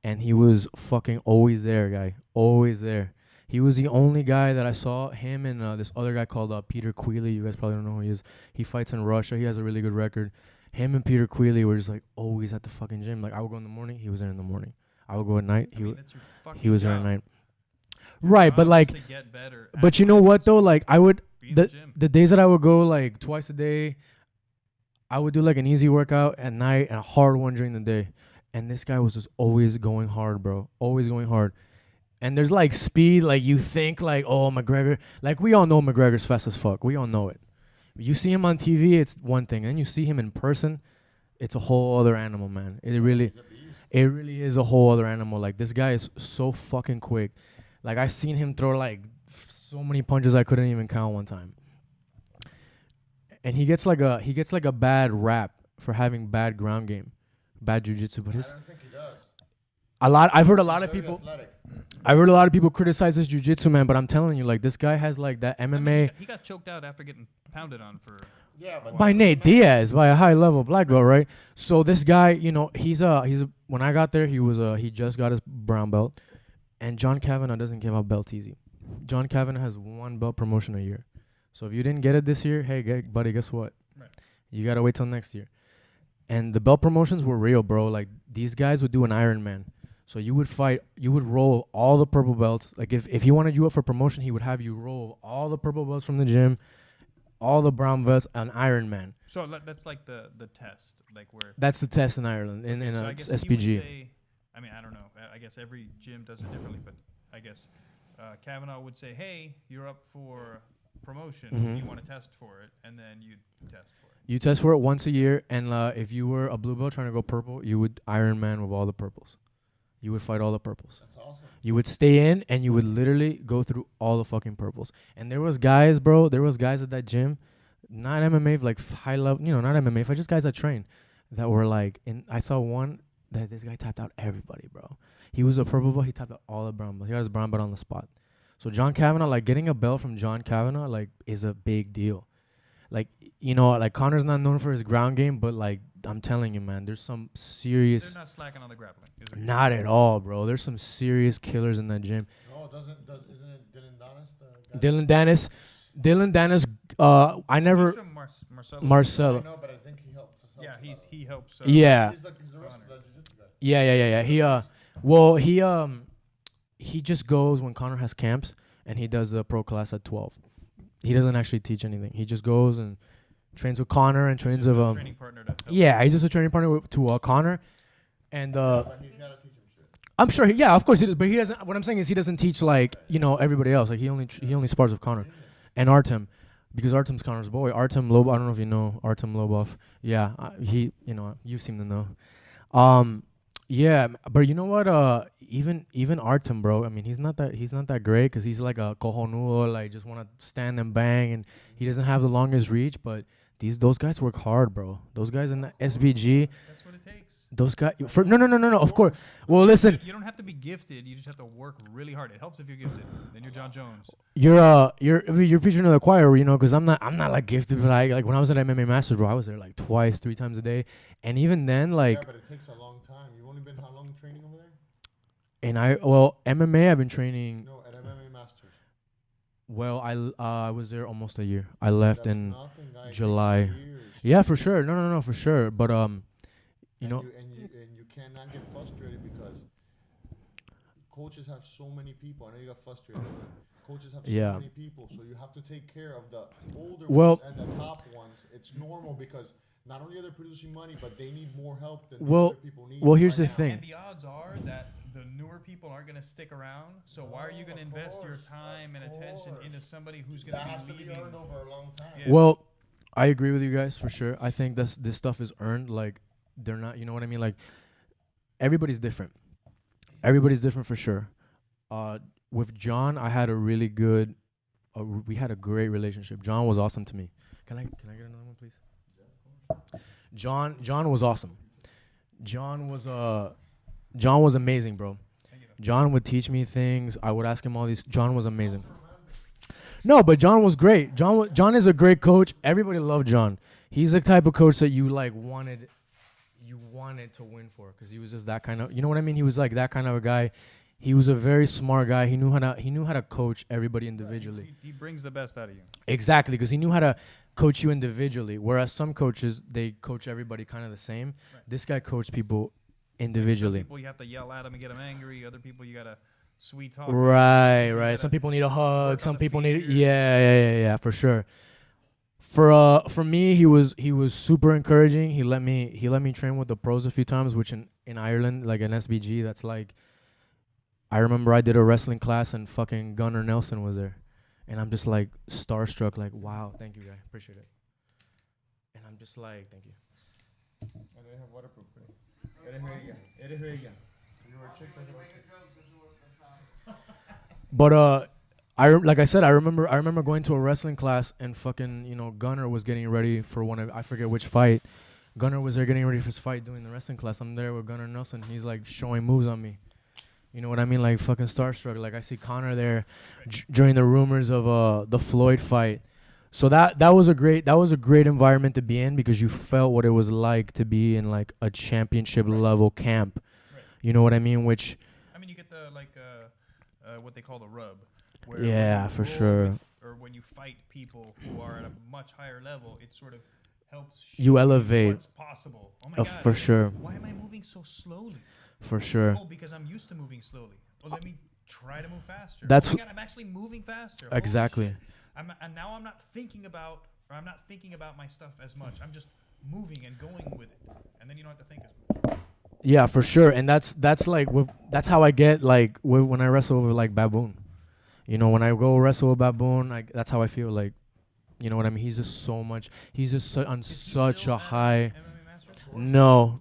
and he was fucking always there, guy. Always there. He was the only guy that I saw, him and this other guy called Peter Queeley. You guys probably don't know who he is. He fights in Russia. He has a really good record. Him and Peter Queeley were just like always at the fucking gym. Like, I would go in the morning, he was there in the morning. I would go at night, he was there at night. Right, but like, but you know what though? Like, I would, the days that I would go like twice a day, I would do like an easy workout at night and a hard one during the day. And this guy was just always going hard, bro. Always going hard. And there's like speed, like you think like, oh, McGregor. Like, we all know McGregor's fast as fuck. We all know it. You see him on TV, it's one thing. And you see him in person, it's a whole other animal, man. It really is a whole other animal. Like, this guy is so fucking quick. Like, I seen him throw like so many punches I couldn't even count one time. And he gets like a bad rap for having bad ground game, bad jiu-jitsu. But I don't think he does. I've heard a lot of Very people. athletic. I've heard a lot of people criticize his jiu-jitsu, man. But I'm telling you, like, this guy has like that MMA he got choked out after getting pounded on for. Yeah, but by Nate Diaz, by a high level black belt, right? So this guy, he's when I got there, he just got his brown belt, and John Kavanagh doesn't give out belts easy. John Kavanagh has one belt promotion a year. So if you didn't get it this year, hey, buddy, guess what? Right. You got to wait till next year. And the belt promotions were real, bro. Like, these guys would do an Ironman. So you would roll all the purple belts. Like, if he wanted you up for promotion, he would have you roll all the purple belts from the gym, all the brown belts, an Ironman. So that's like the test, like where. That's the test in Ireland, in so I guess he would SBGi. say, I mean, I don't know. I guess every gym does it differently, but I guess Kavanaugh would say, hey, you're up for promotion. Mhm. You want to test for it, and then you test for it. You test for it once a year, and if you were a blue belt trying to go purple, you would Ironman with all the purples. You would fight all the purples. That's awesome. You would stay in, and you would literally go through all the fucking purples. And there was guys, bro. There was guys at that gym, not MMA, like high level, not MMA, but just guys that train, that were like. And I saw one that this guy tapped out everybody, bro. He was a purple belt. He tapped out all the brown belts. He got his brown belt on the spot. So John Kavanagh, like, getting a belt from John Kavanagh, like, is a big deal. Like, like, Conor's not known for his ground game, but like, I'm telling you, man, there's some serious. They're not slacking on the grappling. is what you're Not saying. at all, bro. There's some serious killers in that gym. No, isn't it Dylan Donis the guy? Dylan Dennis. I never. He's from Marcelo. Marcelo. I know, but I think he helps. Yeah, he helps. Yeah. He's the rest of the jiu-jitsu guy. Yeah. He just goes when Conor has camps, and he does the pro class at 12. He doesn't actually teach anything. He just goes and trains with Conor and trains with training partner to help. Yeah, he's just a training partner to Conor, and But he's gotta teach him shit. I'm sure. Yeah, of course he does. But he doesn't. What I'm saying is he doesn't teach like everybody else. Like, he only spars with Conor and Artem, because Artem's Conor's boy. Artem Lobov. I don't know if you know Artem Lobov. Yeah, you seem to know. Yeah, but you know what? Even Artem, bro. I mean, he's not that great, because he's like a cojonudo, like, just want to stand and bang, and he doesn't have the longest reach. But those guys work hard, bro. Those guys in the SBG. That's what it takes. Those guys for no. Of course. Well, listen. You don't have to be gifted. You just have to work really hard. It helps if you're gifted. Then you're John Jones. You're preaching to the choir, because I'm not like gifted, but like when I was at MMA Masters, bro, I was there like 3 times a day, and even then, like, Yeah, but it takes a long time. You've only been how long training over there? And MMA I've been training. No, at MMA Masters. Well, I was there almost a year. I left That's in nothing, guy. It takes July. years. Yeah, for sure. No, for sure. But you know, You cannot get frustrated because coaches have so many people. I know you got frustrated. Coaches have so Yeah. many people, so you have to take care of the older Well- ones and the top ones. It's normal because not only are they producing money, but they need more help than the Well- other people need. well, here's right the now. thing. And the odds are that the newer people aren't going to stick around. So why are you going to Of invest your course, time and of attention course. into somebody who's going That has to to be be leaving? earned over a long time. Yeah. well, I agree with you guys for sure. I think this stuff is earned. Like they're not. You know what I mean? Like everybody's different. Everybody's different for sure. With John, I had a really good. We had a great relationship. John was awesome to me. Can I get another one, please? John was awesome. John was amazing, bro. John would teach me things. I would ask him all these. John was amazing. No, but John was great. John is a great coach. Everybody loved John. He's the type of coach that you like wanted to win for because he was just that kind of. You know what I mean? He was like that kind of a guy. He was a very smart guy. He knew how to coach everybody individually. He brings the best out of you. Exactly, because he knew how to coach you individually. Whereas some coaches, they coach everybody kind of the same. Right. This guy coached people Some individually. people you have to yell at them and get them angry. Other people you got to sweet talk. Right. You gotta Some people need a work hug. on Some the people need. fear. Yeah, for sure. For me, he was super encouraging. He let me train with the pros a few times, which in Ireland, like an SBGi, that's like. I remember I did a wrestling class and fucking Gunnar Nelson was there. And I'm just like starstruck, like, wow, thank you, guy. Appreciate it. And I'm just like, thank you. I didn't have waterproof. Eres ella. You were a chick, that's what I think. But like I said, I remember going to a wrestling class and fucking, Gunnar was getting ready for I forget which fight. Gunnar was there getting ready for his fight doing the wrestling class. I'm there with Gunnar Nelson. He's like showing moves on me. You know what I mean? Like fucking starstruck. Like I see Conor there during the rumors of the Floyd fight. So that was a great environment to be in because you felt what it was like to be in like a championship level camp. Right. You know what I mean? Which I mean, you get the what they call the rub. Where yeah, when you for roll sure. with- or when you fight people who are at a much higher level, it sort of helps You show elevate. what's possible. Oh my God, For sure. Why am I moving so slowly? For sure. Oh, because I'm used to moving slowly. Well, let me try to move faster. That's oh my God, I'm actually moving faster. Holy Exactly. shit. And now I'm not thinking about my stuff as much. I'm just moving and going with it, and then you don't have to think as much. Yeah, for sure. And that's that's how I get like when I wrestle with like Baboon. When I go wrestle with Baboon, that's how I feel like. You know what I mean? He's just so much. He's just on Is he such still a at high. MMA Masters? No,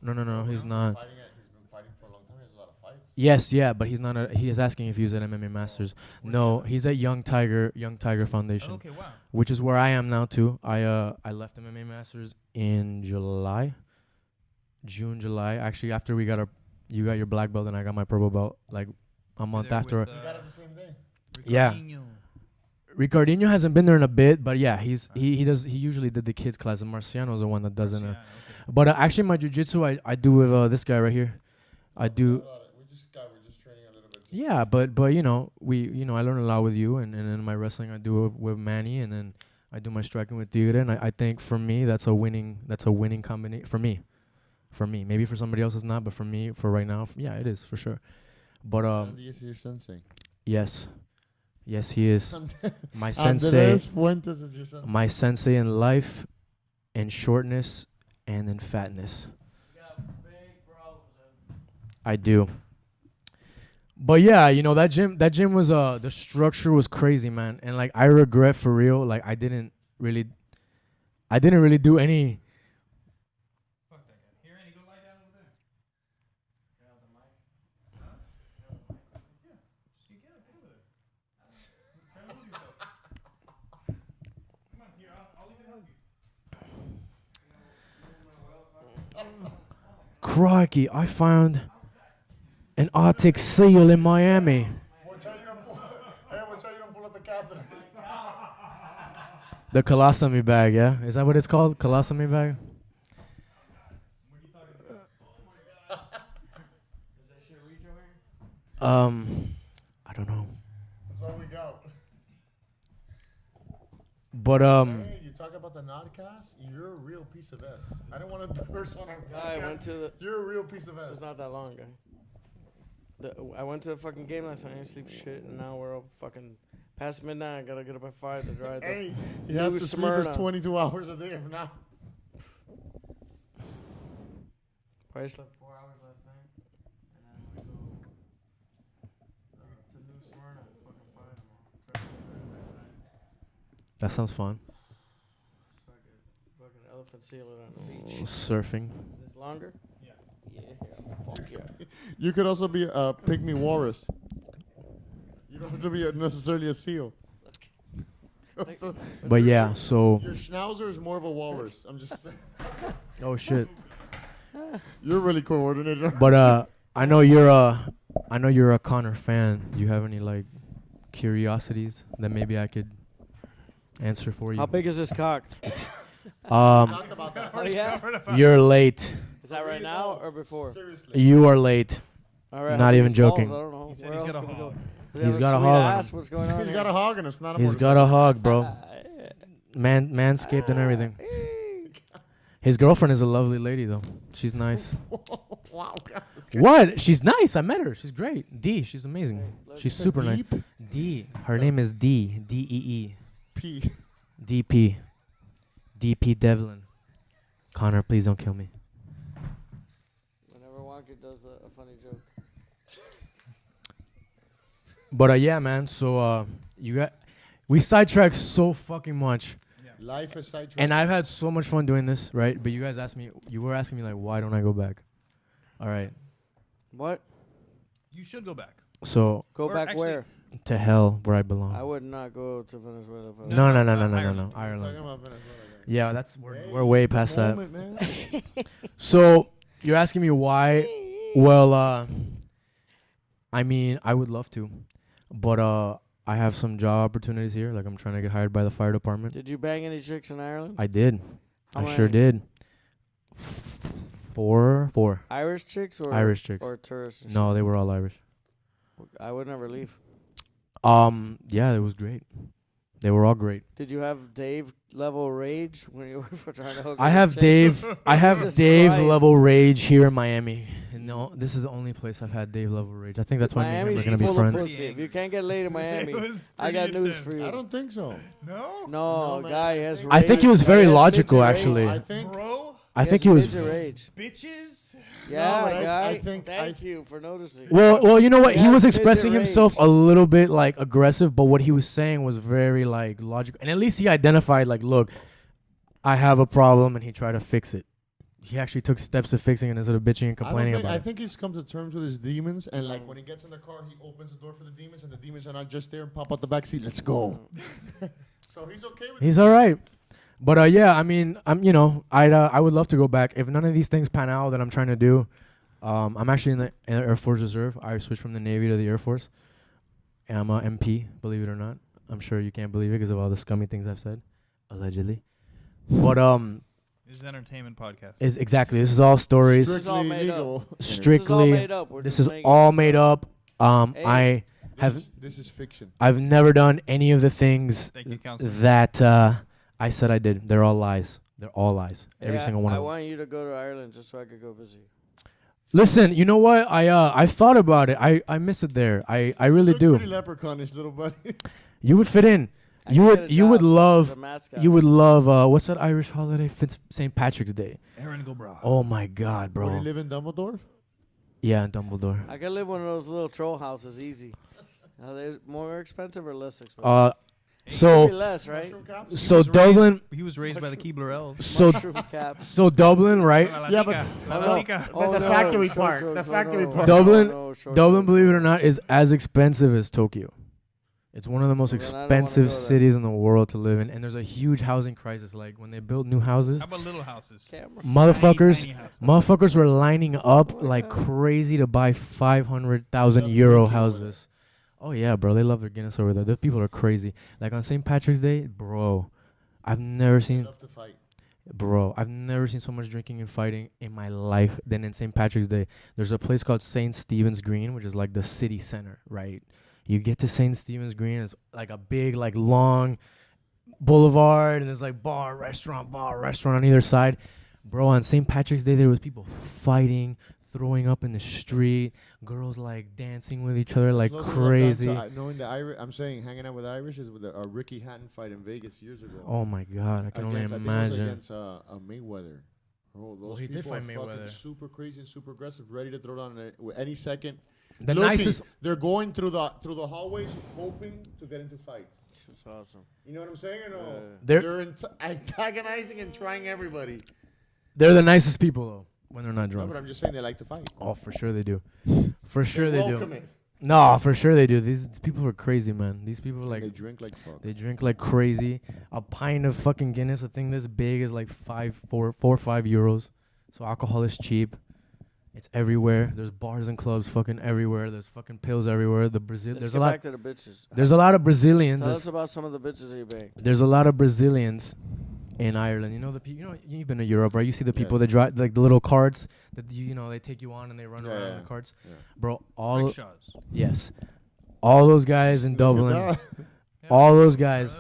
he's not. He's been fighting for a long time. He has a lot of fights. Yes, yeah, but he's not. He is asking if he was at MMA Masters. No, he's at Young Tiger Foundation, Okay, wow. which is where I am now too. I left MMA Masters in June, July. Actually, after you got your black belt and I got my purple belt like a month there after. with, You got it the same day. Yeah. Ricardinho. Ricardinho hasn't been there in a bit, but yeah, he usually did the kids class, and Marciano's the one that doesn't. Yeah, okay. But actually, my jiu-jitsu I do with this guy right here. I do. We're just training a little bit. Yeah, but I learn a lot with you, and in my wrestling I do it with Manny, and then I do my striking with Tigre, and I think for me that's a winning combination for me. Maybe for somebody else it's not, but for me, for right now, yeah, it is for sure. But Andy is your sensei. Yes, he is my sensei. Andres Fuentes is your sensei. My sensei in life, in shortness, and in fatness. I do. But yeah, that gym was the structure was crazy, man. And like I regret for real, like I didn't really do any. Fuck that guy. Here, Andy, go lie down over there. Get out the mic. Huh? Get out the mic. Yeah. Just get over there. Try to move yourself. Come on, here. I'll even help you. Crikey, I found an Arctic seal in Miami. Watch out you don't pull out the catheter. The colostomy bag, yeah? Is that what it's called? Colostomy bag? I don't know. That's all we got. But Hey, you talk about the Nodcast? You're a real piece of S. I don't want to curse on our I podcast. went to the. You're a real piece of This S. is not that long, guy. I went to the fucking game last night. I didn't sleep shit, and now we're all fucking past midnight. I gotta get up at 5 to drive. Hey, he has to sleep his 22 hours a day from now. Probably slept 4 hours last night, and then I'm gonna go to New Smyrna at fucking 5 tomorrow. that sounds fun. Fucking elephant seal it on the beach. Surfing. Is this longer? Yeah. Yeah. Fuck yeah. You could also be a pygmy walrus. You don't have to be necessarily a seal. But yeah, so Your schnauzer is more of a walrus. I'm just saying. oh shit. You're really coordinated. But I know you're a Conor fan. Do you have any like curiosities that maybe I could answer for you? How big is this cock? Talked about that. Oh, yeah? You're late. Is that right now or before? Seriously. You are late. All right. Not how big even his balls? joking. I don't know. He said Where he's else got a can we go? hog. Does he He's have got a sweet hog on ass? him. What's going on? He's got a hog and it's not a He's got a hog, bro. Manscaped and everything. His girlfriend is a lovely lady though. She's nice. Wow. What? She's nice. I met her. She's great. D. She's amazing. She's super nice. Deep D. Her name is D. D-E-E. P. D-P. D-P Devlin. Connor, please don't kill me. Whenever Juanky does a funny joke. But yeah, man. So we sidetracked so fucking much, Life is sidetracked. and I've had so much fun doing this, right? But you were asking me like, why don't I go back? All right. What? You should go back. So Go Or back actually- where? to hell where I belong. I would not go to Venezuela. If I was No, no, no, no, no, no, no, Ireland. no. Talking Ireland. about Venezuela. Yeah, that's Hey, we're way it's a past that. moment, man. So you're asking me why? Well, I mean, I would love to, but I have some job opportunities here. Like I'm trying to get hired by the fire department. Did you bang any chicks in Ireland? I did. How I sure many? did. Four. Irish chicks or Irish chicks. or tourists? and No, they were all Irish. shit? I would never leave. Yeah, it was great. They were all great. Did you have Dave level rage when you were trying to hook I up have chicks? Dave. I have Jesus Dave Christ. level rage here in Miami. And no, this is the only place I've had Dave level rage. I think that's why me and him Miami's are gonna be full of friends. pussy. If you can't get laid in Miami, It was I got pretty news for intense. you. I don't think so. No? No, No, man, guy I has think- I think he was rage. very Guy has logical, midget rage. actually. I think. Bro? I think he was. midget rage. Bitches? Yeah, but I guy. think- Thank you for noticing. Well, you know what? He He has was midget expressing himself rage. a little bit like aggressive, but what he was saying was very like logical. And at least he identified like, look, I have a problem, and he tried to fix it. He actually took steps to fixing it instead of bitching and complaining I about it. think he's come to terms with his demons, and like when he gets in the car, he opens the door for the demons, and the demons are not just there and pop out the back seat. Let's go. So he's okay with it. He's all right. But yeah, I mean, I would love to go back if none of these things pan out that I'm trying to do. I'm actually in the Air Force Reserve. I switched from the Navy to the Air Force. And I'm a MP, believe it or not. I'm sure you can't believe it because of all the scummy things I've said, allegedly. But This is an entertainment podcast. is exactly this is all stories. This is all Strictly made up. legal. Strictly, This is all made up. We're this just is making all this made up. Hey. I have This is fiction. I've never done any of the things Thank you, counselor. that I said I did. They're all lies. They're all lies. Every Yeah, single one I of them. want you to go to Ireland just so I could go visit you. Listen, you know what? I thought about it. I miss it there. I really Look do. pretty leprechaunish, little buddy. You would fit in. I You can would get a you would job as love a mascot. you would love what's that Irish holiday? St. Patrick's Day. Aaron Gilbra. Oh my God, Would he bro. live in Dumbledore? Yeah, in Dumbledore. I could live one of those little troll houses easy. Are they more expensive or less expensive? Maybe So less, right? Mushroom caps? so Dublin. He was raised by the Keebler elves. So Mushroom caps. so Dublin, right? Yeah, but- La no. Latica. But the no, factory short part, jokes, the no, factory no. part. Dublin- No, short Dublin, jokes. believe it or not, is as expensive as Tokyo. It's one of the most Well, then I don't wanna expensive go there. cities in the world to live in, and there's a huge housing crisis. Like when they build new houses, How about little houses? Camera. motherfuckers, Tiny houses. motherfuckers were lining up like crazy to buy 500,000 euro houses. Oh yeah, bro, they love their Guinness over there. Those people are crazy. Like on St. Patrick's Day, bro, I've never They seen. love to fight. Bro, I've never seen so much drinking and fighting in my life than in St. Patrick's Day. There's a place called St. Stephen's Green, which is like the city center, right? You get to St. Stephen's Green, it's like a big, like long boulevard, and there's like bar, restaurant on either side. Bro, on St. Patrick's Day, there was people fighting, throwing up in the street, girls like dancing with each other like crazy. Knowing the Irish, I'm saying hanging out with Irish is with a Ricky Hatton fight in Vegas years ago. Oh my God, I can only imagine. I think it was against Mayweather. Oh, those he did people fight are Mayweather. fucking super crazy and super aggressive, ready to throw down any second. The Looking, nicest. they're going through the hallways, hoping to get into fights. It's awesome. You know what I'm saying or no? They're antagonizing and trying everybody. They're the nicest people though when they're not No, drunk. but I'm just saying they like to fight. Oh, for sure they do. For sure they welcome do. it. No, for sure they do. These people are crazy, man. These people are like They drink like fuck. they drink like crazy. A pint of fucking Guinness, a thing this big, is like 4 or 5 euros. So alcohol is cheap. It's everywhere. There's bars and clubs fucking everywhere. There's fucking pills everywhere. Let's There's get a lot. back to the bitches. There's a lot of Brazilians. Tell us about some of the bitches you bang. There's a lot of Brazilians in Ireland. You know you've been to Europe, right? You see the people that drive like the little carts that they take you on and they run around in the carts. Yeah. Bro, Rickshaws. yes. All those guys in Dublin. All those guys.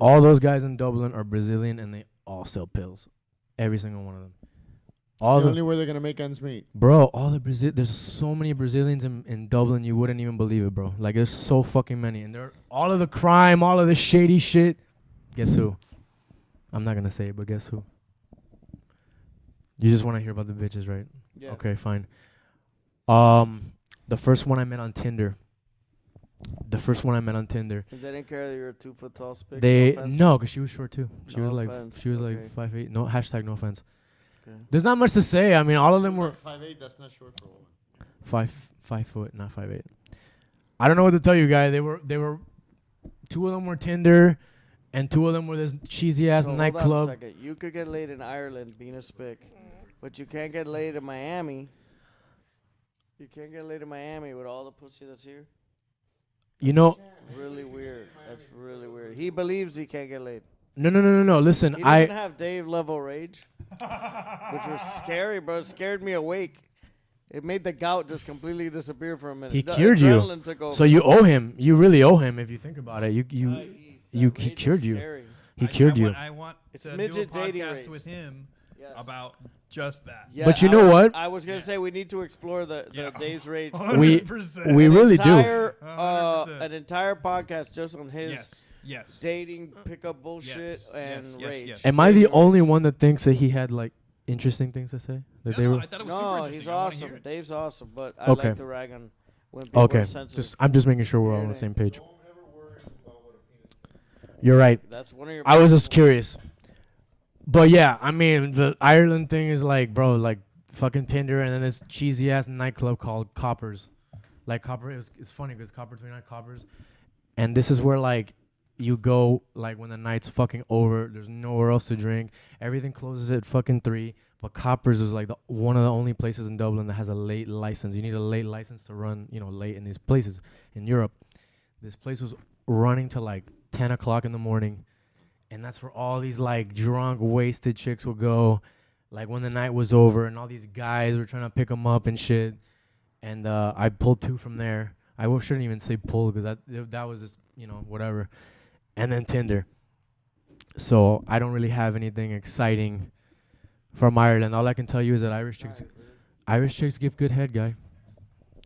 All those guys in Dublin are Brazilian and they all sell pills. Every single one of them. All the only way they're gonna make ends meet. Bro, all the there's so many Brazilians in Dublin, you wouldn't even believe it, bro. Like there's so fucking many, and they're all of the crime, all of the shady shit. Guess who? I'm not gonna say it, but guess who? You just want to hear about the bitches, right? Yeah. Okay, fine. The first one I met on Tinder. The first one I met on Tinder. They didn't care that you're a 2 foot tall spick. No, cause she was short too. She was like offense. 5'8". No hashtag no offense. Okay. There's not much to say. I mean, all of them were 5'8". That's not short for a woman. 5 foot, not 5'8". I don't know what to tell you, guys. They were 2 of them were Tinder, and 2 of them were this cheesy ass So nightclub. Hold on a second. You could get laid in Ireland being a spick, but you can't get laid in Miami. You can't get laid in Miami with all the pussy that's here. You know, Really weird. That's really weird. He believes he can't get laid. no. Listen, He doesn't have Dave level rage, which was scary, bro. It scared me awake. It made the gout just completely disappear for a minute. he The cured you. adrenaline took over. So you owe him. You really owe him if you think about it. He Rage cured is you. scary. He cured you. I want It's to do a midget dating podcast rage. with him Yes. about just that. Yeah, But you know what? I was gonna say we need to explore the Dave's rage. We 100%. we really do. entire, 100%. an entire podcast just on his Yes. dating pickup bullshit and rage. Am I the only one that thinks that he had like interesting things to say? That they were. I thought it was super No, interesting. he's I wanna hear awesome. it. Dave's awesome, but I Okay. like to rag on when people Okay. are sensitive. I'm just making sure we're all on the Hearing same page. You're right. That's one of your. I was just curious. But yeah, I mean, the Ireland thing is like, bro, like fucking Tinder, and then this cheesy ass nightclub called Coppers. Like Copper, it's funny because Copper 29 Coppers, and this is where like you go like when the night's fucking over. There's nowhere else to drink. Everything closes at fucking 3. But Coppers is like one of the only places in Dublin that has a late license. You need a late license to run, late in these places in Europe. This place was running till like 10 o'clock in the morning. And that's where all these like drunk, wasted chicks would go, like when the night was over, and all these guys were trying to pick them up and shit. And I pulled 2 from there. I shouldn't even say pull because that was just whatever. And then Tinder. So I don't really have anything exciting from Ireland. All I can tell you is that Irish chicks give good head, guy.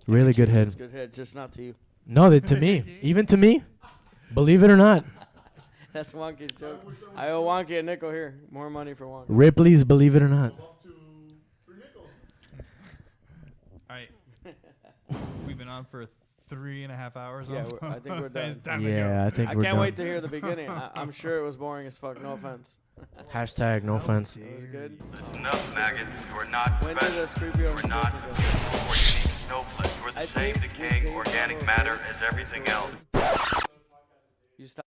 Really good head. Good head, just not to you. No, to me, even to me. Believe it or not. That's Wonky's joke. I owe Wonky a nickel here. More money for Wonky. Ripley's, believe it or not. All right. We've been on for 3.5 hours. Yeah, I think we're done. It's time to go. Yeah, I think I we're can't done. wait to hear the beginning. I'm sure it was boring as fuck. No offense. Hashtag no offense. It was good. Listen up, maggots. We're not When did special. this creepy We're not snowflakes. We're the I same think decaying they- organic matter as everything else. You stop.